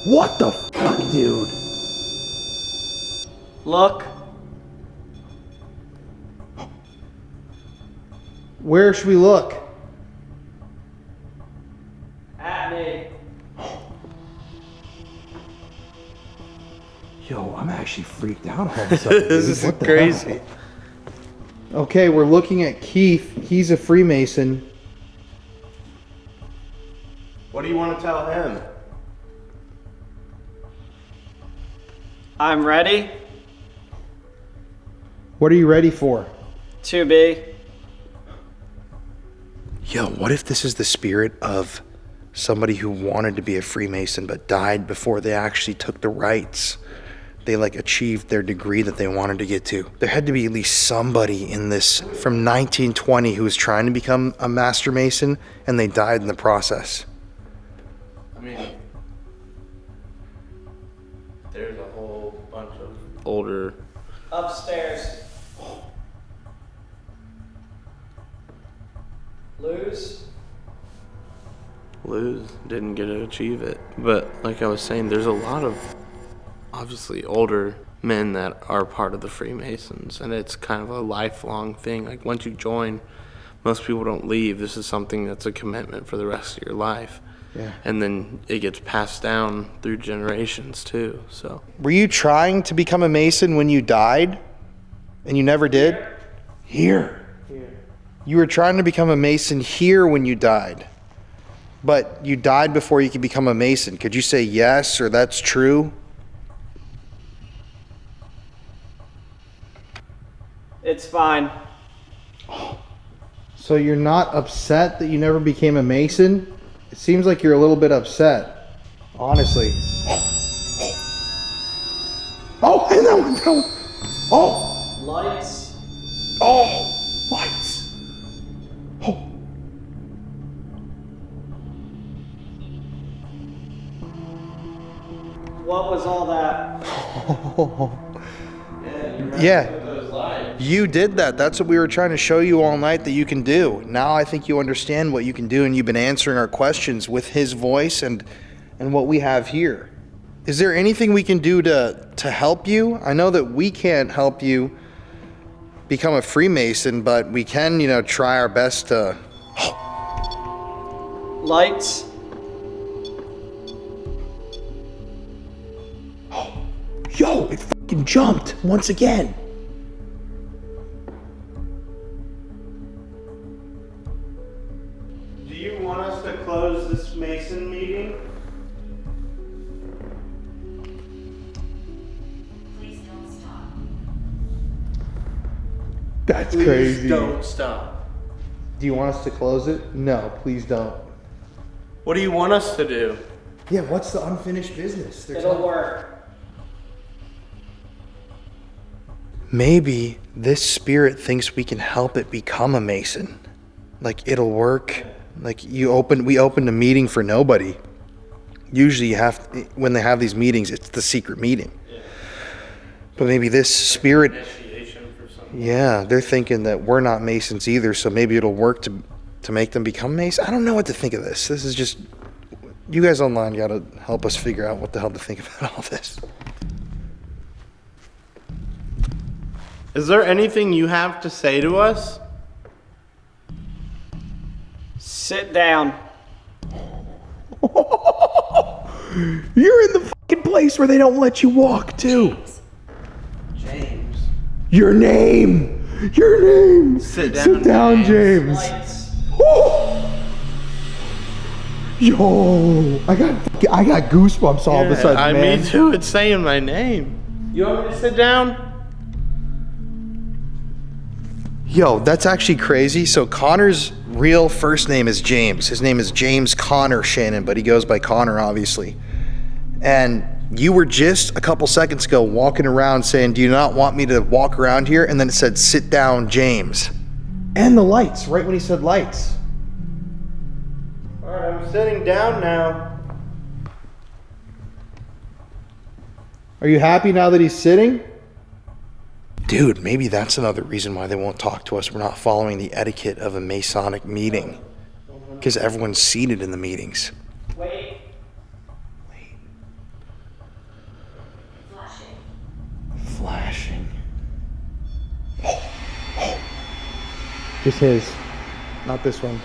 What the fuck, dude? Look. Where should we look? At me. Yo, I'm actually freaked out all of a sudden. This dude. is What the crazy. hell? Okay, we're looking at Keith. He's a Freemason. What do you want to tell him? I'm ready What are you ready for? to be. Yo, what if this is the spirit of somebody who wanted to be a Freemason but died before they actually took the rites? They like achieved their degree that they wanted to get to. There had to be at least somebody in this from 1920 who was trying to become a Master Mason and they died in the process. I mean, there's a whole bunch of older. Upstairs. Lose didn't get to achieve it, but like I was saying, there's a lot of obviously older men that are part of the Freemasons, and it's kind of a lifelong thing. Like once you join, most people don't leave. This is something that's a commitment for the rest of your life. Yeah. And then it gets passed down through generations too. So Were you trying to become a Mason when you died? And you never did? Here. You were trying to become a Mason here when you died. But you died before you could become a Mason. Could you say yes or that's true? It's fine. So you're not upset that you never became a Mason? It seems like you're a little bit upset. Honestly. Oh, and that one, Oh! Lights. Oh! Lights. Oh. What was all that? Yeah. You did that. That's what we were trying to show you all night that you can do. Now I think you understand what you can do, and you've been answering our questions with his voice and what we have here. Is there anything we can do to help you? I know that we can't help you become a Freemason, but we can, try our best to... Lights. Yo, it fucking jumped once again. Do you want us to close this Mason meeting? Please don't stop. That's Please crazy. don't stop. Do you want us to close it? No, please don't. What do you want us to do? Yeah, what's the unfinished business? It'll work. Maybe this spirit thinks we can help it become a Mason. Like it'll work. Like we opened a meeting for nobody. Usually when they have these meetings, it's the secret meeting. Yeah. But maybe this spirit, yeah, they're thinking that we're not Masons either, so maybe it'll work to make them become Masons. I don't know what to think of this. This is just, you guys online gotta help us figure out what the hell to think about all this. Is there anything you have to say to us? Sit down. You're in the fucking place where they don't let you walk, too. James. Your name. Your name. Sit down, James. Yo, I got goosebumps all of a sudden, man. Me too. It's saying my name. You want me to sit down? Yo, that's actually crazy. So Connor's real first name is James. His name is James Connor Shannon, but he goes by Connor, obviously. And you were just a couple seconds ago walking around saying, do you not want me to walk around here? And then it said, sit down, James. And the lights, right when he said lights. All right, I'm sitting down now. Are you happy now that he's sitting? Dude, maybe that's another reason why they won't talk to us. We're not following the etiquette of a Masonic meeting. Because everyone's seated in the meetings. Wait. Flashing. Just his. Not this one.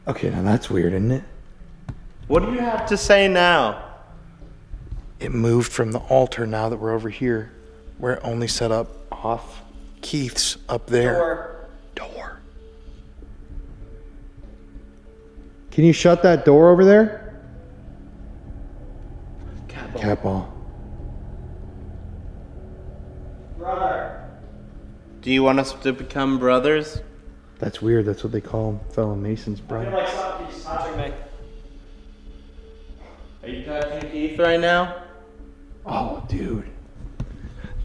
Okay, now that's weird, isn't it? What do you have to say now? It moved from the altar now that we're over here, where it only set up off Keith's up there. Door. Can you shut that door over there? Cat ball. Brother. Do you want us to become brothers? That's weird. That's what they call fellow Masons, bro. I feel like something's touching me. Are you touching Keith right now? Oh, dude.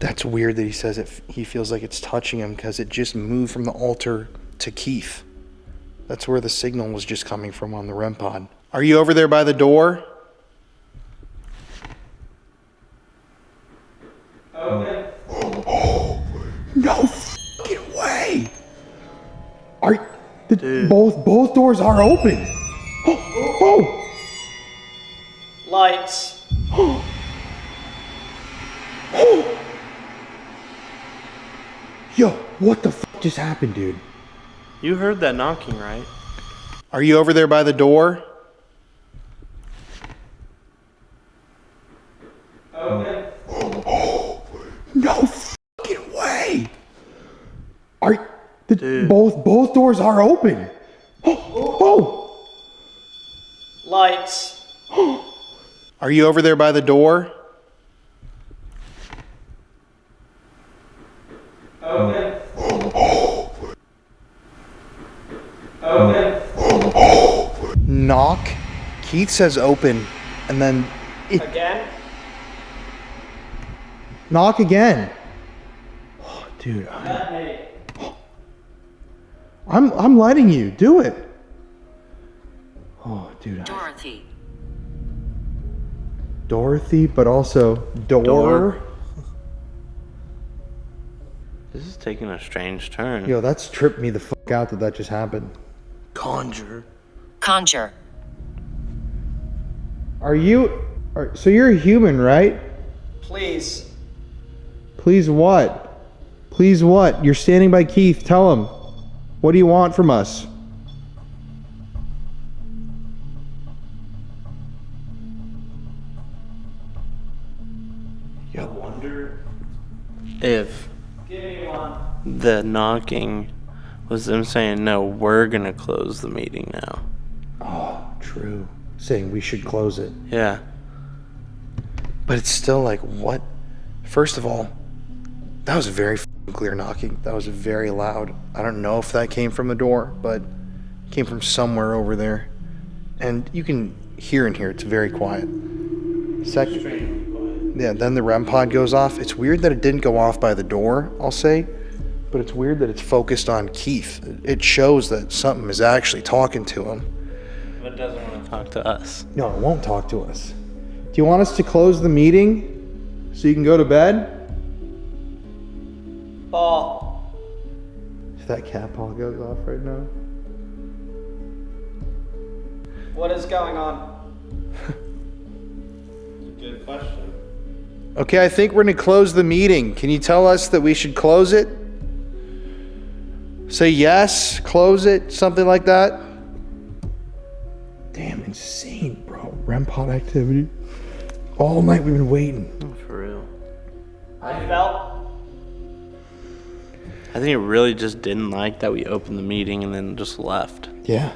That's weird that he says he feels like it's touching him because it just moved from the altar to Keith. That's where the signal was just coming from on the REM pod. Are you over there by the door? Open. No fucking way! Both doors are open. Oh! Lights. Yo, what the fuck just happened, dude? You heard that knocking, right? Are you over there by the door? Open. No fucking way! Both doors are open. Oh! Lights. Are you over there by the door? Open. Open. Knock. Keith says open, and then Again? knock again. Oh, dude, I'm letting you do it. Oh, dude. Dorothy, but also door. This is taking a strange turn. Yo, that's tripped me the fuck out that just happened. Conjure. So you're a human, right? Please. Please what? Please what? You're standing by Keith. Tell him. What do you want from us? I wonder if the knocking was them saying, no, we're going to close the meeting now. Oh, true. Saying we should close it. Yeah. But it's still like, what? First of all, that was a very clear knocking. That was very loud. I don't know if that came from the door, but it came from somewhere over there. And you can hear in here, it's very quiet. Second, yeah, then the REM pod goes off. It's weird that it didn't go off by the door, I'll say, but it's weird that it's focused on Keith. It shows that something is actually talking to him. But it doesn't want to talk to us. No, it won't talk to us. Do you want us to close the meeting so you can go to bed? Ball. If that cat paw goes off right now. What is going on? Good question. Okay, I think we're going to close the meeting. Can you tell us that we should close it? Say yes, close it, something like that. Damn, insane, bro. REM pod activity. All night we've been waiting. Oh, for real. I felt. I think it really just didn't like that we opened the meeting and then just left. Yeah.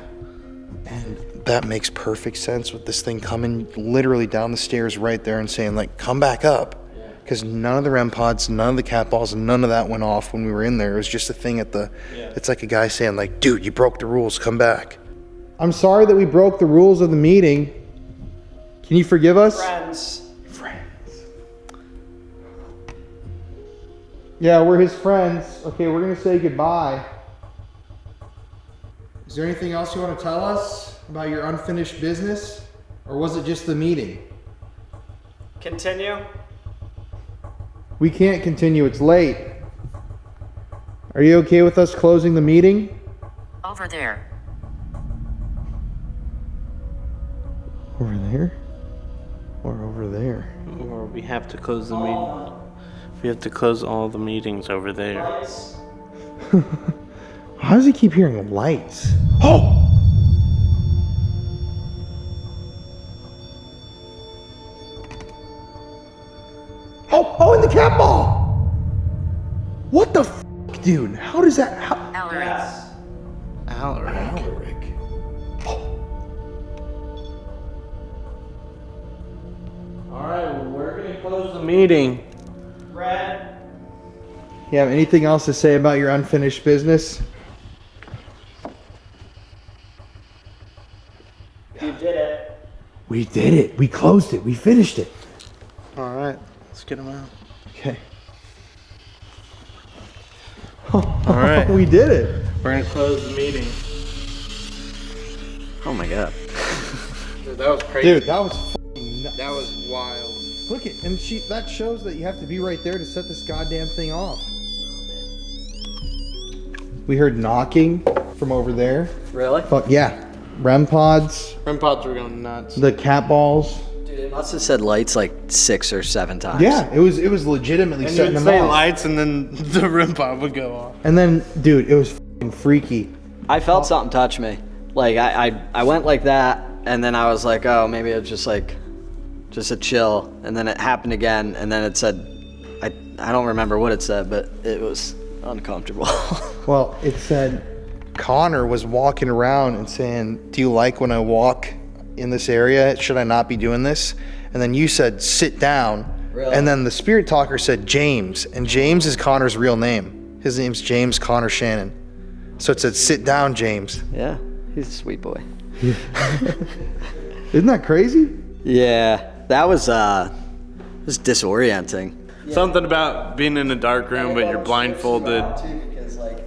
And that makes perfect sense with this thing coming literally down the stairs right there and saying, like, come back up. Because none of the REM pods, none of the cat balls, none of that went off when we were in there. It was just a thing at the... Yeah. It's like a guy saying, like, dude, you broke the rules, come back. I'm sorry that we broke the rules of the meeting. Can you forgive us? Friends. Yeah, we're his friends. Okay, we're going to say goodbye. Is there anything else you want to tell us about your unfinished business? Or was it just the meeting? Continue. We can't continue. It's late. Are you okay with us closing the meeting? Over there. Over there? Or over there? Or we have to close the meeting. We have to close all the meetings over there. How does he keep hearing lights? Oh! Oh, in the cat ball! What the f***, dude? How does that... Alaric. Alright, well, we're going to close the meeting. Red. You have anything else to say about your unfinished business? You did it. We did it. We closed it. We finished it. Alright, let's get him out. Okay. Alright. We did it. We're going to close the meeting. Oh my god. Dude, that was crazy. Dude, that was fucking nuts. That was wild. Look it, and that shows that you have to be right there to set this goddamn thing off. We heard knocking from over there. Really? Fuck yeah. REM pods. REM pods were going nuts. The cat balls. Dude, must have said lights like 6 or 7 times. Yeah, it was legitimately And setting you'd them say off. lights, and then the REM pod would go off. And then, dude, it was f***ing freaky. I felt something touch me. Like I went like that, and then I was like, oh, maybe it's just like, just a chill. And then it happened again, and then it said, I don't remember what it said, but it was uncomfortable. Well, it said Connor was walking around and saying, do you like when I walk in this area? Should I not be doing this? And then you said, sit down. Really? And then the spirit talker said James, and James is Connor's real name. His name's James Connor Shannon. So it said, sit down, James. Yeah, he's a sweet boy. Isn't that crazy? Yeah, that was disorienting. Something about being in a dark room, but you're blindfolded.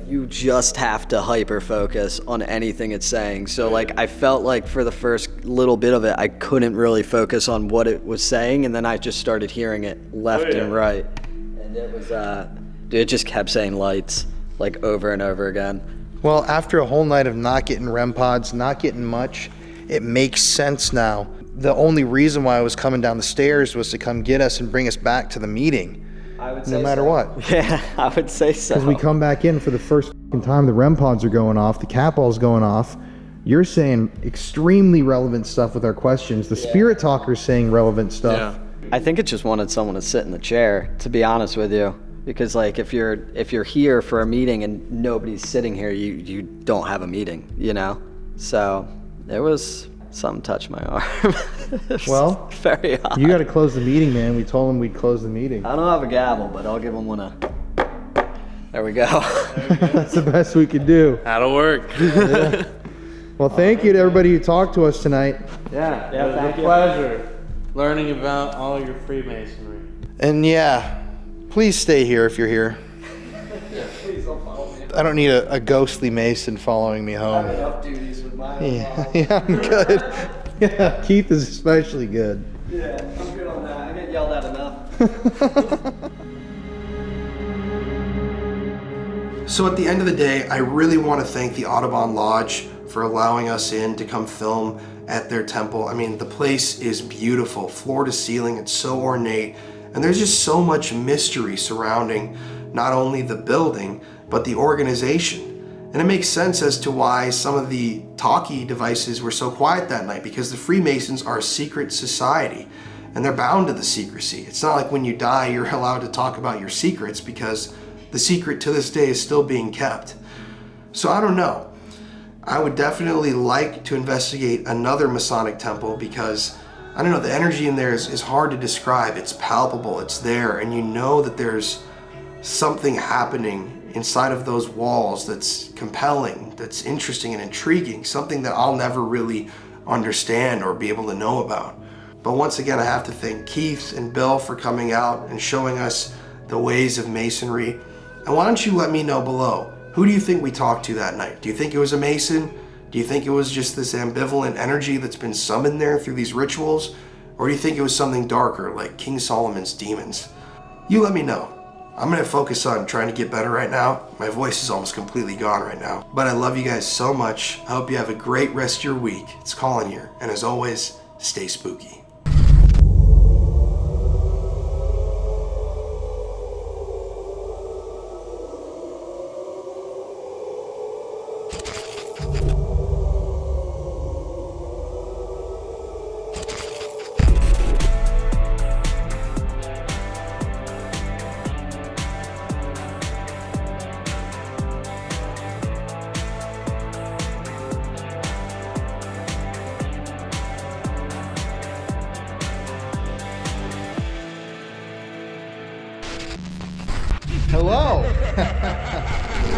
You just have to hyper focus on anything it's saying. So like I felt like for the first little bit of it, I couldn't really focus on what it was saying, and then I just started hearing it left and right. And it was dude, it just kept saying lights like over and over again. Well, after a whole night of not getting REM pods, not getting much, it makes sense now. The only reason why I was coming down the stairs was to come get us and bring us back to the meeting. I would say no matter so. what. Yeah, I would say so. Because we come back in for the first time, the REM pods are going off, the cat ball's going off. You're saying extremely relevant stuff with our questions. The spirit talker's saying relevant stuff. Yeah. I think it just wanted someone to sit in the chair, to be honest with you. Because like if you're here for a meeting and nobody's sitting here, you don't have a meeting, you know? So it was something touched my arm. Well, very odd. You got to close the meeting, man. We told him we'd close the meeting. I don't have a gavel, but I'll give him one There we go. That's the best we could do. That'll work. Yeah. Well, thank you to everybody who talked to us tonight. Yeah, it was a pleasure learning about all your Freemasonry. And yeah, please stay here if you're here. Yeah, please don't follow me. I don't need a ghostly Mason following me home. I have enough duties with my own mom. Yeah, I'm good. Yeah, Keith is especially good. Yeah, I'm good on that. I get yelled at enough. So at the end of the day, I really want to thank the Audubon Lodge for allowing us in to come film at their temple. I mean, the place is beautiful, floor to ceiling, it's so ornate, and there's just so much mystery surrounding not only the building, but the organization. And it makes sense as to why some of the talkie devices were so quiet that night, because the Freemasons are a secret society and they're bound to the secrecy. It's not like when you die, you're allowed to talk about your secrets, because the secret to this day is still being kept. So I don't know. I would definitely like to investigate another Masonic temple, because I don't know, the energy in there is hard to describe. It's palpable, it's there, and you know that there's something happening inside of those walls that's compelling, that's interesting and intriguing, something that I'll never really understand or be able to know about. But once again, I have to thank Keith and Bill for coming out and showing us the ways of Masonry. And why don't you let me know below, who do you think we talked to that night? Do you think it was a Mason? Do you think it was just this ambivalent energy that's been summoned there through these rituals? Or do you think it was something darker, like King Solomon's demons? You let me know. I'm gonna focus on trying to get better right now. My voice is almost completely gone right now. But I love you guys so much. I hope you have a great rest of your week. It's Colin here, and as always, stay spooky. Hello.